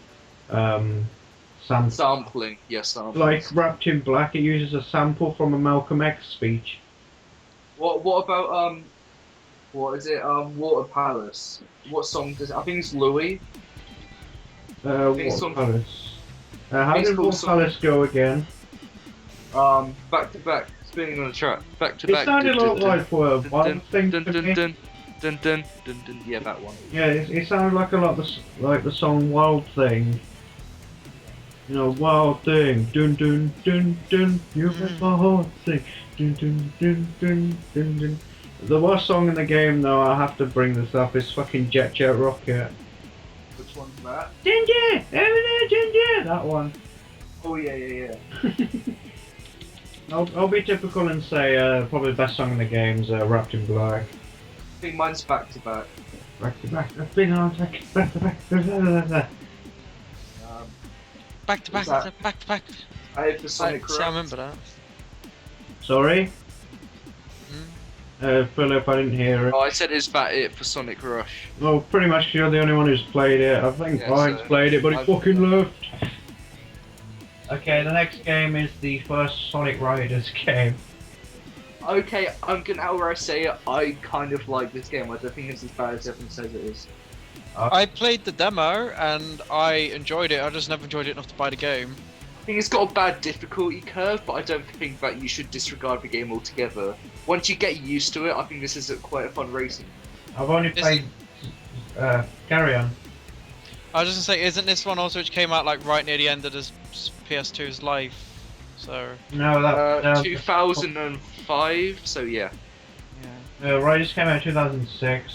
samples. Sampling, yes, sampling. Like Wrapped in Black, it uses a sample from a Malcolm X speech. What about what is it? Water Palace. What song does I think it's Louis. Water Palace. How it's did called Water Palace go again? Back to back, spinning on the track. Back to It back. sounded a lot like a wild thing Dun to dun me. dun dun dun dun dun. Yeah, that one. Yeah, it sounded like a lot like the song Wild Thing. You know, Wild Thing. Dun dun dun dun. You make my heart sing. Dun dun dun dun dun dun. The worst song in the game, though, I have to bring this up, is fucking Jet Jet Rocket. Which one's that? Ginger! Everyday Ginger! That one. Oh yeah. I'll be typical and say probably the best song in the game is Wrapped in Black. I think mine's back to back. Back to back, I've been on back to back. Back to back, Is that- back to back. I have the Sonic See, I remember that. Sorry? Philip, I didn't hear it. Oh, I said is that it for Sonic Rush? Well, pretty much you're the only one who's played it. I think Yeah, Brian's so played it, but he I've- fucking left. Okay, the next game is the first Sonic Riders game. Okay, I'm gonna outright say it. I kind of like this game. I don't think it's as bad as everyone says it is. I played the demo and I enjoyed it. I just never enjoyed it enough to buy the game. I think it's got a bad difficulty curve, but I don't think that you should disregard the game altogether. Once you get used to it, I think this is quite a fun racing. I've only Is played. Carry on. I was just gonna say, isn't this one also which came out like right near the end of this PS2's life? So No, that. 2005, so yeah. yeah. Riders came out in 2006.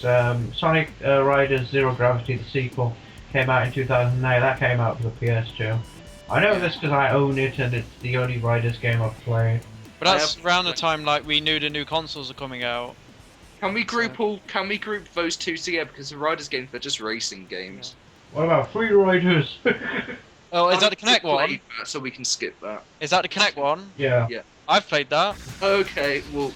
Sonic Riders Zero Gravity, the sequel, came out in 2008. That came out for the PS2. I know this because I own it and it's the only Riders game I've played. But I that's have- around the time like we knew the new consoles are coming out. Can we group those two together? Because the Riders games, they're just racing games. What about Free Riders? Oh, is that the I've Kinect one? played that, so we can skip that. Is that the Kinect one? Yeah. I've played that. Okay, well,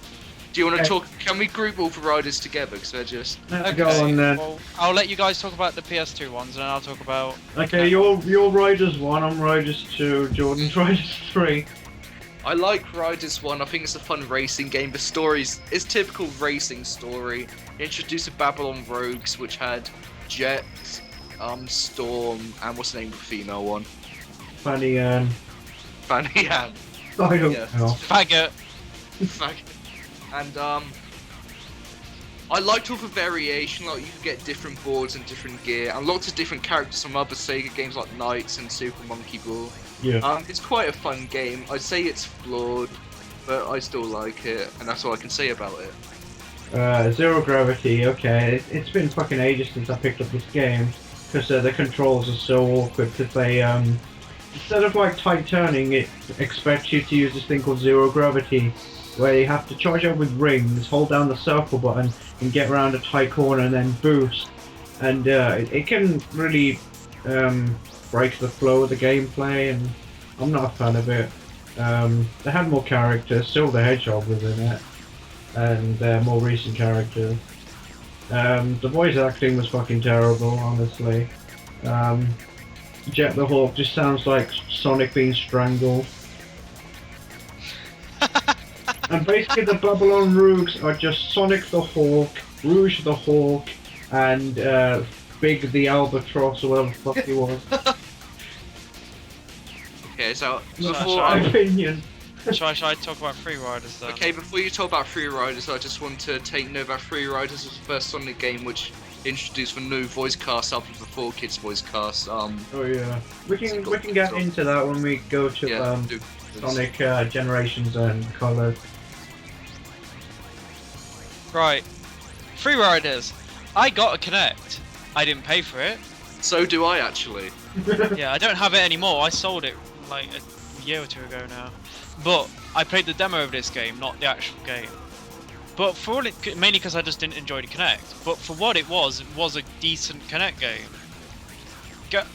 do you want to Okay. talk? Can we group all the Riders together? Because they're just. Let's go on then. Well, I'll let you guys talk about the PS2 ones, and then I'll talk about. Okay, you're Riders 1, I'm Riders 2, Jordan's Riders 3. I like Riders 1. I think it's a fun racing game. The story's it's typical racing story. Introduced the Babylon Rogues, which had Jet, Storm, and what's the name of the female one? Funny, Fanny Ann. I don't Yeah. know. Faggot. And I liked all the variation, like you could get different boards and different gear, and lots of different characters from other Sega games like Knights and Super Monkey Ball. Yeah. It's quite a fun game. I'd say it's flawed, but I still like it, and that's all I can say about it. Zero Gravity, okay. It's been fucking ages since I picked up this game, because the controls are so awkward, because they, instead of like tight turning, it expects you to use this thing called Zero Gravity, where you have to charge up with rings, hold down the circle button, and get around a tight corner and then boost. And it can really break the flow of the gameplay, and I'm not a fan of it. They had more characters, still the Hedgehog was in it, and more recent characters. The voice acting was fucking terrible, honestly. Jet the Hawk just sounds like Sonic being strangled. And basically the Babylon Rogues are just Sonic the Hawk, Rouge the Hawk, and Big the Albatross, or whatever the fuck he was. Okay, so That's before my opinion. Shall I talk about Free Riders then? Okay, before you talk about Free Riders, I just want to take note that Free Riders was the first Sonic game which introduced the new voice cast after the 4Kids voice cast. Oh yeah, we can get into that when we go to Yeah, Sonic Generations and Color. Right. Free Riders. I got a Kinect. I didn't pay for it. So do I actually. Yeah, I don't have it anymore. I sold it like a year or two ago now. But I played the demo of this game, not the actual game. But for all it, mainly because I just didn't enjoy the Kinect. But for what it was a decent Kinect game.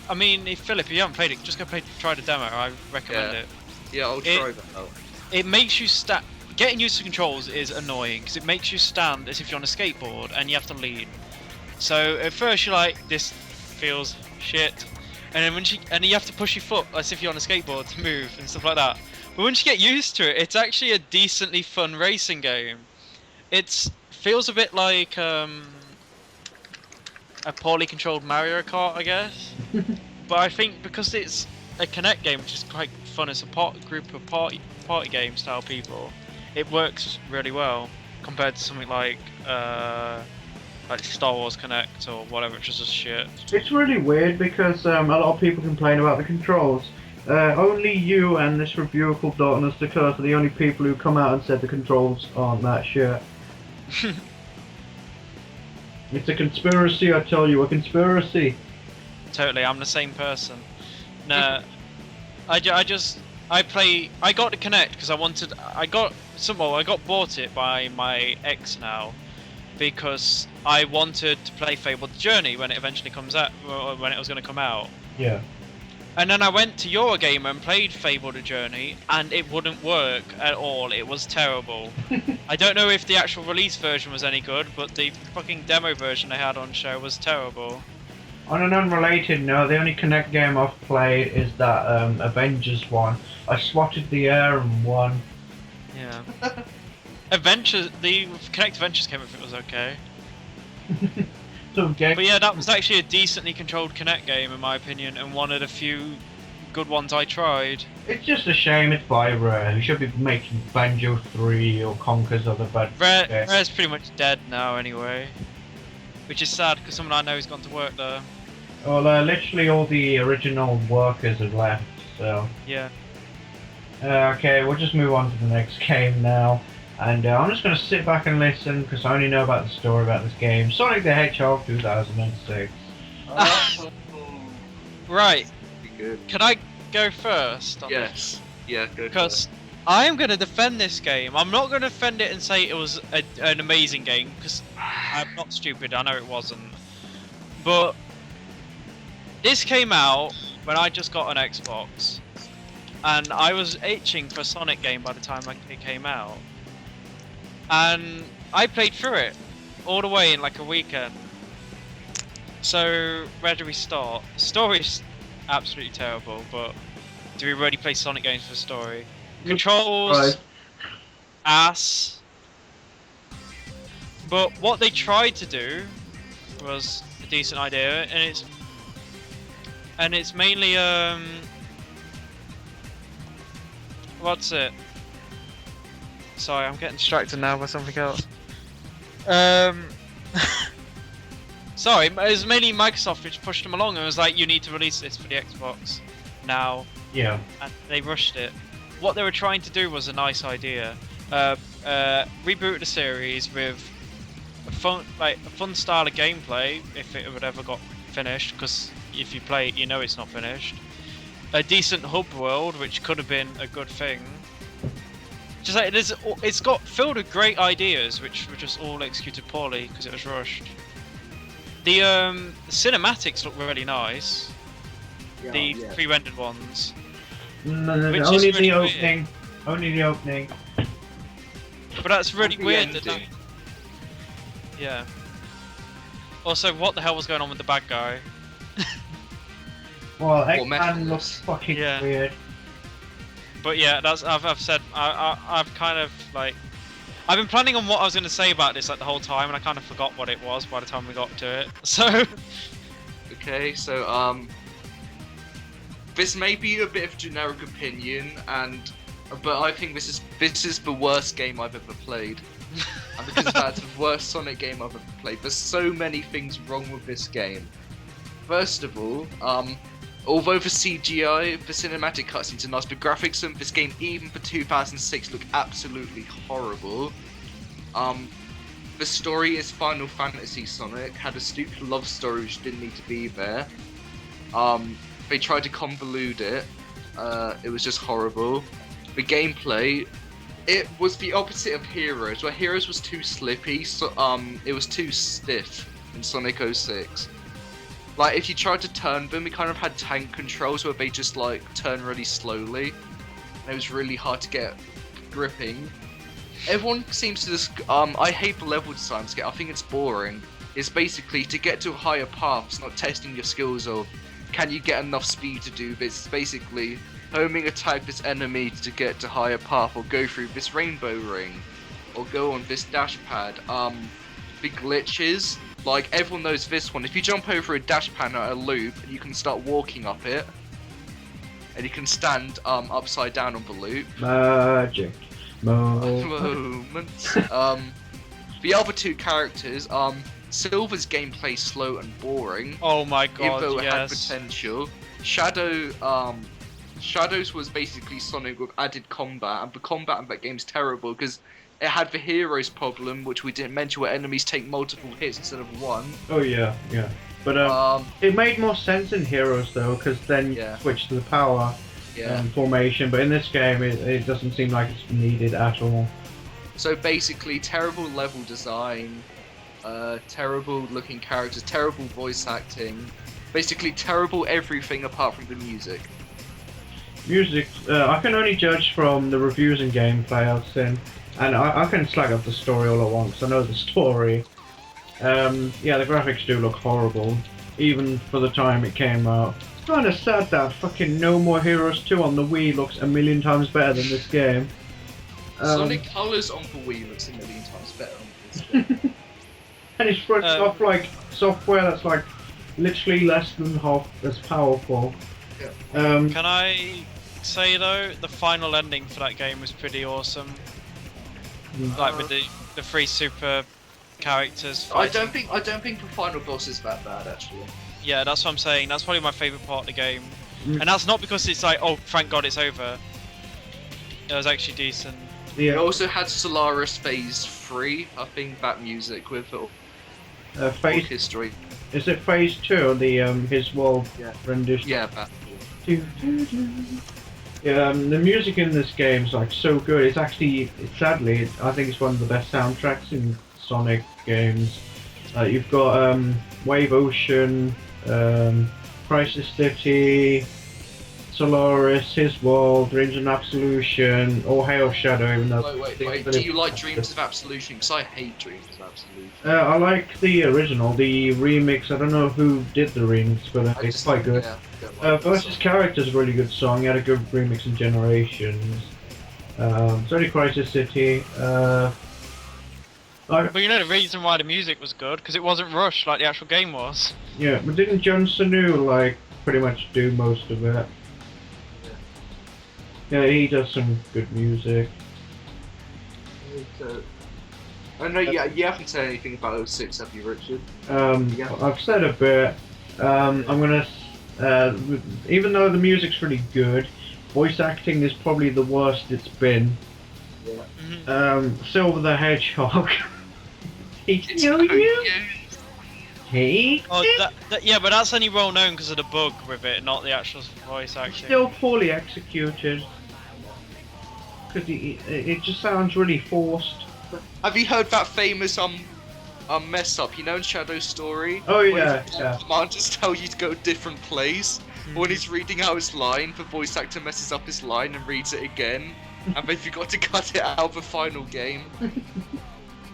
I mean, if Philip, if you haven't played it, just try the demo. I recommend it. Yeah, I'll try that out. It makes you stand. Getting used to controls is annoying because it makes you stand as if you're on a skateboard and you have to lean. So at first you're like, this feels shit, and then and you have to push your foot as if you're on a skateboard to move and stuff like that. But once you get used to it, it's actually a decently fun racing game. It feels a bit like a poorly controlled Mario Kart, I guess. But I think because it's a Kinect game, which is quite fun as a group of party game style people, it works really well compared to something like Star Wars Kinect or whatever, which is just shit. It's really weird because a lot of people complain about the controls. Only you and this reviewer called Darkness the Curse are the only people who come out and said the controls aren't that shit. It's a conspiracy, I tell you, a conspiracy. Totally, I'm the same person. No, I got the Kinect because I got bought it by my ex now because I wanted to play Fable the Journey when it eventually comes out, when it was going to come out. Yeah. And then I went to Eurogamer and played Fable the Journey, and it wouldn't work at all. It was terrible. I don't know if the actual release version was any good, but the fucking demo version they had on show was terrible. On an unrelated note, the only Kinect game I've played is that Avengers one. I swatted the air and won. Yeah. The Kinect Adventures came if it was okay. But yeah, that was actually a decently controlled Kinect game in my opinion, and one of the few good ones I tried. It's just a shame it's by Rare. You should be making Banjo 3 or Conker's other bad games. Rare's pretty much dead now anyway. Which is sad because someone I know has gone to work there. Well, literally all the original workers have left, so... Yeah. Okay, we'll just move on to the next game now. And I'm just going to sit back and listen because I only know about the story about this game. Sonic the Hedgehog 2006. Right. Good. Can I go first? Yes. Yeah, go. Because I am going to defend this game. I'm not going to defend it and say it was an amazing game because I'm not stupid. I know it wasn't. But this came out when I just got an Xbox, and I was itching for a Sonic game by the time it came out. And I played through it all the way in like a weekend. So where do we start? Story's absolutely terrible, but do we really play Sonic games for story? Controls, ass. But what they tried to do was a decent idea, and it's mainly what's it? Sorry, I'm getting distracted now by something else. Sorry, it was mainly Microsoft which pushed them along and was like, you need to release this for the Xbox now. Yeah. And they rushed it. What they were trying to do was a nice idea. Reboot the series with a fun style of gameplay, if it would ever got finished, because if you play it, you know it's not finished. A decent hub world, which could have been a good thing. Just like it's got filled with great ideas, which were just all executed poorly because it was rushed. The cinematics look really nice. The pre-rendered ones. No, only the opening. Weird. Only the opening. But that's really weird. Yeah. Also, what the hell was going on with the bad guy? Well, Eggman looks fucking weird. But yeah, I've said I've kind of like I've been planning on what I was going to say about this like the whole time, and I kind of forgot what it was by the time we got to it. So okay, so this may be a bit of generic opinion, but I think this is the worst game I've ever played, and because that's the worst Sonic game I've ever played. There's so many things wrong with this game. First of all, although the CGI, the cinematic cutscenes are nice, the graphics in this game, even for 2006, look absolutely horrible. The story is Final Fantasy Sonic, had a stupid love story which didn't need to be there. They tried to convolute it. It was just horrible. The gameplay, it was the opposite of Heroes, where Heroes was too slippy, so it was too stiff in Sonic 06. Like, if you tried to turn them, it kind of had tank controls where they just, like, turn really slowly. And it was really hard to get gripping. Everyone seems to just, I hate the level design skit. I think it's boring. It's basically to get to higher paths, not testing your skills of can you get enough speed to do this. It's basically homing attack this enemy to get to higher path, or go through this rainbow ring, or go on this dash pad. The glitches, like everyone knows this one. If you jump over a dash pad at a loop, you can start walking up it, and you can stand upside down on the loop. Magic Moments. The other two characters, Silver's gameplay slow and boring. Oh my god, Even though it had yes. potential. Shadows was basically Sonic with added combat, and the combat in that game's terrible because it had the heroes problem, which we didn't mention, where enemies take multiple hits instead of one. Oh yeah. But it made more sense in Heroes though, because then you switch to the power formation. But in this game, it doesn't seem like it's needed at all. So basically, terrible level design, terrible looking characters, terrible voice acting, basically terrible everything apart from the music. Music, I can only judge from the reviews and gameplay I've seen, and I can slag up the story all at once. I know the story. Yeah, the graphics do look horrible, even for the time it came out. It's kind of sad that fucking No More Heroes 2 on the Wii looks a million times better than this game. Sonic Colors on the Wii looks a million times better on this game. And it's running off like software that's like literally less than half as powerful. Yeah. Can I say though, the final ending for that game was pretty awesome. Like with the three super characters fighting. I don't think the final boss is that bad actually. Yeah, that's what I'm saying. That's probably my favourite part of the game. And that's not because it's like, oh, thank God it's over. It was actually decent. It Yeah. also had Solaris Phase 3, I think that music with Phase history. Is it Phase 2? The his world rendition. Yeah, that. Yeah, the music in this game is like so good. It's actually, sadly, I think it's one of the best soundtracks in Sonic games. You've got Wave Ocean, Crisis City, Solaris, His World, Dreams of Absolution, or Hail Shadow. Even though Wait. Do you like Dreams of Absolution? Because I hate Dreams of Absolution. I like the original, the remix. I don't know who did the remix, but it's quite good. Versus Character's a really good song. He had a good remix in Generations. It's only Crisis City. But you know the reason why the music was good? Because it wasn't rushed like the actual game was. Yeah, but didn't John Sanu like pretty much do most of it? Yeah, he does some good music. I know you haven't said anything about 06, have you, Richard? I've said a bit. I'm gonna, even though the music's really good, voice acting is probably the worst it's been. Yeah. Silver the Hedgehog. It's Yeah, but that's only well known because of the bug with it, not the actual voice acting. Still poorly executed. Cause it just sounds really forced. Have you heard that famous mess up? You know in Shadow's story? Oh yeah, yeah. Commanders tell you to go a different place. When he's reading out his line, the voice actor messes up his line and reads it again, and they forgot to cut it out of the final game.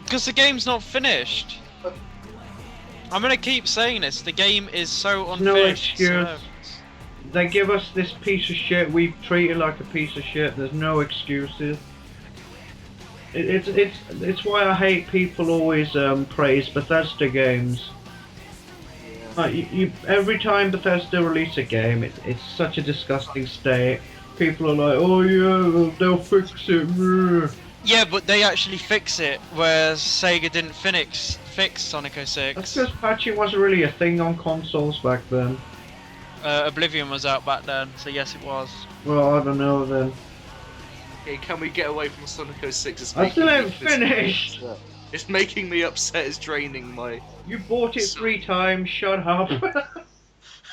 Because the game's not finished. I'm gonna keep saying this. The game is so unfinished. No excuse. They give us this piece of shit. We treat it like a piece of shit. There's no excuses. It's why I hate people always praise Bethesda games. Every time Bethesda release a game, it's such a disgusting state. People are like, oh yeah, they'll fix it. Yeah, but they actually fix it, whereas Sega didn't fix Sonic 06. That's because patching wasn't really a thing on consoles back then. Oblivion was out back then, so yes it was. Well, I don't know then. Okay, can we get away from Sonic 06? It's I still making haven't me finished! It's making me upset, it's draining my... You bought it 3 times, shut up.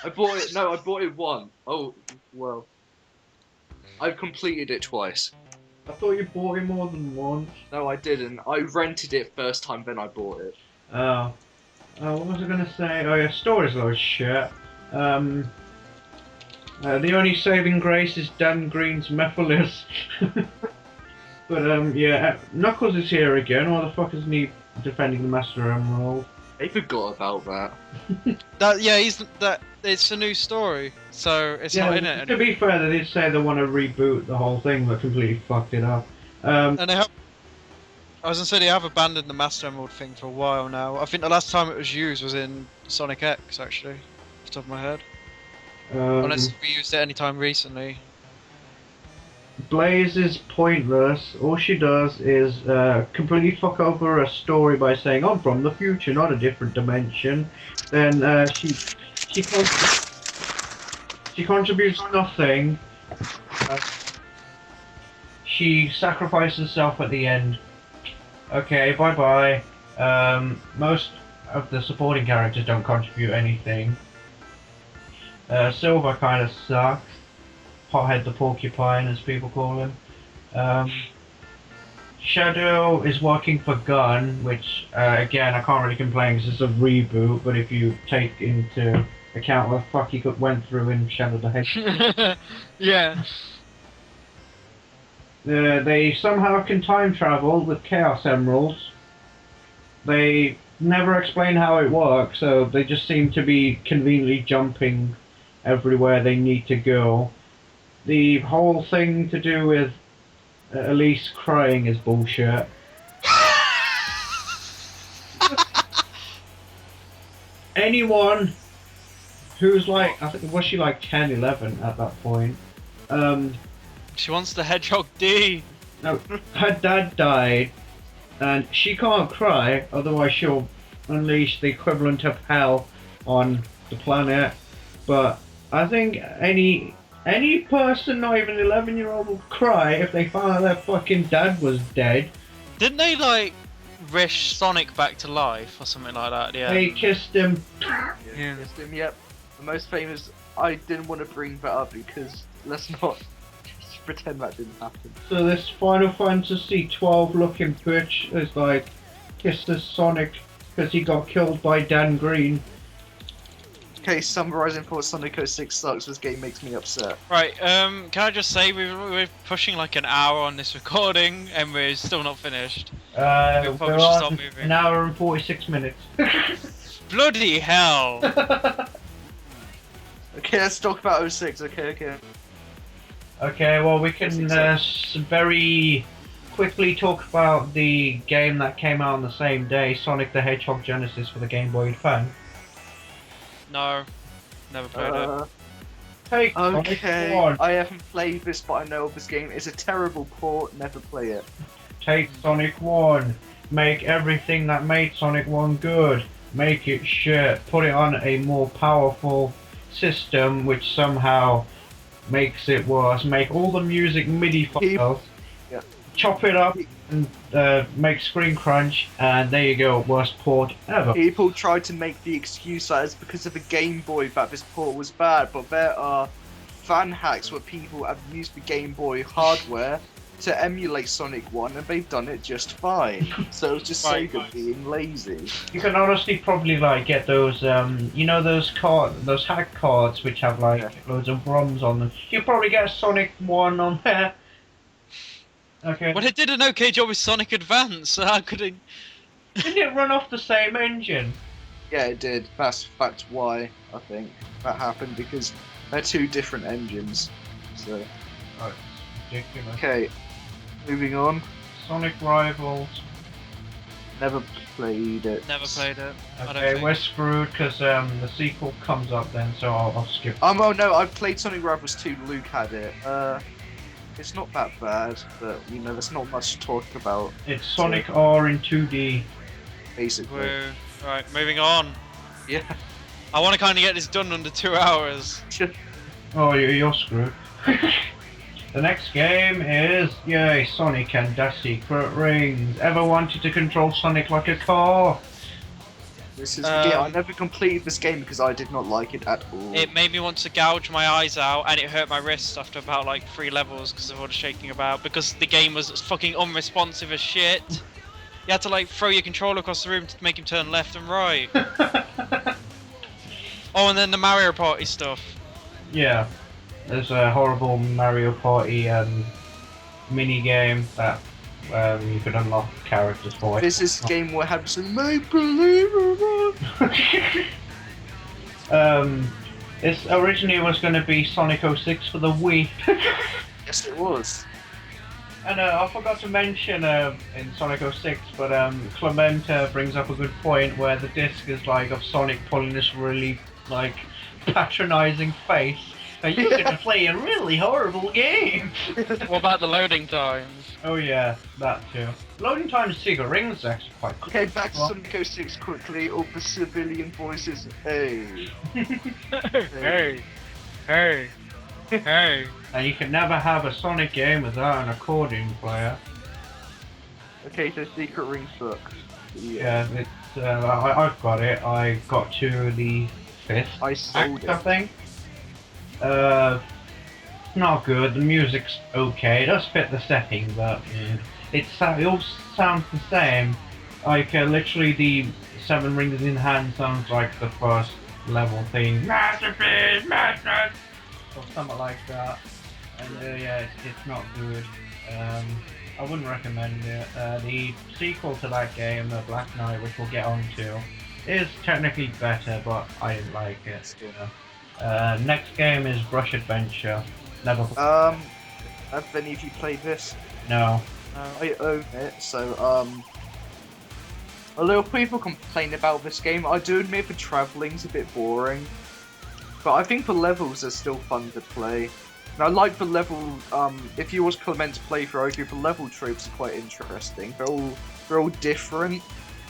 I bought it once. Oh, well. I've completed it twice. I thought you bought it more than once. No, I didn't. I rented it first time, then I bought it. Oh. What was I gonna say? Oh yeah, story's low as shit. The only saving grace is Dan Green's Mephiles. But yeah, Knuckles is here again. Why the fuck isn't he defending the Master Emerald? They forgot about that. It's a new story, so it's Yeah, not in it. to be fair, they did say they want to reboot the whole thing, but completely fucked it up. And they have. I was gonna say they have abandoned the Master Emerald thing for a while now. I think the last time it was used was in Sonic X, actually, off the top of my head. Unless we used it anytime recently. Blaze is pointless. All she does is completely fuck over a story by saying, "I'm from the future, not a different dimension." Then she contributes nothing. She sacrifices herself at the end. Okay, bye bye. Most of the supporting characters don't contribute anything. Silver kind of sucks. Pothead the Porcupine, as people call him. Shadow is working for Gun, which, again, I can't really complain because it's a reboot, but if you take into account what the fuck he went through in Shadow the Hedgehog. Yeah. They somehow can time travel with Chaos Emeralds. They never explain how it works, so they just seem to be conveniently jumping everywhere they need to go. The whole thing to do with Elise crying is bullshit. Anyone who's like, I think, was she like 10, 11 at that point? She wants the Hedgehog D. No, her dad died, and she can't cry, otherwise she'll unleash the equivalent of hell on the planet. But I think any person, not even 11-year-old, would cry if they found out their fucking dad was dead. Didn't they like wish Sonic back to life or something like that? Yeah. They kissed him. Yeah. Kissed him, yep. The most famous. I didn't want to bring that up because let's not just pretend that didn't happen. So this Final Fantasy 12 looking bitch is like kisses Sonic because he got killed by Dan Green. Okay, summarising for what Sonic 06 sucks, this game makes me upset. Right, can I just say we're pushing like an hour on this recording and we're still not finished. We're probably should stop on moving. an hour and 46 minutes. Bloody hell! Okay, let's talk about 06, okay. Okay, well we can very quickly talk about the game that came out on the same day, Sonic the Hedgehog Genesis for the Game Boy Advance. No, never played it. Take Okay, Sonic 1. I haven't played this, but I know of this game. It's a terrible port, never play it. Take Sonic 1. Make everything that made Sonic 1 good. Make it shit. Put it on a more powerful system, which somehow makes it worse. Make all the music MIDI files. Yeah. Chop it up and make screen crunch, and there you go, worst port ever. People tried to make the excuse that it's because of the Game Boy that this port was bad, but there are fan hacks where people have used the Game Boy hardware to emulate Sonic 1 and they've done it just fine. So it's just Sega being lazy. You can honestly probably like get those, you know, those hack cards which have like loads of ROMs on them. You probably get a Sonic 1 on there. Okay. Well, it did an okay job with Sonic Advance, so how could it... Didn't it run off the same engine? Yeah, it did. That's why I think that happened, because they're two different engines. So. Oh, it's ridiculous. Okay, moving on. Sonic Rivals. Never played it. Never played it. I don't Okay, think. we're screwed because the sequel comes up then, so I'll skip. Oh no, I've played Sonic Rivals 2. Luke had it. It's not that bad, but you know, there's not much to talk about. It's Sonic R in 2D. Basically. Woo. Right, moving on. Yeah. I want to kind of get this done under 2 hours. Oh, you're screwed. The next game is, yay, Sonic and the Secret Rings. Ever wanted to control Sonic like a car? This is the game. I never completed this game because I did not like it at all. It made me want to gouge my eyes out, and it hurt my wrists after about like 3 levels because of all the shaking about. Because the game was fucking unresponsive as shit. You had to like throw your controller across the room to make him turn left and right. Oh, and then the Mario Party stuff. Yeah, there's a horrible Mario Party mini game that you could unlock characters for. This is a game where have some make believe. This originally was going to be Sonic 06 for the Wii. Yes, it was. And I forgot to mention in Sonic 06, but Clementa brings up a good point where the disc is like of Sonic pulling this really like patronizing face. You're gonna play a really horrible game. What about the loading times? Oh yeah, that too. Loading times Sega Rings is actually quite cool. Okay, back to Sonic 06 quickly. All the civilian voices. Hey. Hey. Hey. Hey. And you can never have a Sonic game without an accordion player. Okay, so Secret Ring sucks. Yeah, it's, I've got it. I got to the 5th I sold act, I it. think. Not good. The music's okay. It does fit the setting, but it all sounds the same. Like literally, the 7 Rings in Hand sounds like the first level theme, masterpiece, madness, or something like that. And yeah, it's not good. I wouldn't recommend it. The sequel to that game, Black Knight, which we'll get onto, is technically better, but I didn't like it. Next game is Brush Adventure. Never. Have any of you played this? No. I own it, so a lot of people complain about this game. I do admit the traveling's a bit boring, but I think the levels are still fun to play. And I like the level. If you watch Clement's playthrough, I think the level tropes are quite interesting. They're all different,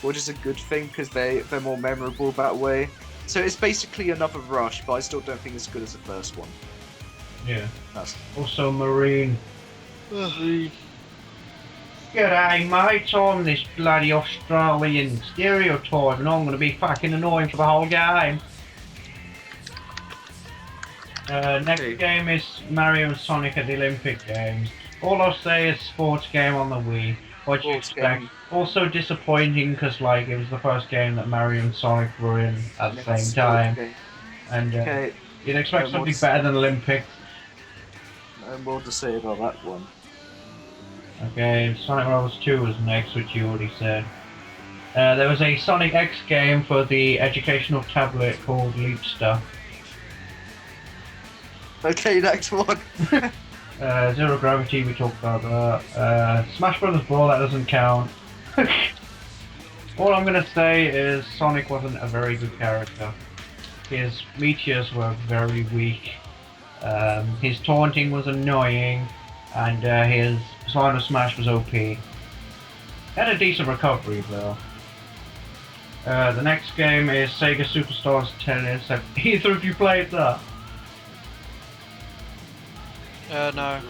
which is a good thing because they're more memorable that way. So it's basically another Rush, but I still don't think it's as good as the first one. Yeah. That's Also Marine. G'day mate, I'm this bloody Australian stereotype and I'm gonna be fucking annoying for the whole game. Next game is Mario and Sonic at the Olympic Games. All I'll say is sports game on the Wii. What you expect? Also disappointing because like it was the first game that Mario and Sonic were in at the same time, and you'd expect something better than Olympics. No more to say about that one. Okay, Sonic Rebels 2 was next, which you already said. There was a Sonic X game for the educational tablet called Leapster. Okay, next one. Zero Gravity, we talked about that. Smash Brothers Brawl, that doesn't count. All I'm gonna say is Sonic wasn't a very good character. His meteors were very weak. His taunting was annoying, and his Final Smash was OP. Had a decent recovery though. The next game is Sega Superstars Tennis. Have either of you played that? No.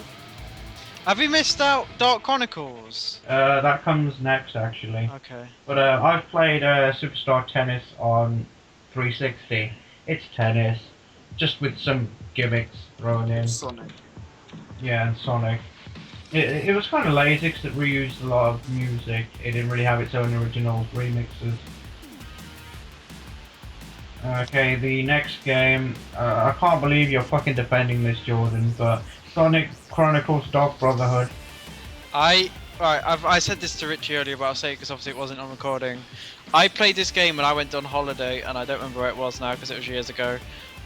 Have you missed out Dark Chronicles? That comes next actually. Okay. But I've played Superstar Tennis on 360. It's tennis, just with some gimmicks thrown in. Sonic. Yeah, and Sonic. It was kind of lazy because it reused a lot of music. It didn't really have its own original remixes. Okay, the next game. I can't believe you're fucking defending this, Jordan, but Sonic Chronicles Dark Brotherhood. I said this to Richie earlier, but I'll say it because obviously it wasn't on recording. I played this game when I went on holiday, and I don't remember where it was now because it was years ago.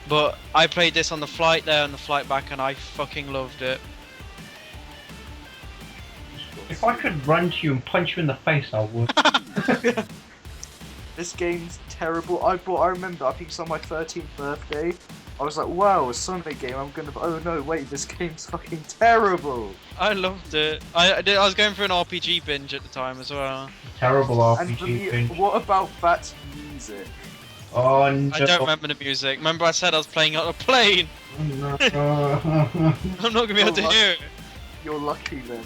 But I played this on the flight there and the flight back, and I fucking loved it. If I could run to you and punch you in the face, I would. This game's terrible. I remember, I think it's on my 13th birthday. I was like, wow, a Sonic game. I'm gonna. Oh no, wait, this game's fucking terrible. I loved it. I was going for an RPG binge at the time as well. Terrible And RPG thing. what about that music? Oh no. I don't remember the music. Remember I said I was playing on a plane? No. I'm not gonna be able to hear it. You're lucky then.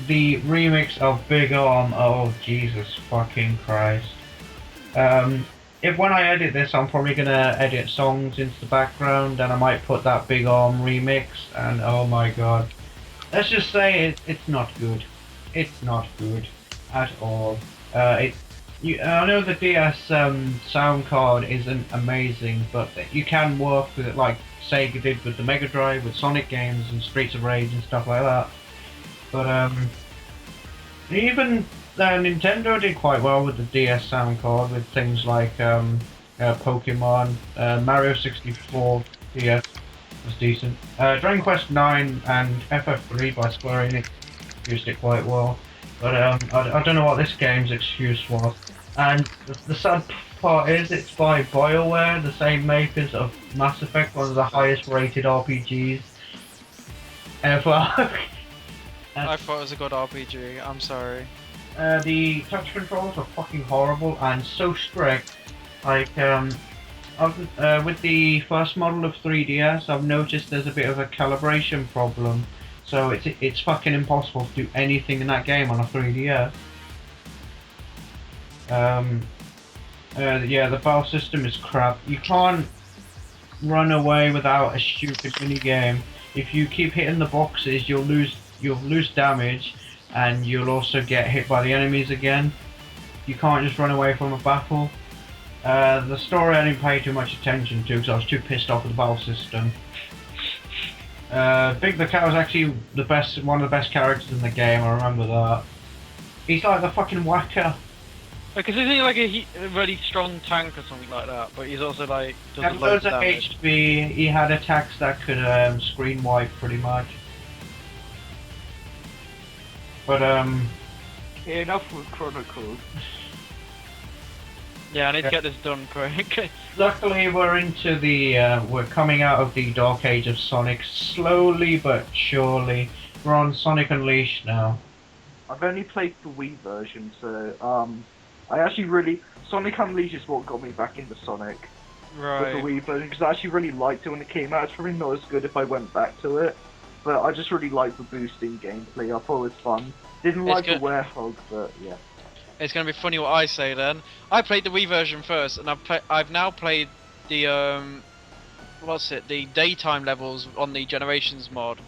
The remix of Big Arm, oh Jesus fucking Christ. If when I edit this, I'm probably gonna edit songs into the background, and I might put that Big Arm remix, and oh my god. Let's just say it's not good. It's not good. at all. I know the DS sound card isn't amazing, but you can work with it like Sega did with the Mega Drive, with Sonic games and Streets of Rage and stuff like that. But even Nintendo did quite well with the DS sound card, with things like Pokemon, Mario 64 DS was decent. Dragon Quest 9 and FF3 by Square Enix used it quite well. But I don't know what this game's excuse was. And the sad part is it's by BioWare, the same makers of Mass Effect, one of the highest rated RPGs ever. I thought it was a good RPG. I'm sorry. The touch controls are fucking horrible and so strict. Like, with the first model of 3DS, I've noticed there's a bit of a calibration problem. So it's fucking impossible to do anything in that game on a 3DS. Yeah, the battle system is crap. You can't run away without a stupid mini game. If you keep hitting the boxes, you'll lose damage, and you'll also get hit by the enemies again. You can't just run away from a battle. The story I didn't pay too much attention to because I was too pissed off with the battle system. Big the Cat was actually one of the best characters in the game, I remember that. He's like the fucking whacker. Because isn't he like a really strong tank or something like that? But he's also like He had loads of HP, he had attacks that could screen wipe pretty much. But Okay, enough with Chronicles. Yeah, I need to get this done quick. luckily we're coming out of the dark age of Sonic slowly but surely. We're on Sonic Unleashed now. I've only played the Wii version, so I actually really Sonic Unleashed is what got me back into Sonic with the Right. Wii version because I actually really liked it when it came out. It's probably not as good if I went back to it, but I just really liked the boosting gameplay. I thought it was fun. Didn't It's like the good. Werehog, but yeah. It's gonna be funny what I say then. I played the Wii version first, and I've now played the the daytime levels on the Generations mod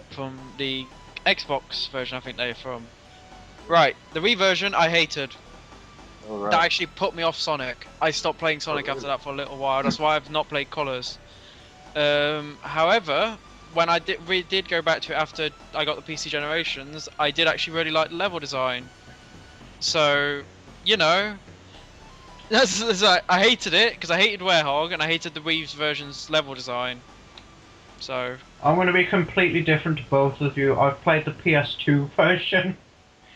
from the Xbox version. I think they're from. Right, the Wii version I hated. Alright. That actually put me off Sonic. I stopped playing Sonic after that for a little while. That's why I've not played Colors. However, when I did go back to it after I got the PC Generations, I did actually really like the level design. So, you know, I hated it because I hated Werehog and I hated the Weaves version's level design. So I'm going to be completely different to both of you. I've played the PS2 version.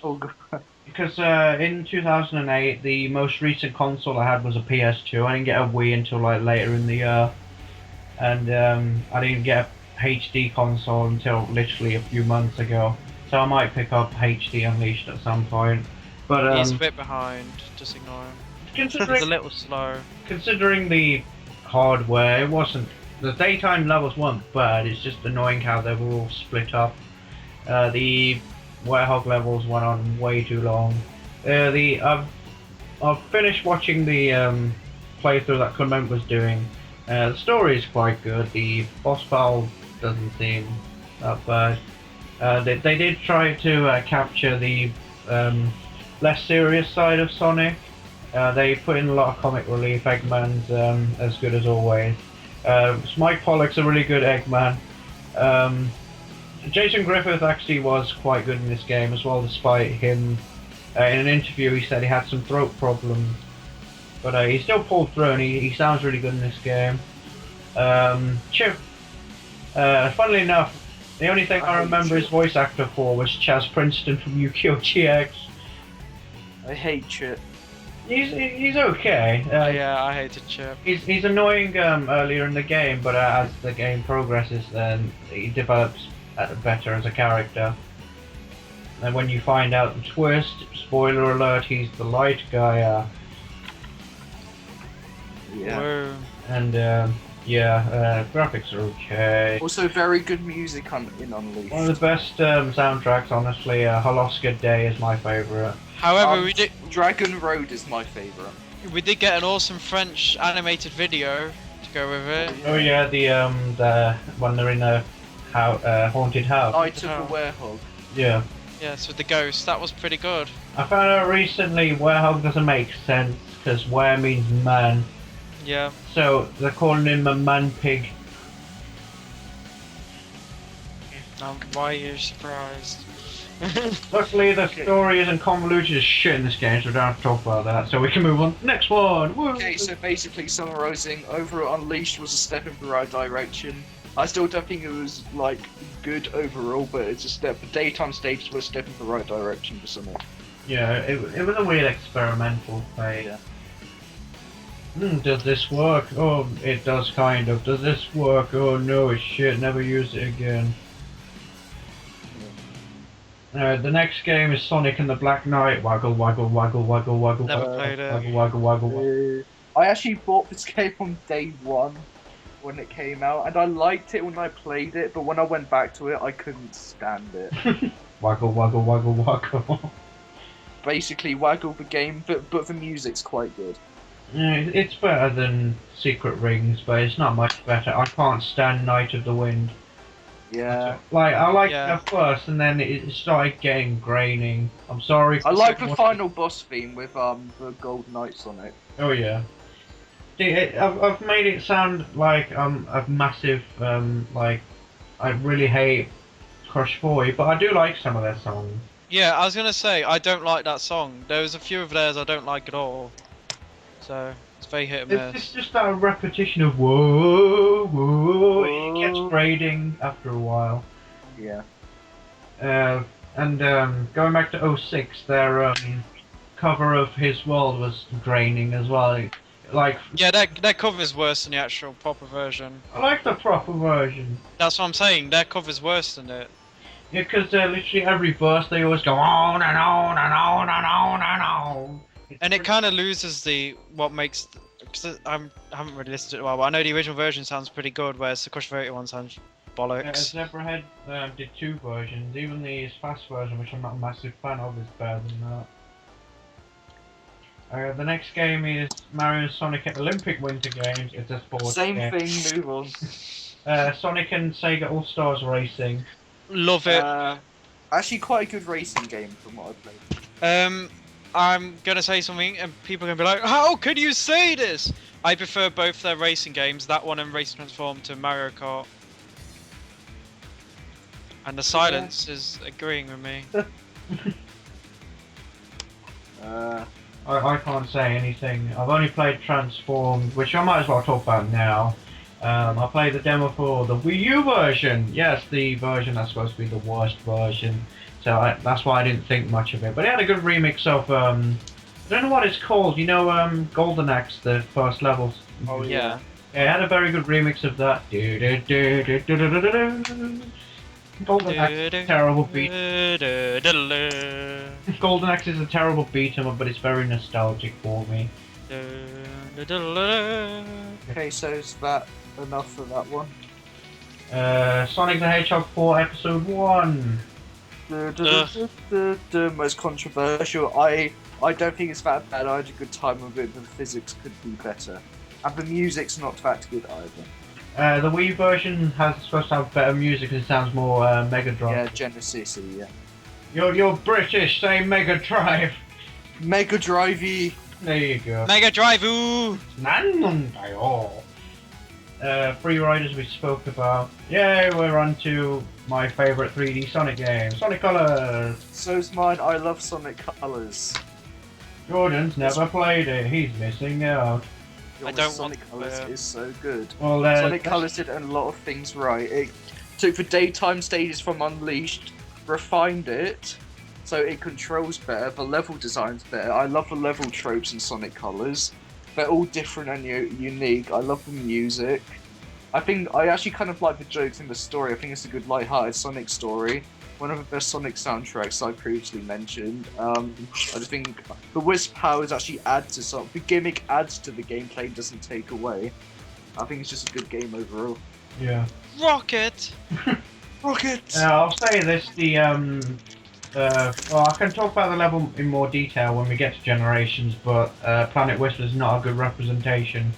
Oh god. Because in 2008, the most recent console I had was a PS2. I didn't get a Wii until like later in the year, and I didn't get a HD console until literally a few months ago. So I might pick up HD Unleashed at some point. But he's a bit behind. Just ignore him. He's a considering, little slow. considering the hardware, it wasn't. The daytime levels weren't bad. It's just annoying how they were all split up. The Werehog levels went on way too long. I've finished watching the playthrough that Clement was doing. The story is quite good. The boss battle doesn't seem that bad. They did try to capture the less serious side of Sonic. They put in a lot of comic relief. Eggman's as good as always. Mike Pollock's a really good Eggman. Jason Griffith actually was quite good in this game as well, despite him. In an interview, he said he had some throat problems, but he still pulled through, and he sounds really good in this game. Chip. Funnily enough, the only thing I remember his voice actor for was Chaz Princeton from Yu-Gi-Oh! GX. I hate Chip. He's okay. Yeah, I hated Chip. He's annoying earlier in the game, but as the game progresses, then he develops better as a character. And when you find out the twist, spoiler alert, he's the light guy. Yeah. Whoa. And graphics are okay. Also, very good music in Unleashed. One of the best soundtracks, honestly. Holoska Day is my favourite. However, we did Dragon Road is my favourite. get an awesome French animated video to go with it. Oh yeah, the when they're in a haunted house. Night of the Werehog. Yeah. Yes, with the ghost, that was pretty good. I found out recently Werehog doesn't make sense because were means man. Yeah. So they're calling him a man pig. Why are you surprised? Luckily the story isn't convoluted as shit in this game, so we don't have to talk about that. So we can move on. Next one! Woo! Okay, so basically summarising, overall Unleashed was a step in the right direction. I still don't think it was, like, good overall, but it's a step. The daytime stages were a step in the right direction for Sonic. Yeah, it was a weird experimental phase. Yeah. Does this work? Oh, it does kind of. Does this work? Oh no, it's shit, never use it again. The next game is Sonic and the Black Knight. Waggle, waggle, waggle, waggle, waggle, Never waggle, played it. waggle, waggle, waggle, waggle. I actually bought this game on day one when it came out, and I liked it when I played it, but when I went back to it, I couldn't stand it. Waggle, waggle, waggle, waggle. Basically, waggle the game, but the music's quite good. Yeah, it's better than Secret Rings, but it's not much better. I can't stand Night of the Wind. Yeah. Like, I liked it Yeah. at first, and then it started getting graining. I'm sorry. I like the final boss theme with the Gold Knight Sonic. Oh yeah. See, I've made it sound like I'm a massive like I really hate Crush 40, but I do like some of their songs. Yeah, I was gonna say I don't like that song. There's a few of theirs I don't like at all. So it's very hit and It's miss. just that repetition of whoa, whoa. It gets grating after a while. Yeah. And going back to 06, their cover of His World was draining as well. Like, Yeah, their cover's worse than the actual proper version. I like the proper version. That's what I'm saying. Their cover's worse than it. Yeah, because literally every verse they always go on and on and on and on and on. And it kind of loses what makes. Cause I haven't really listened to it in a while, but I know the original version sounds pretty good, whereas the Crush 30 one sounds bollocks. Zebrahead did two versions. Even the fast version, which I'm not a massive fan of, is better than that. The next game is Mario and Sonic at Olympic Winter Games. It's a sports Same game. thing, move on. Sonic and Sega All Stars Racing. Love it. Actually, quite a good racing game from what I played. I'm gonna say something, and people are gonna be like, "How can you say this?" I prefer both their racing games, that one and Racing Transform, to Mario Kart. And the silence is agreeing with me. I can't say anything. I've only played Transformed, which I might as well talk about now. I played the demo for the Wii U version. Yes, the version that's supposed to be the worst version. So that's why I didn't think much of it. But it had a good remix of, I don't know what it's called, you know, Golden Axe, the first levels. Oh, Yeah. Yeah, it had a very good remix of that. Golden Axe is a terrible beat. Golden Axe is a terrible beat 'em up, but it's very nostalgic for me. Okay, so is that enough for that one? Sonic the Hedgehog 4 Episode 1. The most controversial. I don't think it's that bad. I had a good time with it, but the physics could be better. And the music's not that good either. The Wii version has supposed to have better music and it sounds more Mega Drive. Yeah, Genesis, yeah. You're British, say Mega Drive. Mega Drive-y. There you go. Mega Drive, ooh! Free Riders we spoke about. Yay, we're on to my favourite 3D Sonic game, Sonic Colors. So's mine. I love Sonic Colors. Jordan's never played it, he's missing out. I don't Sonic want to Colors play it. is so good. Well, Sonic Colors did a lot of things right. It took the daytime stages from Unleashed, refined it, so it controls better, the level design's better. I love the level tropes in Sonic Colors. They're all different and unique. I love the music. I actually kind of like the jokes in the story. I think it's a good light-hearted Sonic story. One of the best Sonic soundtracks I previously mentioned. I just think the Wisp powers actually add to something. The gimmick adds to the gameplay, doesn't take away. I think it's just a good game overall. Yeah. Rocket! Rocket! I'll say this, well, I can talk about the level in more detail when we get to Generations, but Planet Wisp is not a good representation.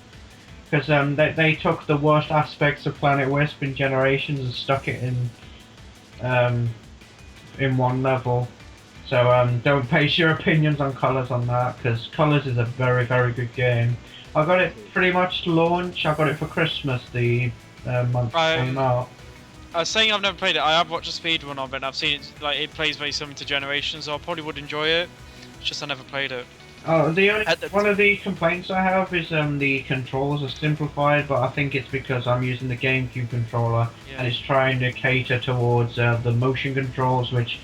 Because they took the worst aspects of Planet Wisp in Generations and stuck it in one level. So don't base your opinions on Colors on that, because Colors is a very, very good game. I got it pretty much to launch. I got it for Christmas the month it came out. I was saying I've never played it. I have watched a speedrun of it. And I've seen it. Like it plays very similar to Generations, so I probably would enjoy it. It's just I never played it. Oh, one of the complaints I have is the controls are simplified, but I think it's because I'm using the GameCube controller Yeah. and it's trying to cater towards the motion controls, which,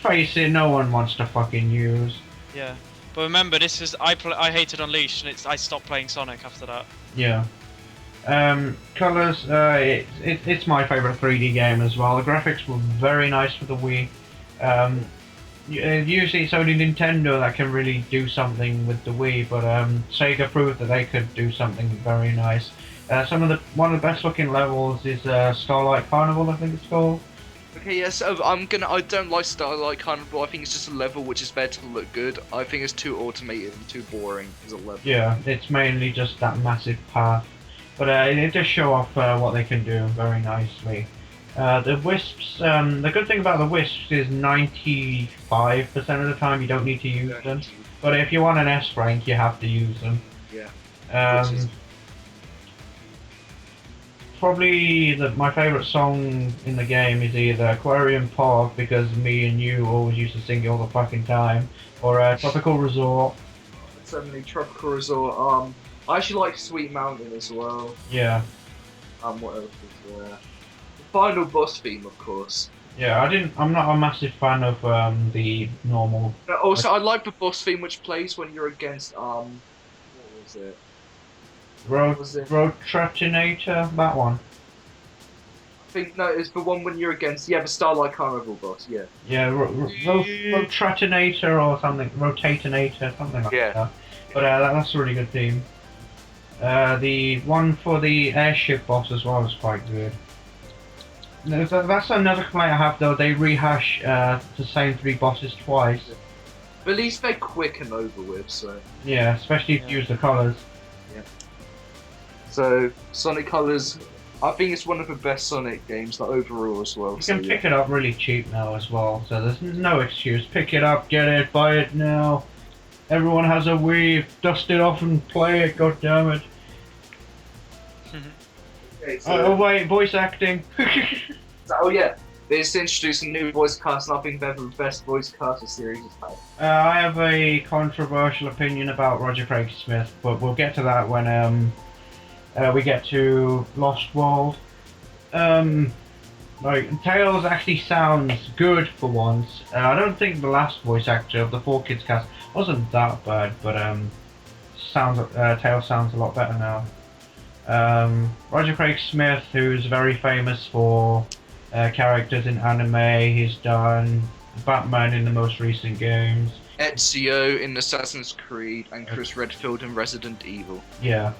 face it, no one wants to fucking use. Yeah. But remember, this is I hated Unleashed, and I stopped playing Sonic after that. Yeah. Colors, it's my favorite 3D game as well. The graphics were very nice for the Wii. Usually it's only Nintendo that can really do something with the Wii, but Sega proved that they could do something very nice. One of the best looking levels is Starlight Carnival, I think it's called. Okay, yeah, so I don't like Starlight Carnival. I think it's just a level which is there to look good. I think it's too automated and too boring as a level. Yeah, it's mainly just that massive path. But it does show off what they can do very nicely. The Wisps, the good thing about the Wisps is 95% of the time you don't need to use them. But if you want an S rank, you have to use them. Yeah. Probably my favourite song in the game is either Aquarium Park, because me and you always used to sing it all the fucking time, or Tropical Resort. Certainly Tropical Resort. I actually like Sweet Mountain as well. Yeah. What else is there? The final boss theme, of course. Yeah, I'm not a massive fan of the normal. Also, I like the boss theme which plays when you're against what was it? Roadtratinator, that one. I think no, it's the one when you're against the Starlight Carnival boss. Yeah. Yeah, Rotratinator or something, Rotatinator, something like that. But that's a really good theme. The one for the airship boss as well is quite good. That's another complaint I have though. They rehash the same 3 bosses twice. But at least they're quick and over with. So. Yeah, especially if you use the colours. So Sonic Colors, I think it's one of the best Sonic games, like overall as well. You can pick it up really cheap now as well, so there's no excuse. Pick it up, get it, buy it now. Everyone has a Wii, dust it off and play it, god damn it. Okay, so, oh wait, voice acting. oh yeah, they just introduced a new voice cast, and I think they're the best voice cast the series has had. I have a controversial opinion about Roger Craig Smith, but we'll get to that when we get to Lost World. Like, Tails actually sounds good for once. I don't think the last voice actor of the 4Kids cast wasn't that bad, but Tails sounds a lot better now. Roger Craig Smith, who's very famous for characters in anime, he's done Batman in the most recent games. Ezio in Assassin's Creed and Chris Redfield in Resident Evil. Yeah.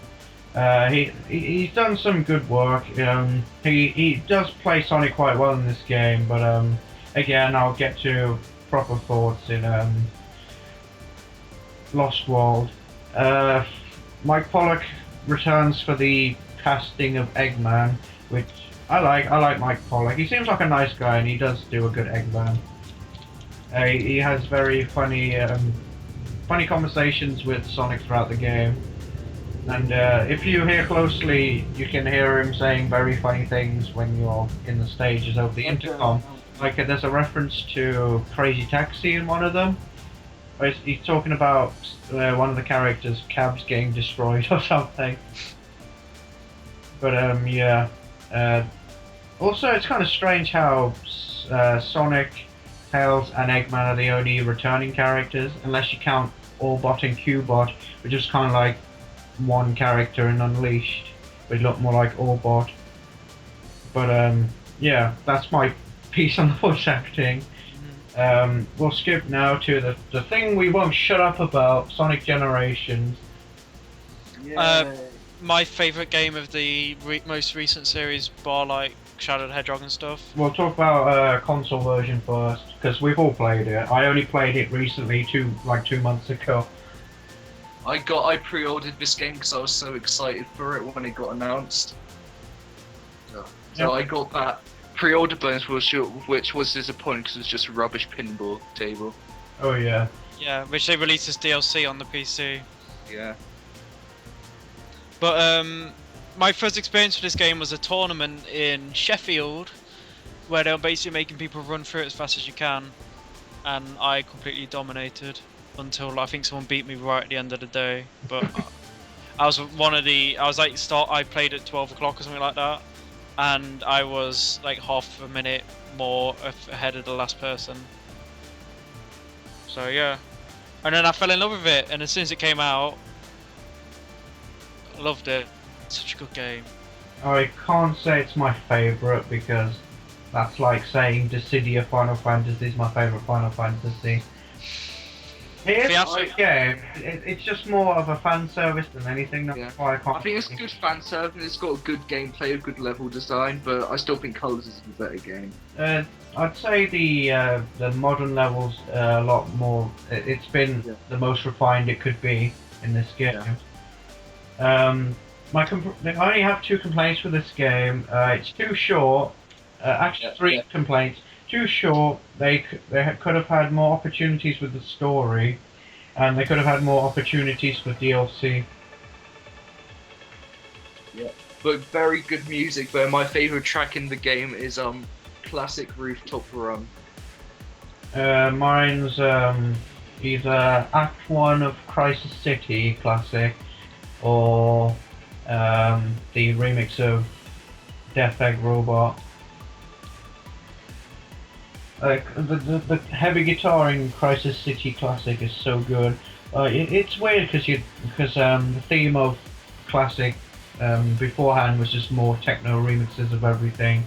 He's done some good work. He does play Sonic quite well in this game, but again, I'll get to proper thoughts in Lost World. Mike Pollock returns for the casting of Eggman, which I like. I like Mike Pollock. He seems like a nice guy, and he does do a good Eggman. He has very funny conversations with Sonic throughout the game. And if you hear closely, you can hear him saying very funny things when you're in the stages over the intercom. Like there's a reference to Crazy Taxi in one of them. Where he's talking about one of the characters' cabs getting destroyed or something. But yeah. Also, it's kind of strange how Sonic, Tails, and Eggman are the only returning characters, unless you count Orbot and Cubot, which is kind of like one character in Unleashed, but look more like Orbot. But yeah, that's my piece on the voice acting. We'll skip now to the thing we won't shut up about, Sonic Generations. My favourite game of the most recent series, bar like Shadow the Hedgehog and stuff. We'll talk about console version first, because we've all played it. I only played it recently, 2 months ago. I pre-ordered this game because I was so excited for it when it got announced. So I got that pre-order bonus, which was disappointing because it was just a rubbish pinball table. Oh yeah. Yeah, which they released as DLC on the PC. Yeah. But my first experience with this game was a tournament in Sheffield, where they were basically making people run through it as fast as you can, and I completely dominated until I think someone beat me right at the end of the day. But I was I played at 12 o'clock or something like that, and I was like half a minute more ahead of the last person. So yeah, and then I fell in love with it, and as soon as it came out, I loved it. Such a good game. I can't say it's my favourite because that's like saying Dissidia Final Fantasy is my favourite Final Fantasy. It is a good game. It's just more of a fan service than anything. That's why I can't. I think it's good fan service. And it's got a good gameplay, a good level design, but I still think Colors is a better game. I'd say the modern levels a lot more. It's been the most refined it could be in this game. Yeah. I only have 2 complaints with this game. It's too short. Actually, 3 complaints. Too short. They could have had more opportunities with the story, and they could have had more opportunities for DLC. Yeah, but very good music. But my favorite track in the game is Classic Rooftop Run. Mine's either Act 1 of Crisis City Classic, or the remix of Death Egg Robot. The heavy guitar in Crisis City Classic is so good. It's weird because the theme of Classic beforehand was just more techno remixes of everything,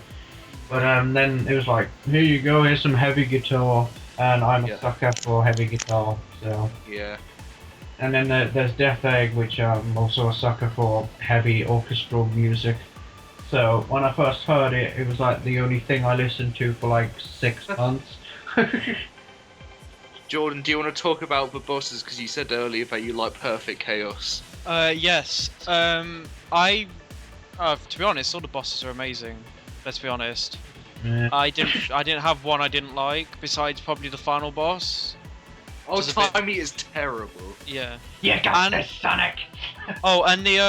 but then it was like, here you go, here's some heavy guitar, and I'm a sucker for heavy guitar. So yeah. And then there's Death Egg, which I'm also a sucker for heavy orchestral music. So when I first heard it, it was like the only thing I listened to for like 6 months. Jordan, do you want to talk about the bosses? Because you said earlier that you like Perfect Chaos. Yes. To be honest, all the bosses are amazing. Let's be honest. Yeah. I didn't have one I didn't like, besides probably the final boss. Oh, Timey is terrible. Yeah. You got this, Sonic! Oh, and the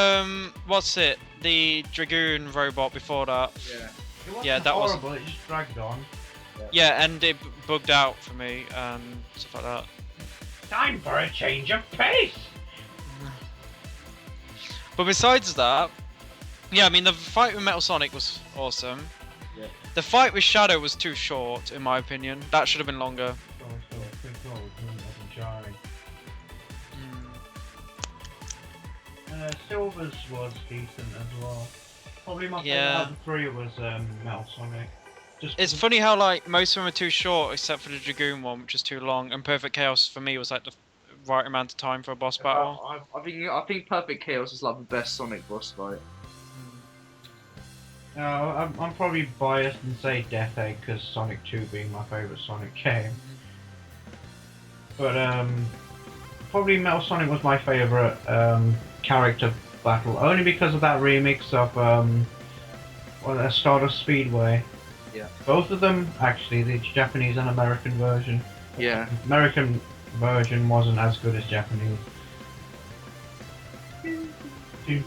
what's it? The Dragoon robot before that. Yeah. It wasn't Yeah, that was horrible, it just dragged on. Yeah, and it bugged out for me and stuff like that. Time for a change of pace! But besides that, yeah, I mean the fight with Metal Sonic was awesome. Yeah. The fight with Shadow was too short, in my opinion. That should have been longer. Silver's was decent as well. Probably my favorite Yeah. out of the 3 was Metal Sonic. It's funny how like most of them are too short, except for the Dragoon one, which is too long, and Perfect Chaos for me was like the right amount of time for a boss battle. I think Perfect Chaos is like the best Sonic boss fight. I'm probably biased and say Death Egg because Sonic 2 being my favourite Sonic game. But probably Metal Sonic was my favourite character battle, only because of that remix of Stardust Speedway. Yeah. Both of them, actually, the Japanese and American version. Yeah. American version wasn't as good as Japanese. Is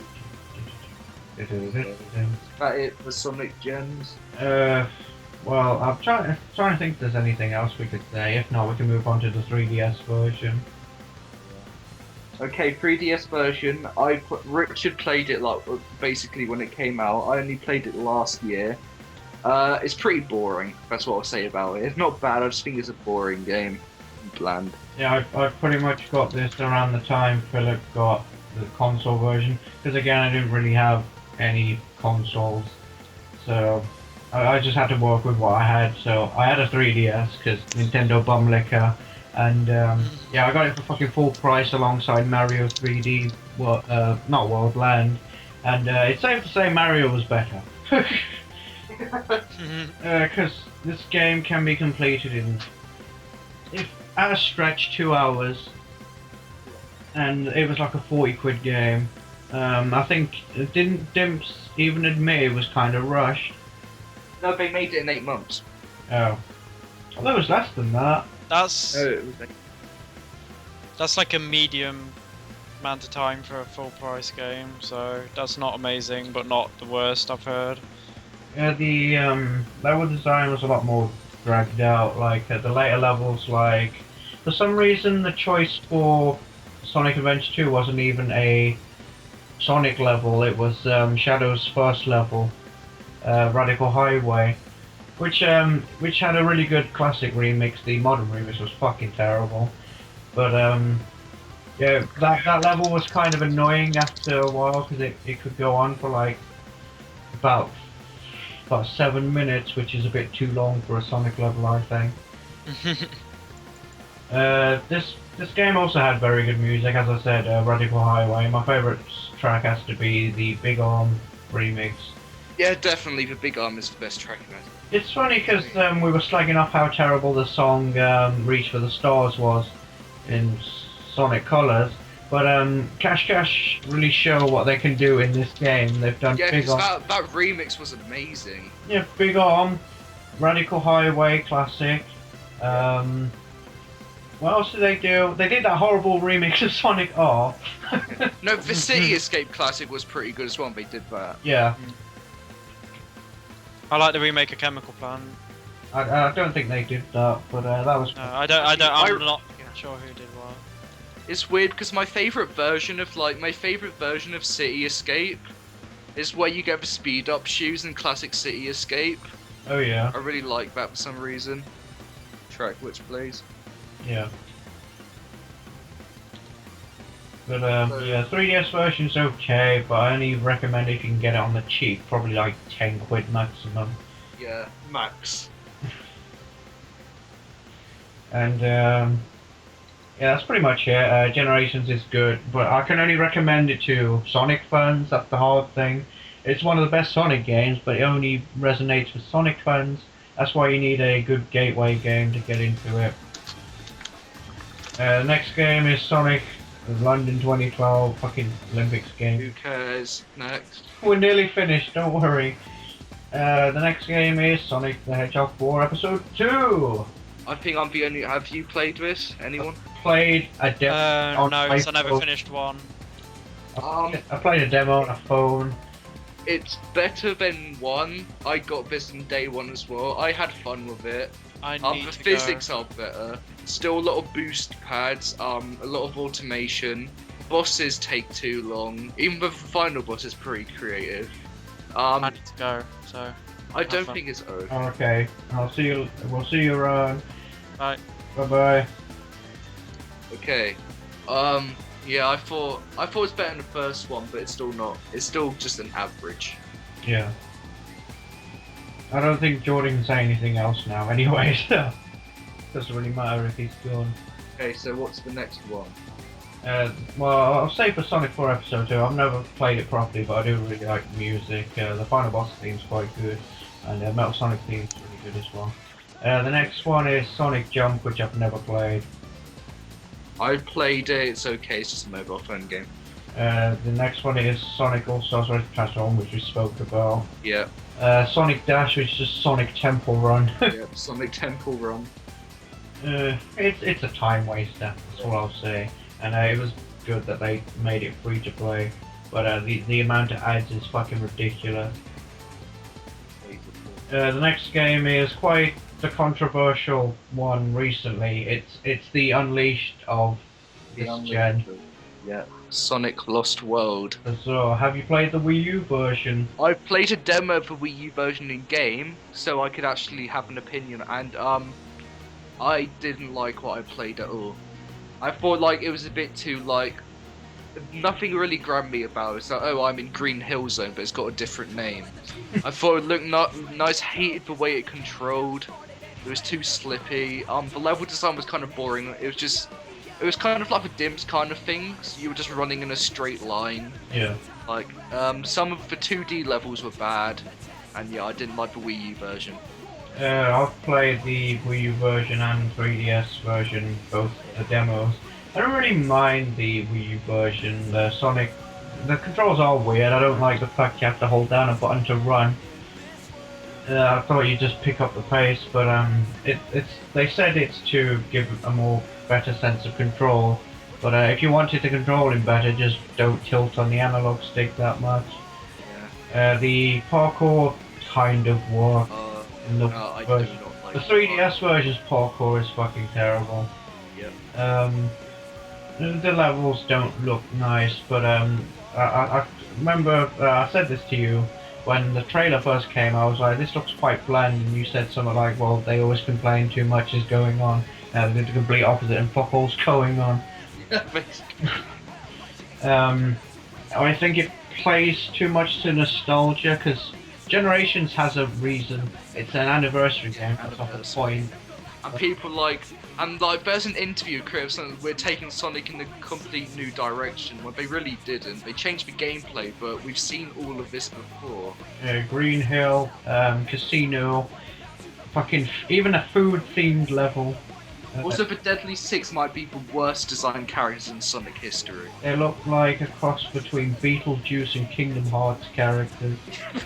that it for Sonic Gems? Well, I'm trying to think if there's anything else we could say. If not, we can move on to the 3DS version. Okay, 3DS version. Richard played it like basically when it came out. I only played it last year. It's pretty boring. That's what I'll say about it. It's not bad. I just think it's a boring game. Bland. Yeah, I pretty much got this around the time Philip got the console version. Because again, I didn't really have any consoles, so I just had to work with what I had. So I had a 3DS because Nintendo bum liquor. And yeah, I got it for fucking full price alongside Mario 3D, not Worldland. And it's safe to say Mario was better. Because this game can be completed in, at a stretch, 2 hours. And it was like a 40 quid game. I think, didn't Dimps even admit it was kind of rushed? No, they made it in 8 months. Oh. Well, it was less than that. That's No, it was 8. that's like a medium amount of time for a full price game, so that's not amazing, but not the worst I've heard. Yeah, the level design was a lot more dragged out. Like at the later levels, like for some reason the choice for Sonic Adventure 2 wasn't even a Sonic level. It was Shadow's first level, Radical Highway, which had a really good classic remix. The modern remix was fucking terrible, but yeah, that level was kind of annoying after a while because it could go on for like about 7 minutes, which is a bit too long for a Sonic level, I think. This game also had very good music, as I said, Radical Highway. My favourite track has to be the Big Arm remix. Yeah, definitely. The Big Arm is the best track in it. It's funny because we were slagging off how terrible the song Reach for the Stars was in Sonic Colors, but Cash Cash really show what they can do in this game. They've done Yeah, Big Arm. that remix was amazing. Yeah, Big Arm, Radical Highway, classic. What else did they do? They did that horrible remix of Sonic R. No, the City Escape Classic was pretty good as well. They did that. Yeah, I like the remake of Chemical Plant. I don't think they did that, but that was. No, I'm not sure who did what. It's weird because my favorite version of City Escape is where you get the speed up shoes in classic City Escape. Oh yeah, I really like that for some reason. Track which plays. yeah. But yeah, 3DS version's okay, but I only recommend if you can get it on the cheap, probably like 10 quid maximum. Yeah, max. And yeah, that's pretty much it. Generations is good, but I can only recommend it to Sonic fans. That's the hard thing. It's one of the best Sonic games, but it only resonates with Sonic fans. That's why you need a good gateway game to get into it. The next game is Sonic London 2012 fucking Olympics Who game. cares? Next. We're nearly finished, don't worry. The next game is Sonic the Hedgehog 4 Episode 2. I think I'm the only. Have you played this? Anyone? Played a demo on No, my so I never phone. finished one. I played a demo on a phone. It's better than 1. I got this in day 1 as well. I had fun with it. I The need to physics are better. Still a lot of boost pads. A lot of automation. Bosses take too long. Even the final boss is pretty creative. go. I need to go. So I don't fun. think it's over. Okay, I'll see you. We'll see you around. Bye. Bye bye. Okay. Yeah, I thought it's better than the first one, but it's still not. It's still just an average. Yeah. I don't think Jordan can say anything else now. Anyway, so doesn't really matter if he's gone. Okay, so what's the next one? Well, I'll say for Sonic 4 Episode 2, I've never played it properly, but I do really like the music. The final boss theme's quite good, and the Metal Sonic theme's really good as well. The next one is Sonic Jump, which I've never played. I played it. It's okay. It's just a mobile phone game. The next one is Sonic All-Stars Ready to Transform, which we spoke about. Yeah. Sonic Dash, which is just Sonic Temple Run. Yeah. Sonic Temple Run. It's a time waster, that's all I'll say. And it was good that they made it free to play, but the amount of ads is fucking ridiculous. The next game is quite the controversial one recently. It's the Unleashed of this gen. Yeah. Sonic Lost World. So, have you played the Wii U version? I played a demo of the Wii U version in game, so I could actually have an opinion, and I didn't like what I played at all. I thought like it was a bit too like nothing really grabbed me about it. It's like, oh, I'm in Green Hill Zone, but it's got a different name. I thought it looked nice. Hated the way it controlled. It was too slippy. The level design was kind of boring. It was kind of like a Dims kind of thing. So you were just running in a straight line. Yeah. Like some of the 2D levels were bad, and yeah, I didn't like the Wii U version. I've played the Wii U version and 3DS version, both the demos. I don't really mind the Wii U version. The controls are weird. I don't like the fact you have to hold down a button to run. I thought you'd just pick up the pace, but they said it's to give a more better sense of control. But if you wanted to control him better, just don't tilt on the analog stick that much. Yeah. The parkour kind of worked in the No, I do version. not like The 3DS version's parkour is fucking terrible. Yeah. The levels don't look nice, but I remember I said this to you when the trailer first came. I was like, this looks quite bland, and you said something like, well, they always complain too much is going on. Now they did the complete opposite, and fuck all's going on. Yeah, basically. I think it plays too much to nostalgia, because Generations has a reason. It's an anniversary game, that's not the point. And people there's an interview saying we're taking Sonic in a complete new direction, when they really didn't. They changed the gameplay, but we've seen all of this before. Green Hill, Casino, fucking even a food-themed level. Also, the Deadly Six might be the worst designed characters in Sonic history. They look like a cross between Beetlejuice and Kingdom Hearts characters.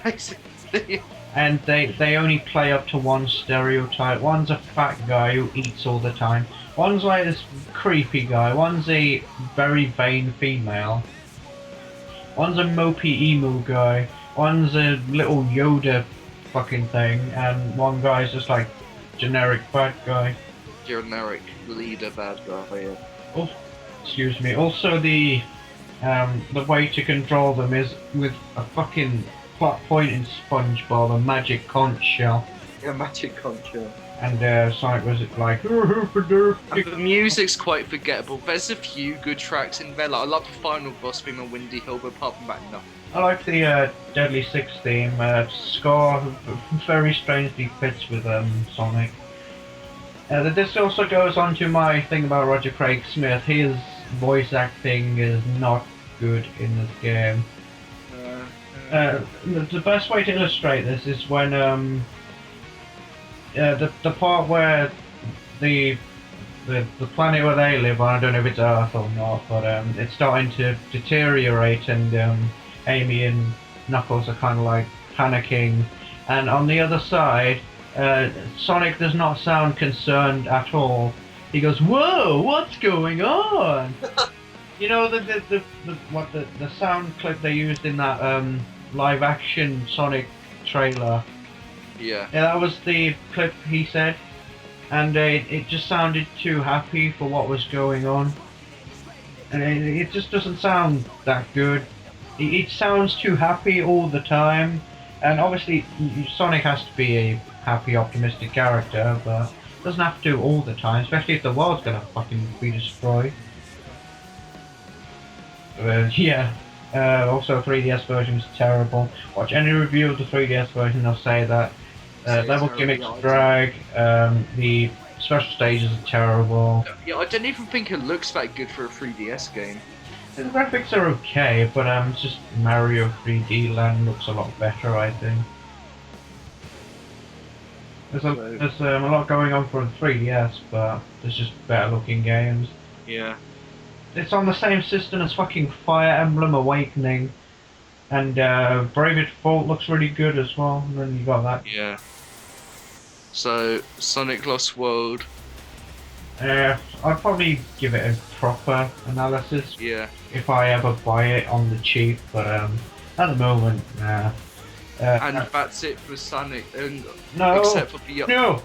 Basically. And they only play up to one stereotype. One's a fat guy who eats all the time. One's like this creepy guy. One's a very vain female. One's a mopey emo guy. One's a little Yoda fucking thing. And one guy's just like generic bad guy. Generic leader bad guy, yeah. Oh, excuse me. Also the way to control them is with a fucking plot point in SpongeBob, a magic conch shell. Yeah, magic conch shell. And Sonic was like, and the music's quite forgettable. There's a few good tracks in there. Like, I love the final boss theme on Windy Hill, but apart from that, nothing. I like the Deadly Six theme. Score very strangely fits with Sonic. This also goes on to my thing about Roger Craig Smith. His voice acting is not good in this game. The best way to illustrate this is when the part where the planet where they live on, I don't know if it's Earth or not, but it's starting to deteriorate, and Amy and Knuckles are kind of like panicking, and on the other side, Sonic does not sound concerned at all. He goes, "Whoa, what's going on?" You know the sound clip they used in that live action Sonic trailer. Yeah. Yeah, that was the clip he said, and it just sounded too happy for what was going on, and it just doesn't sound that good. It sounds too happy all the time, and obviously Sonic has to be a happy, optimistic character, but it doesn't have to all the time, especially if the world's gonna fucking be destroyed. Yeah. Also, 3DS version is terrible. Watch any review of the 3DS version, they'll say that level gimmicks drag, the special stages are terrible. Yeah, I don't even think it looks that good for a 3DS game. The graphics are okay, but it's just Mario 3D Land looks a lot better, I think. There's a lot going on for the 3DS, but there's just better looking games. Yeah. It's on the same system as fucking Fire Emblem Awakening, and Brave Default looks really good as well, and then you got that. Yeah. So, Sonic Lost World. I'd probably give it a proper analysis. Yeah. If I ever buy it on the cheap, but at the moment, nah. And that's it for Sonic, and No! except for No!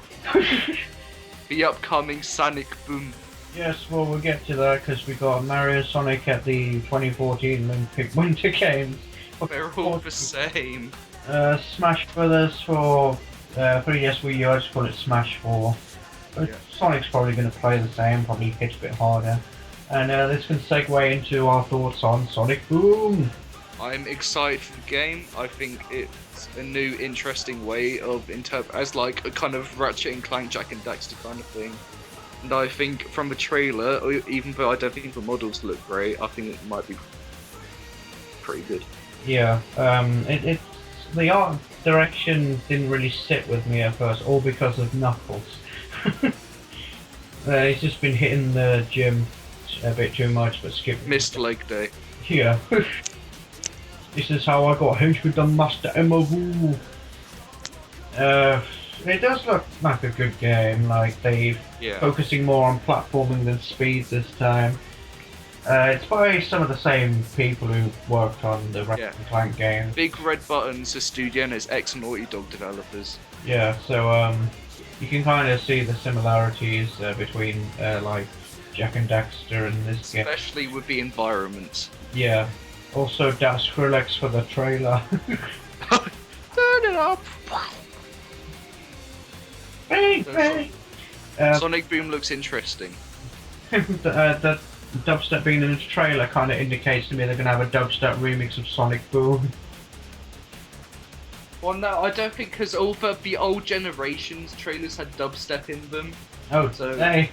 the upcoming Sonic Boom. Yes, well, we'll get to that, because we got Mario Sonic at the 2014 Olympic Winter Games. They're all the same. Smash Brothers for 3DS Wii U, I just call it Smash 4. Yeah. Sonic's probably going to play the same, probably hits a bit harder. And this can segue into our thoughts on Sonic Boom. I'm excited for the game. I think it's a new, interesting way of as like a kind of Ratchet and Clank, Jak and Daxter kind of thing. And I think from the trailer, even though I don't think the models look great, I think it might be pretty good. Yeah, the art direction didn't really sit with me at first, all because of Knuckles. He's just been hitting the gym a bit too much, but skipped. Missed leg day. Yeah. This is how I got house with the Master Emerald. It does look like a good game. Like they're Yeah. focusing more on platforming than speed this time. It's by some of the same people who worked on the Ratchet and Clank games. Big Red Button's a studio and it's ex-Naughty Dog developers. Yeah, so you can kind of see the similarities between like Jack and Daxter and this game. Especially with the environment. Yeah. Also, that's Skrillex for the trailer. Turn it up! Bang, bang. Sonic Boom looks interesting. The dubstep being in the trailer kind of indicates to me they're going to have a dubstep remix of Sonic Boom. Well, no, I don't think because all the old generation's trailers had dubstep in them. Oh, So- hey.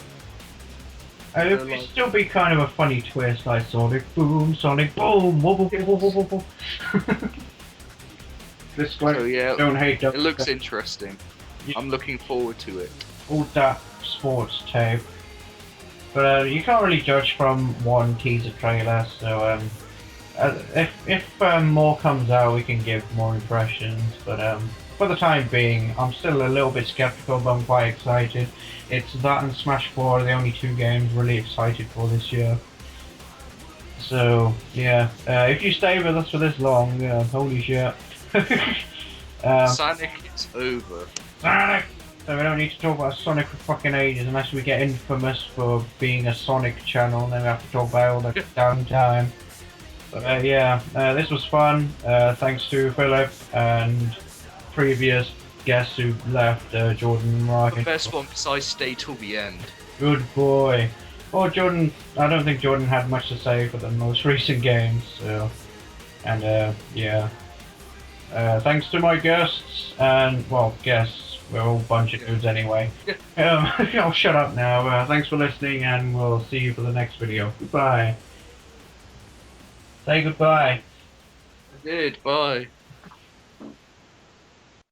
It would like- still be kind of a funny twist, like Sonic Boom, whoa, whoa, whoa, whoa, whoa, whoa. This guy So yeah, don't hate dubstep. it looks interesting. Yeah. I'm looking forward to it. All that sports tape. But you can't really judge from one teaser trailer, so if more comes out, we can give more impressions. But for the time being, I'm still a little bit skeptical, but I'm quite excited. It's that and Smash 4 are the only two games really excited for this year. So yeah, if you stay with us for this long, holy shit. Sonic is over. Sonic! So we don't need to talk about Sonic for fucking ages unless we get infamous for being a Sonic channel, and then we have to talk about all the damn time. But yeah, this was fun. Thanks to Philip and previous guests who left, Jordan and The Ryan. best one because I stay till the end. Good boy. Well, Jordan, I don't think Jordan had much to say for the most recent games, so... And yeah. Thanks to my guests, and, well, guests. We're all a bunch of dudes anyway. I'll shut up now. Thanks for listening, and we'll see you for the next video. Goodbye. Say goodbye. I did, bye.